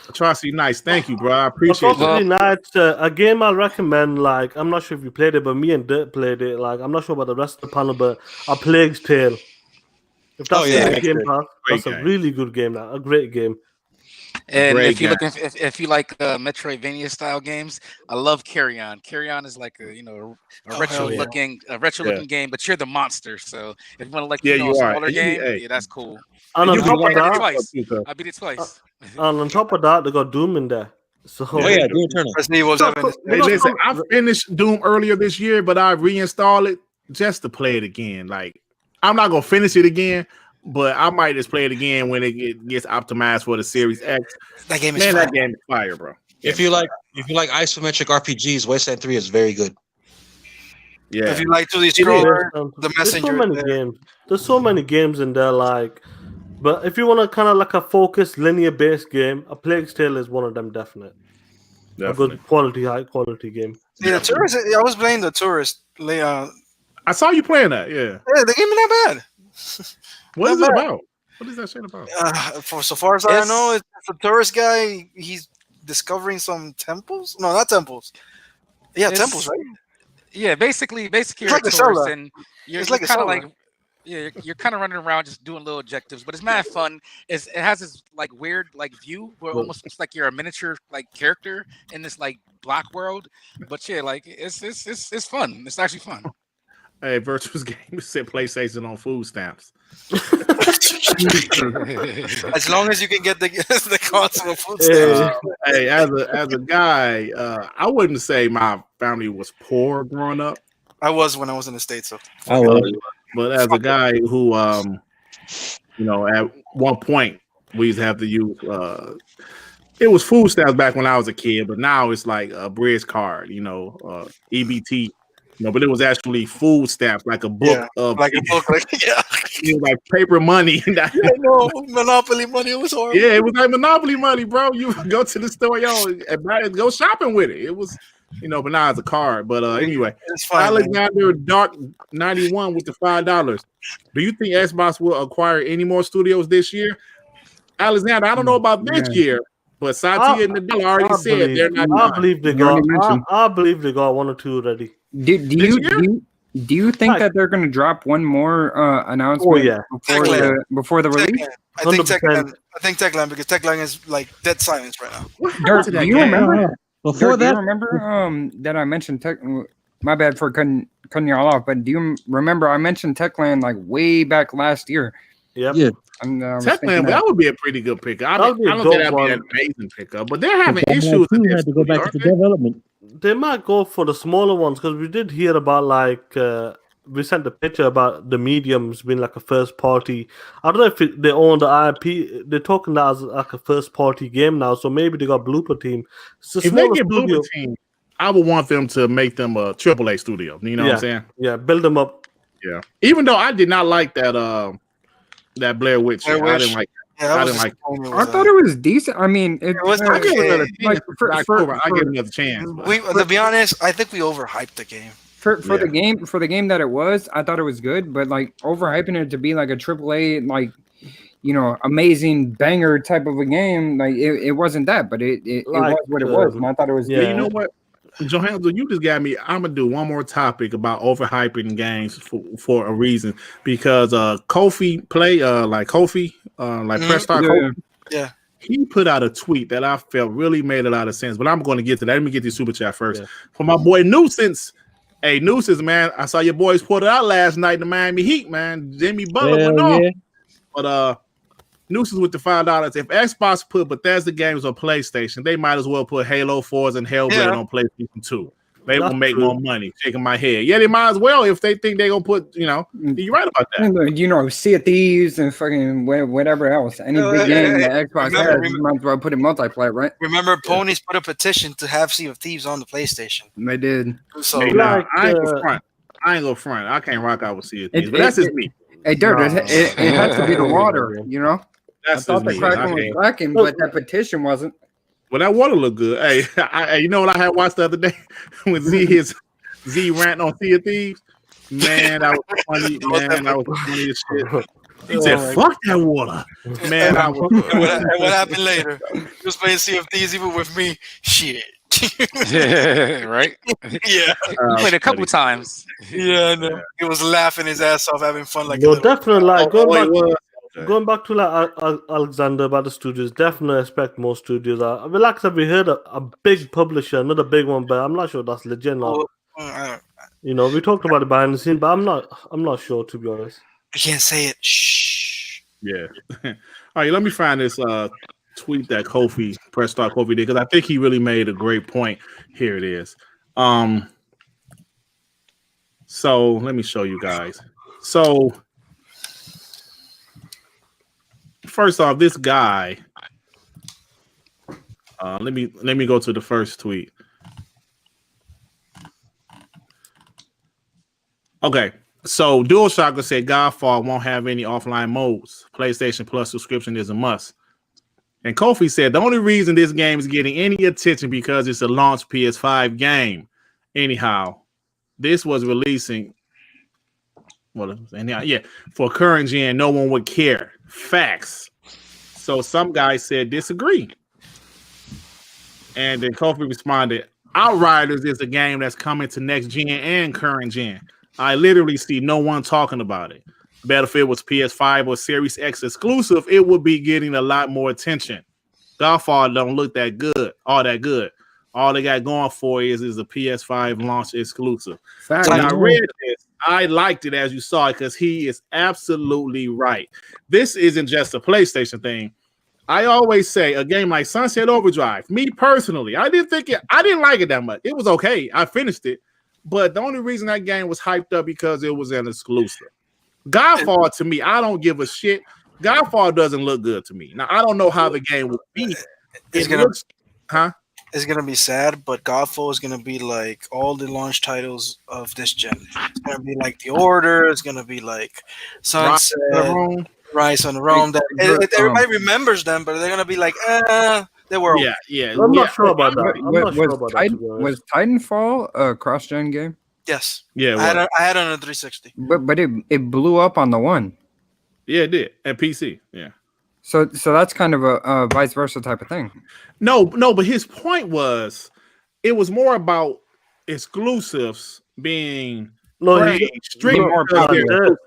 A: Atrocity Nights. Thank you, bro. I appreciate
B: Possibly
A: that.
B: not a game I'll recommend. Like, I'm not sure if you played it, but me and Dirt played it. Like, I'm not sure about the rest of the panel, but A Plague's Tale. If that's
F: yeah.
B: Game Pass,
A: Great
B: that's a
A: game.
B: really good game. Now, a great game.
E: And
A: Great
E: if you
A: guy.
E: look, if you like Metroidvania style games, I love Carry On. Carry On is like a retro
B: hell yeah.
E: looking game, but you're the monster. So if you want to like
A: Yeah,
E: a
A: you are.
E: smaller
A: And you-
E: game,
A: hey.
E: yeah, that's cool.
B: And on
A: You
B: top
A: can
B: of
A: like
B: that,
E: twice.
A: it.
E: I beat it twice.
B: and on top of that, they got Doom in there. So
F: Oh yeah, Doom Eternal.
D: Resident Evil 7.
A: Hey, listen, I finished Doom earlier this year, but I reinstalled it just to play it again. Like, I'm not gonna finish it again, but I might just play it again when it gets optimized for the Series X.
D: That game is
A: Man,
D: fun.
A: that game is fire, bro.
F: If you like isometric RPGs, Wasteland 3 is very good.
A: Yeah.
D: If you like to
B: There's
D: destroy the
B: so
D: messenger,
B: many games. There's so many games in there. Like, but if you want to kind of like a focused linear-based game, A Plague's Tale is one of them. Definitely. A
A: Definitely.
B: good quality, high-quality game.
D: yeah, the tourist. I was playing the tourist. Yeah,
A: I saw you playing that. Yeah.
D: the game is not bad.
A: What is
D: Not
A: it
D: bad.
A: about? What is that shit about?
D: For so far as I know, it's a tourist guy. He's discovering some temples. No, not temples. Yeah,
E: It's-
D: temples, right?
E: Yeah, basically you're
D: like
E: a
D: a
E: tourist
D: Zelda.
E: and you're
D: It's like a
E: kind of
D: Zelda.
E: like you're kind of running around just doing little objectives, but it's mad fun. It has this like weird like view where it almost looks like you're a miniature like character in this like block world. But yeah, like it's fun. It's actually fun.
A: Hey, Virtuous Game said PlayStation on food stamps.
D: As long as you can get the console of food
B: Hey.
D: stamps.
A: Hey, as a guy, I wouldn't say my family was poor growing up.
D: I was when I was in the States, so
G: I was.
A: But as a guy who, at one point we used to have to use, it was food stamps back when I was a kid, but now it's like a bridge card, EBT, but it was actually food stamps, like a book of
D: like a book, like
A: it was like paper money.
D: no, Monopoly money. It was horrible.
A: Yeah, it was like Monopoly money, bro. You go to the store, and buy it, go shopping with it. It was, but now it's a card. But anyway,
D: It's fine. man.
A: Alexander Dark 91 with the $5. Do you think Xbox will acquire any more studios this year? Alexander, I don't know about this year, but Satya and Nadella already said they're not.
B: I believe they
C: You already
B: got.
C: mentioned.
B: I believe they got one or two already.
C: Do you think that they're going to drop one more announcement
B: Oh, yeah.
C: before the release?
D: I think
B: 100%.
D: Techland because Techland is like dead silence right now.
C: Dirt, do you remember?
G: Before
C: Dirt, do
G: that,
C: you remember that I mentioned Tech? My bad for cutting y'all off, but do you remember I mentioned Techland like way back last year?
B: Yep.
G: Yeah.
A: Techland, that would be a pretty good pickup. I
B: That would be a
A: don't think
B: dope
A: that'd be
B: one.
A: an amazing pickup, but they're having
G: But
A: issues.
G: too
A: with their
G: had to go back
A: studio,
G: to the development.
B: They might go for the smaller ones because we did hear about like we sent a picture about the mediums being like a first party. I don't know if they own the IP. They're talking that as like a first party game now, so maybe they got Blooper Team. It's a
A: If they
B: smaller
A: get
B: studio.
A: Blooper Team, I would want them to make them a AAA studio. You know what I'm saying?
B: Yeah, build them up.
A: Yeah. Even though I did not like that Blair Witch.
D: Blair
A: I
D: Witch.
A: didn't like.
D: Yeah,
A: I didn't like.
C: I thought it was decent. I mean, it
D: was
A: I give it another
C: like,
A: chance. I give it another chance. but-
D: to be honest, I think we overhyped the game.
C: for
A: Yeah.
C: the game that it was. I thought it was good, but like overhyping it to be like a AAA, like amazing banger type of a game, like it wasn't that, but it
B: Like,
C: was what it was, and I thought it was
B: yeah.
C: good.
A: You know what, Johansson, you just got me. I'm gonna do one more topic about overhyping games for a reason because Kofi Press Start Kofi.
D: Yeah.
A: He put out a tweet that I felt really made a lot of sense, but I'm going to get to that. Let me get the super chat first.
B: Yeah.
A: For my boy Nuisance. Hey, Nuisance, man, I saw your boys put it out last night in the Miami Heat, man. Jimmy Butler went off.
G: Yeah.
A: But Nuisance with the $5. If Xbox put Bethesda games on PlayStation, they might as well put Halo 4s and Hellblade on PlayStation 2. They will make more money. Shaking my head. Yeah, they might as well if they think they're gonna put. You're right about that.
C: Sea of Thieves and fucking whatever else. Any big game that Xbox has, you might as well put in multiplayer, right?
D: Remember, Ponies put a petition to have Sea of Thieves on the PlayStation.
C: They did.
D: So
A: I ain't gonna front. I can't rock out with Sea of Thieves, but that's just me.
C: Hey, Dirt, it has to be the water,
A: That's
C: I thought the Kraken was lacking, but that petition wasn't.
A: Well, that water looked good. Hey, you know what I had watched the other day when Z rant on Sea of Thieves? Man, that was funny. Man, that was funny as shit. He said, "Fuck that water." Man, I was.
D: What happened later? He was playing Sea of Thieves even with me. Shit.
E: Yeah, right.
D: Yeah,
E: played a couple times.
D: Yeah, I know. He was laughing his ass off, having fun. Like,
B: definitely going back to Alexander about the studios. Definitely expect more studios. We heard a big publisher, another big one, but I'm not sure that's legit. We talked about it behind the scene, but I'm not sure, to be honest.
D: I can't say it. Shh.
A: Yeah. All right, let me find this tweet that Kofi, Press Start Kofi did, because I think he really made a great point. Here it is. So let me show you guys. So first off, this guy. Let me go to the first tweet. Okay. So DualShocker said Godfall won't have any offline modes. PlayStation Plus subscription is a must. And Kofi said the only reason this game is getting any attention because it's a launch PS5 game. Anyhow, this was releasing. For current gen, no one would care. Facts. So some guy said disagree. And then Kofi responded, Outriders is a game that's coming to next gen and current gen. I literally see no one talking about it. Battlefield was PS5 or Series X exclusive, it would be getting a lot more attention. Godfall don't look all that good. All they got going for is a PS5 launch exclusive. When I read this, I liked it as you saw it because he is absolutely right. This isn't just a PlayStation thing. I always say a game like Sunset Overdrive, me personally, I didn't like it that much. It was okay. I finished it. But the only reason that game was hyped up because it was an exclusive. Godfall, to me, I don't give a shit. Godfall doesn't look good to me. Now, I don't know how the game will be. It's
D: gonna be sad, but Godfall is gonna be like all the launch titles of this gen. It's gonna be like The Order. It's gonna be like Sunset, Rise on the Rome. Everybody remembers them, but they're gonna be like, they were.
A: Yeah.
B: I'm not sure about that.
C: Was Titanfall a cross-gen game?
D: Yes.
A: Yeah.
D: I had it on a 360.
C: But it blew up on the one.
A: Yeah, it did. And PC. Yeah.
C: So that's kind of a vice versa type of thing.
A: No, but his point was it was more about exclusives being more
C: popular.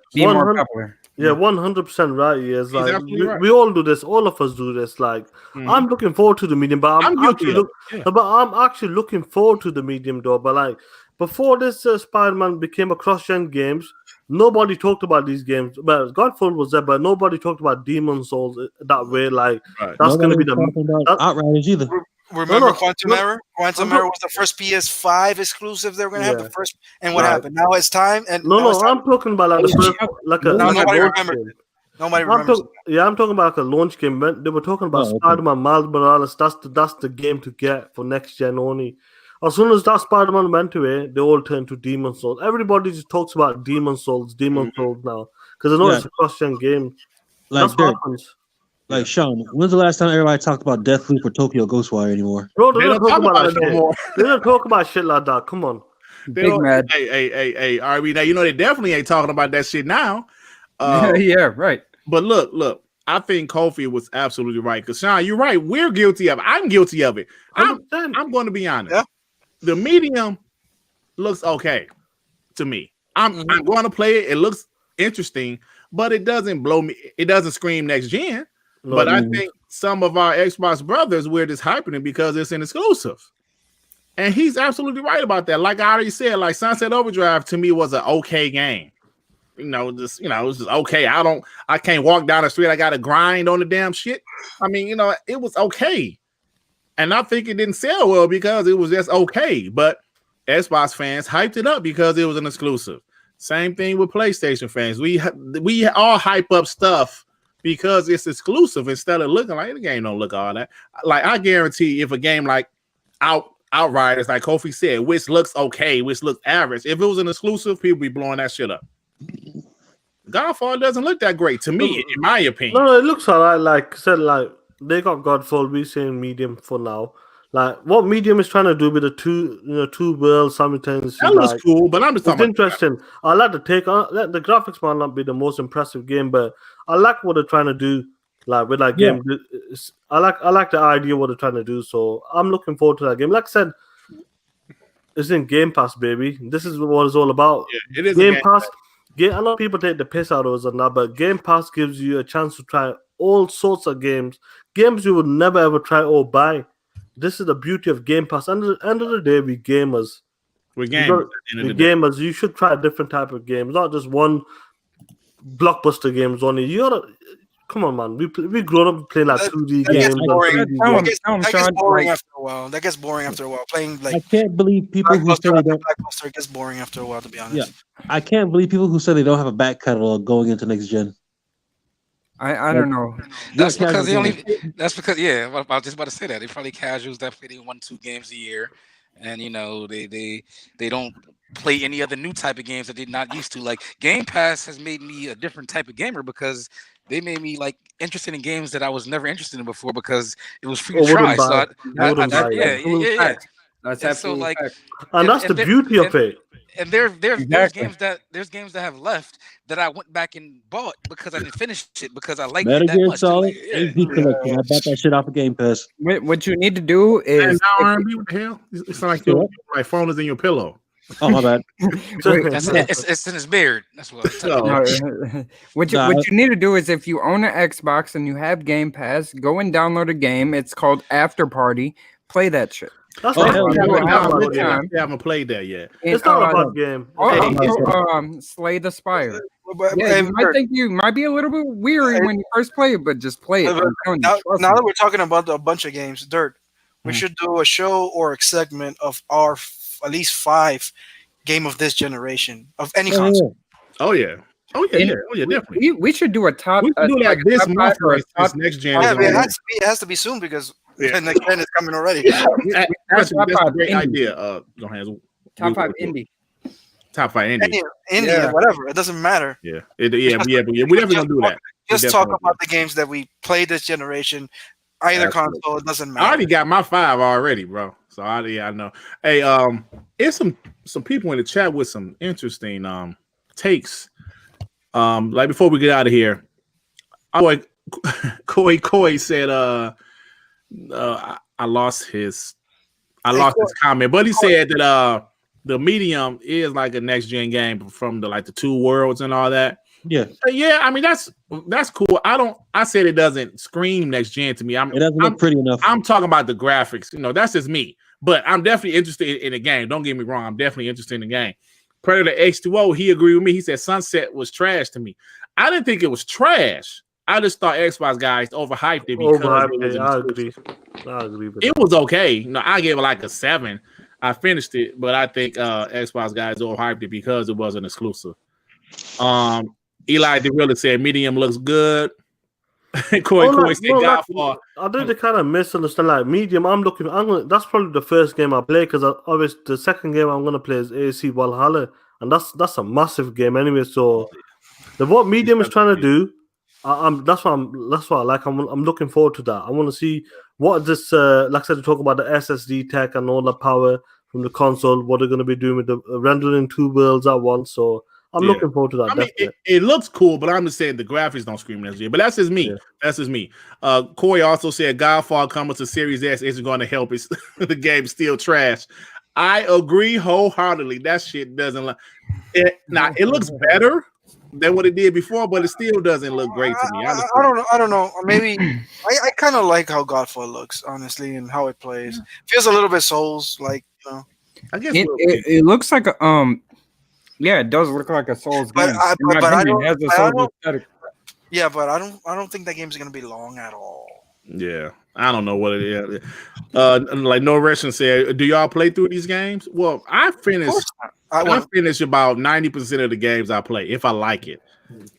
B: Yeah, 100% right. Yes, like we all do this. All of us do this. Like I'm looking forward to the medium, but I'm actually looking forward to the medium though. But like before this Spider-Man became a cross-gen games, nobody talked about these games. But Godfall was there, but nobody talked about Demon Souls that way. Like that's going to be the
G: Outriders either.
D: Remember Quantum Error? Quantum Error was the first PS5 exclusive they were going to have the first. And what happened? Now it's time. And
B: I'm talking about like the first,
D: nobody remembers it. Nobody remembers it.
B: I'm talking about like a launch game. They were talking about Spider-Man Miles Morales. That's the game to get for next gen only. As soon as that Spider-Man went away, they all turned to Demon Souls. Everybody just talks about Demon Souls now because they know it's a cross-gen game.
G: Like
B: that's what happens.
G: Like Sean, when's the last time everybody talked about Deathloop or Tokyo Ghostwire anymore?
B: Bro, they don't talk about that shit. They don't talk about shit like that. Come on.
C: Big mad.
A: Hey, RB. Now you know they definitely ain't talking about that shit now.
C: Yeah, right.
A: But look. I think Kofi was absolutely right because Sean, you're right. We're guilty of it. I'm guilty of it. I'm going to be honest. Yeah. The medium looks okay to me. I'm going to play it. It looks interesting, but it doesn't blow me. It doesn't scream next gen. But I think some of our Xbox brothers, we're just hyping it because it's an exclusive. And he's absolutely right about that. Like I already said, like Sunset Overdrive to me was an okay game. just it's just okay. I can't walk down the street. I got to grind on the damn shit. I mean, it was okay, and I think it didn't sell well because it was just okay. But Xbox fans hyped it up because it was an exclusive. Same thing with PlayStation fans. We all hype up stuff because it's exclusive instead of looking like the game don't look all that. Like I guarantee if a game like Outriders, like Kofi said, which looks okay, which looks average, if it was an exclusive, people be blowing that shit up. Godfall doesn't look that great to me, in my opinion.
B: No, it looks alright. Like I said, like they got Godfall. We saying medium for now. Like what medium is trying to do with the two worlds simultaneously.
A: That looks cool, but I'm just talking.
B: It's interesting. I like the take on the graphics might not be the most impressive game, but I like what they're trying to do. Like with that game, I like the idea of what they're trying to do. So I'm looking forward to that game. Like I said, it's in Game Pass, baby. This is what it's all about.
A: Yeah, it is
B: Game Pass. I know people take the piss out of us and that, but Game Pass gives you a chance to try all sorts of games you would never ever try or buy. This is the beauty of Game Pass. At the end of the day, we gamers.
A: We're gamers.
B: Gamers. You should try different type of games, not just one blockbuster games only. You gotta come on, man. We grown up playing like 2D games.
D: That gets boring after a while. That gets boring after a while. Playing like
G: I can't believe people who say they don't.
D: Blockbuster gets boring after a while. To be honest,
G: Yeah, I can't believe people who say they don't have a back catalog going into next gen.
C: I don't know.
E: That's because I was just about to say that. They probably casuals that play 1-2 games a year, and they don't play any other new type of games that they're not used to. Like Game Pass has made me a different type of gamer because they made me like interested in games that I was never interested in before because it was free to try. So
C: That's absolutely
B: and that's the beauty of it.
E: And there's games that have left that I went back and bought because I didn't finish it because I liked it that much.
G: Solid. I bought that shit off of Game Pass.
C: What you need to do is
A: R&B, what the hell? It's like my phone is in your pillow.
G: Oh my bad.
E: It's in his beard. That's what.
C: What you need to do is if you own an Xbox and you have Game Pass, go and download a game. It's called After Party. Play that shit.
B: That's
A: I haven't played that yet.
B: It's not about game.
C: Slay the Spire. You might be a little bit weary when you first play it, but just play it.
D: Now that we're talking about a bunch of games, Dirt, we should do a show or a segment of our at least 5 game of this generation of any console.
A: Oh yeah, definitely.
C: We should do a top.
A: We should do that this month or this next gen.
D: It has to be soon because the next gen is coming already.
A: That's a great idea.
C: Top 5 indie.
A: Top 5 indie.
D: Indie, whatever. It doesn't matter.
A: Yeah. We're definitely gonna do that.
D: Just talk about the games that we played this generation. Either console, it doesn't matter.
A: I already got my 5 already, bro. So I know. Hey, it's some people in the chat with some interesting takes. Like before we get out of here, Koi said I lost his comment, but he said that the medium is like a next gen game from the 2 worlds and all that.
G: Yeah.
A: I mean that's cool. I said it doesn't scream next gen to me.
G: It doesn't look pretty enough.
A: I'm talking about the graphics. That's just me. But I'm definitely interested in the game. Don't get me wrong. I'm definitely interested in the game. Predator H2O, he agreed with me. He said Sunset was trash to me. I didn't think it was trash. I just thought Xbox guys overhyped it because
B: I agree with that.
A: It was okay. I gave it a 7. I finished it, but I think Xbox guys overhyped it because it wasn't exclusive. Eli DeRilla said medium looks good. Corey said Godfall.
B: I think they kind of misunderstand. Medium, that's probably the first game I play because obviously the second game I'm gonna play is AC Valhalla, and that's a massive game anyway. So what medium is trying to do, that's what I like. I'm looking forward to that. I want to see what this like I said, to talk about the SSD tech and all the power from the console. What they're gonna be doing with the rendering 2 worlds at once. So I'm looking forward to that.
A: I mean, it looks cool, but I'm just saying the graphics don't scream next year. But that's just me. Yeah. That's just me. Corey also said Godfall coming to Series S isn't going to help. The game's still trash. I agree wholeheartedly. That shit doesn't look. It looks better than what it did before, but it still doesn't look great to me.
D: I don't know. Maybe I kind of like how Godfall looks, honestly, and how it plays. Feels a little bit Souls like.
C: I guess it looks like Yeah, it does look like a Souls
D: But
C: game.
D: I-
C: In my
D: but I
C: opinion,
D: don't-
C: it has a
D: I
C: Souls
D: don't-
C: aesthetic.
D: Yeah, but I don't think that game's gonna be long at all.
A: Yeah, I don't know what it is. Like No Russian said, do y'all play through these games? Well, I finished about 90% of the games I play if I like it.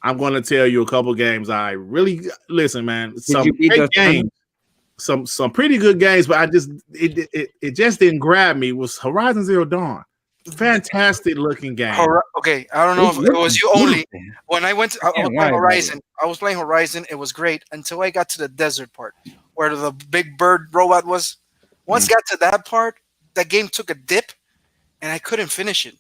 A: I'm going to tell you a couple games I really listen, man. Some great games, some pretty good games, but it just didn't grab me. Was Horizon Zero Dawn? Fantastic looking game.
D: Okay, I don't know if it was you only. When I went, I was playing Horizon. I was playing Horizon. It was great until I got to the desert part, where the big bird robot was. Once I got to that part, that game took a dip, and I couldn't finish it.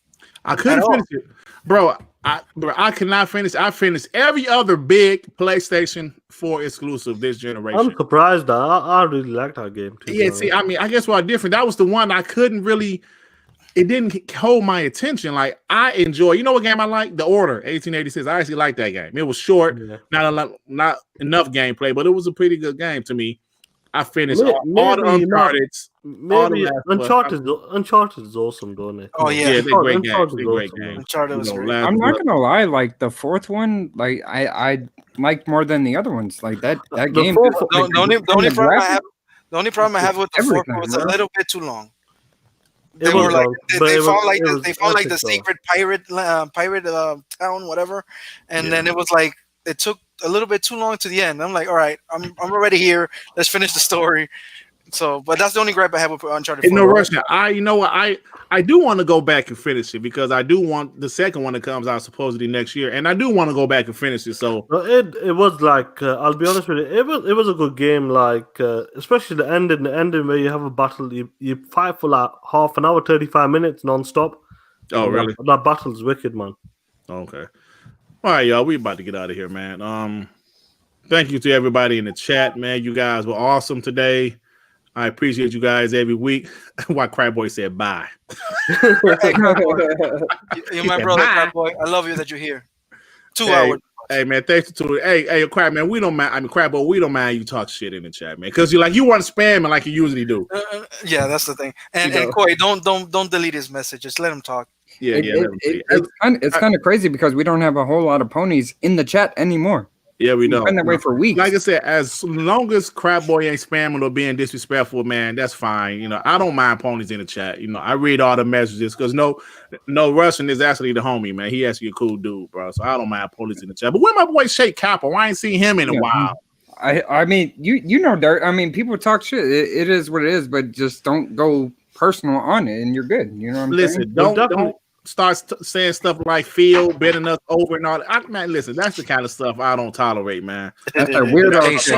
A: I couldn't finish it, bro. I cannot finish. I finished every other big PlayStation 4 exclusive this generation.
B: I'm surprised. I really like that game too.
A: Yeah, see, I mean, I guess we're different. That was the one I couldn't really. It didn't hold my attention. Like I enjoy. You know what game I like? The Order 1886. I actually like that game. It was short, not enough gameplay, but it was a pretty good game to me. I finished all the Uncharted.
B: Maybe Uncharted is awesome, don't it?
D: Oh yeah,
A: they're great games. They're great games.
D: Uncharted was great.
C: I'm not gonna lie, like the fourth one, like I liked more than the other ones. Like that game.
D: The only problem I have with the fourth one was a little bit too long. They found like the secret pirate town, whatever, and then it was like it took a little bit too long to the end. I'm like, all right, I'm already here. Let's finish the story. So, but that's the only gripe I have with Uncharted 4.
A: No rush. You know what? I do want to go back and finish it because I do want the second one that comes out supposedly next year, and I do want to go back and finish it. So
B: it was like I'll be honest with you, it was a good game. Like especially the ending where you have a battle, you fight for like half an hour, 35 minutes non-stop.
A: Oh, really?
B: That battle's wicked, man.
A: Okay. All right, y'all. We about to get out of here, man. Thank you to everybody in the chat, man. You guys were awesome today. I appreciate you guys every week. Why Cryboy said bye.
D: You're my brother, Cryboy. I love you that you're here. 2 hours.
A: Hey man, thanks to hey Crab man. We don't mind. I mean, Cryboy, we don't mind you talk shit in the chat, man, because you want to spam it like you usually do.
D: Yeah, that's the thing. And Koi, don't delete his message. Just let him talk.
A: Yeah,
C: It's kind of crazy because we don't have a whole lot of ponies in the chat anymore.
A: Yeah, we know.
C: Been that way for weeks.
A: Like I said, as long as Crabboy ain't spamming or being disrespectful, man, that's fine. You know, I don't mind ponies in the chat. You know, I read all the messages because no Russian is actually the homie, man. He actually a cool dude, bro. So I don't mind ponies in the chat. But where my boy Shake Capo? I ain't seen him in a while.
C: I mean, you know, Dirt. I mean, people talk shit. It is what it is, but just don't go personal on it, and you're good. You know what I'm saying?
A: Don't start saying stuff like Phil bending us over and all that. Man, listen, that's the kind of stuff I don't tolerate, man.
C: That's a weirdo.
E: That's a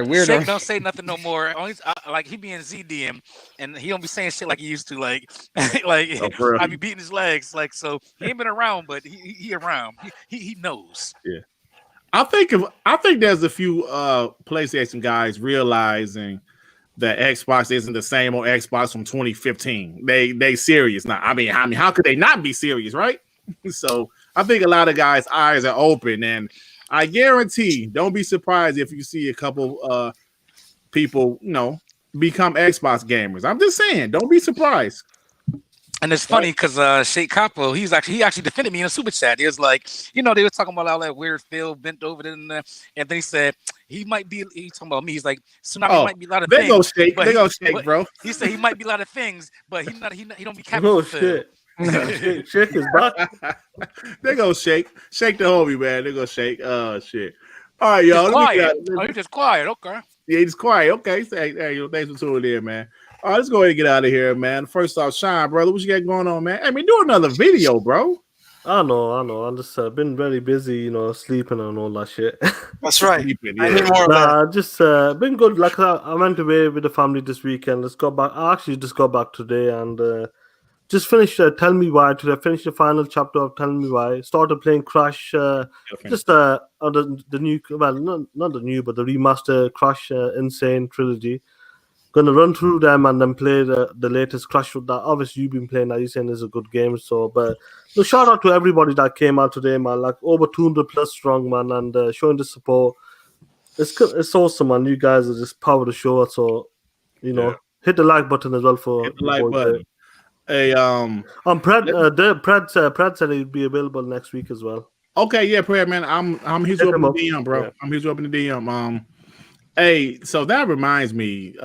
E: weirdo. Don't say nothing no more. Only like he be in ZDM and he don't be saying shit like he used to. Like I be beating his legs. Like so, he ain't been around, but he around. He knows.
A: Yeah, I think there's a few PlayStation guys realizing that Xbox isn't the same old Xbox from 2015. They serious now. I mean, how could they not be serious, right? So I think a lot of guys' eyes are open, and I guarantee, don't be surprised if you see a couple people, become Xbox gamers. I'm just saying, don't be surprised.
E: And it's funny because Shake Capo, he actually defended me in a super chat. He was like, they were talking about all that weird Phil bent over there, and then he said he talking about me. He's like, Tsunami might be a lot of things.
A: They go shake, bro.
E: He said he might be a lot of things, but he don't be capping.
B: Oh shit. Shake is back.
A: They go shake the homie, man. They go shake. Oh shit. All right, y'all.
E: He's just quiet. Okay.
A: Yeah, he's quiet. Okay. Hey, thanks for tuning in, man. All right, let's go ahead and get out of here, man. First off, Sean, brother, what you got going on, man? Hey, man, do another video, bro.
B: I know. I'm just been very busy, sleeping and all that shit.
D: That's right.
A: Sleeping,
D: I need more of that.
B: Just been good. Like I went away with the family this weekend. Let's go back. I actually just got back today and just finished Tell Me Why today. Finished the final chapter of Tell Me Why. Started playing Crash. Just the new, well, not the new, but the remaster Crash Insane trilogy. Gonna run through them and then play the latest Crash that obviously you've been playing that you're saying is a good game. So, but shout out to everybody that came out today, man. Like over 200 plus strong, man, and showing the support. It's awesome, man. You guys are just power the show. So, hit the like button as well for
A: hit the like button.
B: Pratt said it'd be available next week as well.
A: Okay, yeah, Prayer man. I'm he's up in the DM, bro.
B: Yeah.
A: I'm he's up in the DM. Hey, so that reminds me,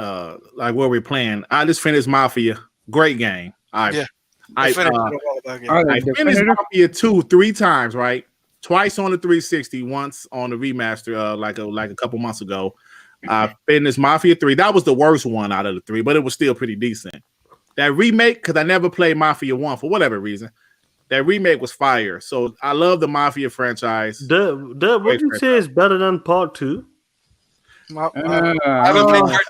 A: like where we're playing. I just finished Mafia. Great game. I finished Mafia 2 3 times, right? Twice on the 360, once on the remaster, like a couple months ago. I finished Mafia 3. That was the worst one out of the 3, but it was still pretty decent. That remake, because I never played Mafia 1 for whatever reason. That remake was fire. So I love the Mafia franchise.
B: What do you say is better than Part 2?
D: I haven't played Part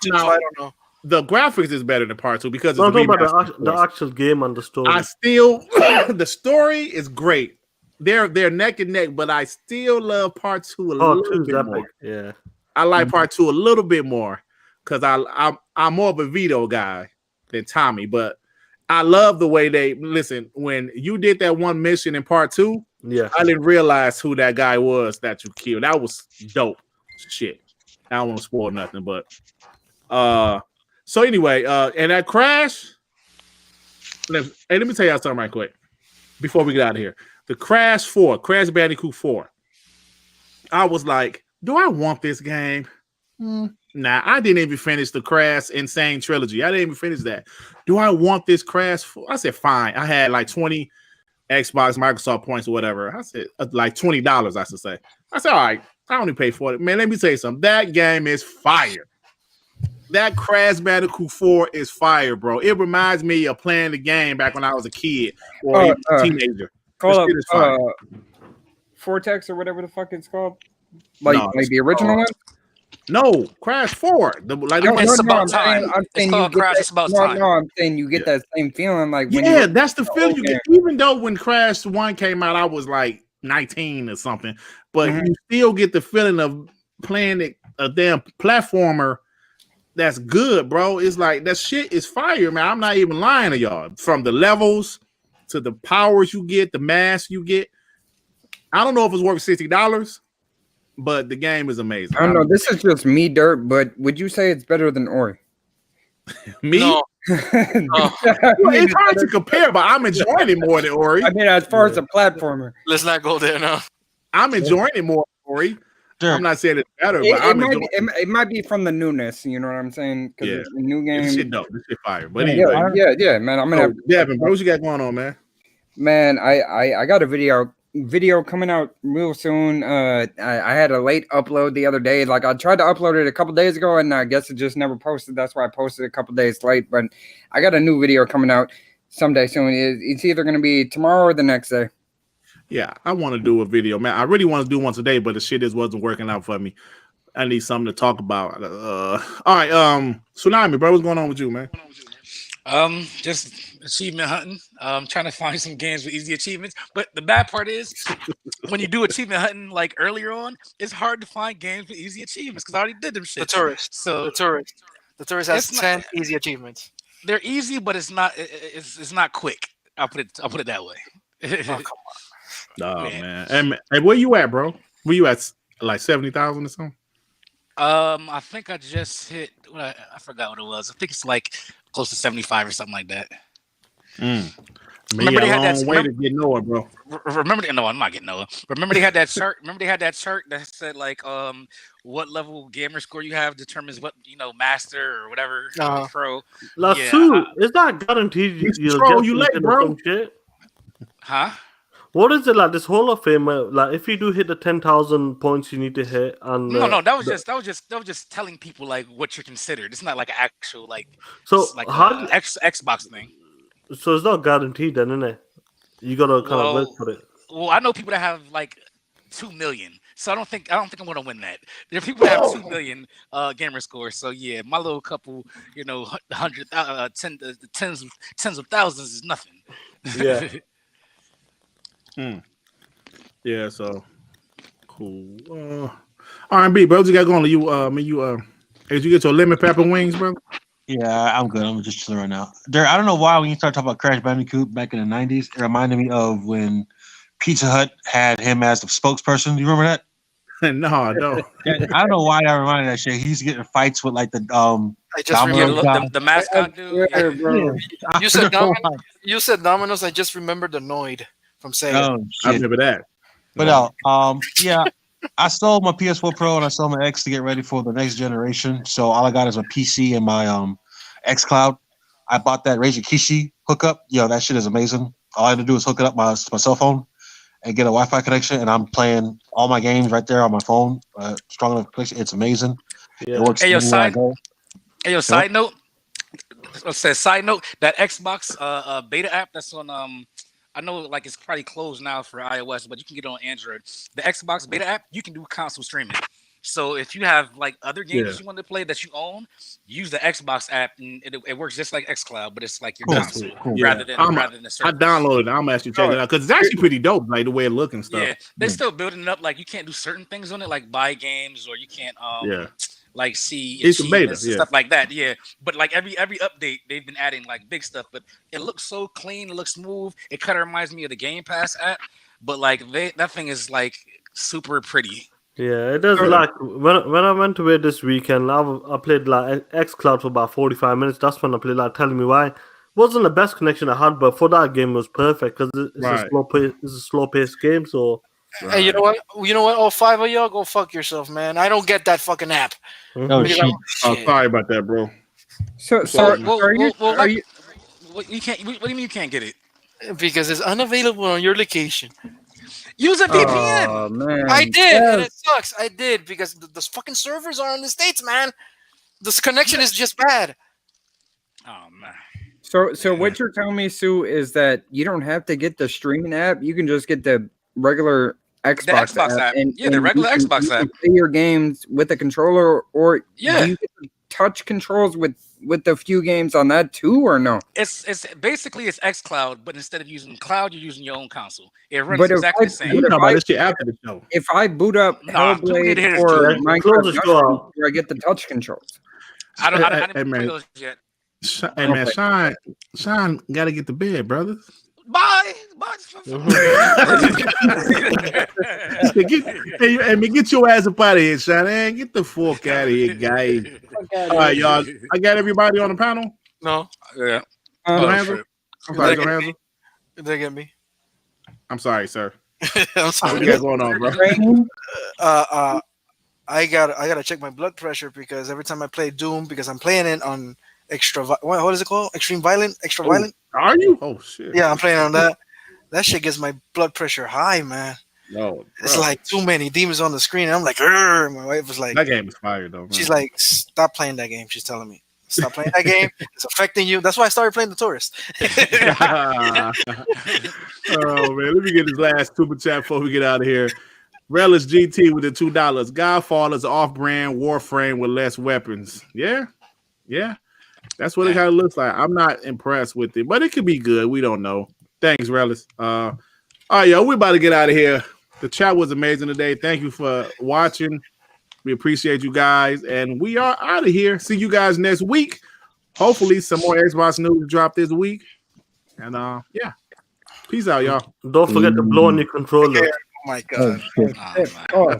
D: 2, so I don't know.
A: The graphics is better than Part 2 because
B: I'm talking about the actual game and the story.
A: I still the story is great. They're neck and neck, but I still love Part 2 a little bit more.
B: Yeah,
A: I like Part 2 a little bit more because I'm more of a Vito guy than Tommy, but I love the way they listen. When you did that one mission in Part 2,
B: yeah,
A: I didn't realize who that guy was that you killed. That was dope shit. I don't want to spoil nothing, but so anyway, and that crash. Hey, let me tell y'all something right quick before we get out of here. The Crash Bandicoot 4. I was like, do I want this game? Nah, I didn't even finish the Crash Insane Trilogy. I didn't even finish that. Do I want this Crash 4? I said, fine. I had like 20 Xbox, Microsoft points or whatever. I said, like $20, I should say. I said, all right, I only paid for it. Man, let me tell you something. That game is fire. That Crash Bandicoot 4 is fire, bro. It reminds me of playing the game back when I was a kid or a teenager.
C: Call up Vortex or whatever the fuck it's called. Like the original one?
A: No, Crash 4.
E: It's about time.
C: I'm saying you get that same feeling like when
A: that's the feeling you get. Even though when Crash 1 came out, I was like 19 or something, but you still get the feeling of playing a damn platformer that's good, bro. It's like that shit is fire, man. I'm not even lying to y'all. From the levels to the powers you get, the mass you get. I don't know if it's worth $60, but the game is amazing.
C: I don't know. This is just me, Dirt, but would you say it's better than Ori?
A: Me? No. It's hard to compare, but I'm enjoying it more than Ori.
C: I mean, as far as a platformer.
D: Let's not go there now.
A: I'm enjoying it more than Ori. Sure. I'm not saying it's better, but
C: it might be from the newness. You know what I'm saying? Because it's a new game.
A: This shit dope. This shit fire. But anyway,
C: man. I'm gonna
A: Devin, bro, what you got going on, man?
C: Man, I got a video coming out real soon. I had a late upload the other day. Like I tried to upload it a couple days ago, and I guess it just never posted. That's why I posted a couple days late. But I got a new video coming out someday soon. It's either going to be tomorrow or the next day.
A: Yeah, I want to do a video, man. I really want to do one today, but the shit just wasn't working out for me. I need something to talk about. All right, Tsunami, bro, what's going on with you, man?
E: Just achievement hunting. Trying to find some games with easy achievements. But the bad part is, when you do achievement hunting like earlier on, it's hard to find games with easy achievements because I already did them shit.
D: The Tourist has 10 easy achievements.
E: They're easy, but it's not. It's not quick. I'll put it that way.
D: Oh, come on.
A: Oh man. And where you at, bro? Where you at? Like 70,000 or something?
E: I think I just hit. I forgot what it was. I think it's like close to 75 or something like that.
A: Remember they had that way to get Noah, bro.
E: No, I'm not getting Noah. Remember they had that chart. That said like what level gamer score you have determines what master or whatever pro.
B: It's not guaranteed.
A: You late, bro.
E: Huh?
B: What is it like? This Hall of Fame, like if you do hit the 10,000 points, you need to hit. And
E: no, that was just telling people like what you're considered. It's not like an actual like.
B: So
E: like Xbox thing.
B: So it's not guaranteed, then, isn't it? You gotta kind of work for it.
E: Well, I know people that have like 2 million, so I don't think I'm gonna win that. There are people that have 2 million gamer scores. So yeah, my little couple, 100,000, tens of thousands is nothing.
B: Yeah.
A: Yeah, so cool. R&B, bro, what you got going? Did you get your lemon pepper wings, bro?
F: Yeah, I'm good. I'm just chilling right now. I don't know why when you start talking about Crash Bandicoot back in the 90s, it reminded me of when Pizza Hut had him as the spokesperson. Do you remember that?
A: No, no.
F: Yeah, I don't know why I reminded that shit. He's getting fights with like the
D: I just
F: Domino's
D: remember
F: guy.
E: The mascot dude.
C: Yeah, bro.
D: you said Domino's. You said Domino's. I just remembered the Noid from Sega.
F: Oh
A: I
F: shit!
A: remember that.
F: But yeah, I sold my PS4 Pro and I sold my X to get ready for the next generation. So all I got is a PC and my X Cloud. I bought that Razer Kishi hookup. Yo, that shit is amazing. All I had to do is hook it up my cell phone and get a Wi-Fi connection, and I'm playing all my games right there on my phone. Strong enough connection. It's amazing.
B: Yeah.
F: It works.
E: Hey, yo,
F: anywhere I go.
E: Hey, yo, side note. Side note, that Xbox beta app that's on I know like it's probably closed now for iOS, but you can get it on Android. The Xbox beta app, you can do console streaming. So if you have like other games you want to play that you own, use the Xbox app, and it works just like xCloud, but it's like your console rather than the server.
A: I downloaded it. I'm actually checking it out because it's actually pretty dope, like the way it looks and stuff.
E: Yeah, they're still building it up. Like you can't do certain things on it, like buy games, or you can't like see
A: It's a beta,
E: and stuff like that. Yeah, but like every update, they've been adding like big stuff. But it looks so clean, it looks smooth. It kind of reminds me of the Game Pass app, but like that thing is like super pretty.
B: Yeah, it does. Like when I went away this weekend, I played like xCloud for about 45 minutes. That's when I played. Like telling me why. Wasn't the best connection I had, but for that game it was perfect because it's a slow paced game. So
D: hey, you know what? All five of y'all go fuck yourself, man. I don't get that fucking app.
F: Oh shit!
A: Oh, sorry about that, bro.
C: So are you?
E: You can't. What do you mean you can't get it?
D: Because it's unavailable on your location.
E: Use a VPN.
C: Oh man,
D: I did, and it sucks. I did because the fucking servers are in the States, man. This connection is just bad.
E: Oh man.
C: So what you're telling me, Sue, is that you don't have to get the streaming app. You can just get the regular Xbox app.
E: The regular Xbox app.
C: Play your games with a controller, or do you get the touch controls with the few games on that too, or no?
E: It's basically it's xCloud, but instead of using cloud, you're using your own console. It runs exactly the same.
A: You know about this shit after the show.
C: If I boot up Hellblade or Minecraft, where I get the touch controls.
E: I didn't play those yet.
A: Hey man, Sean got to get to bed, brother.
E: Bye.
A: Get your ass up out of here, Sean. Man, get the fuck out of here, guy. All right, y'all. I got everybody on the panel.
D: No.
E: Yeah.
A: I'm sorry, Johansson.
D: They get me.
A: I'm sorry, sir.
D: I'm sorry.
A: What you got going on, bro?
D: I gotta check my blood pressure because every time I play Doom, because I'm playing it on what is it called? Extra violent.
A: Are you? Oh shit.
D: Yeah, I'm playing on that. That shit gets my blood pressure high, man.
A: No,
D: it's like too many demons on the screen. And I'm like, Urgh. My wife was like,
A: that game is fire though. Man.
D: She's like, stop playing that game. She's telling me, stop playing that game. It's affecting you. That's why I started playing The Tourist.
A: Oh man, let me get this last super chat before we get out of here. Relish GT with the $2. Godfather's off-brand Warframe with less weapons. Yeah. That's what it kind of looks like. I'm not impressed with it, but it could be good. We don't know. Thanks, Relish. All right, yo, we're about to get out of here. The chat was amazing today. Thank you for watching. We appreciate you guys, and we are out of here. See you guys next week. Hopefully, some more Xbox news drop this week. And yeah, peace out, y'all.
B: Don't forget to blow on your controller.
D: Oh my god.
C: Oh,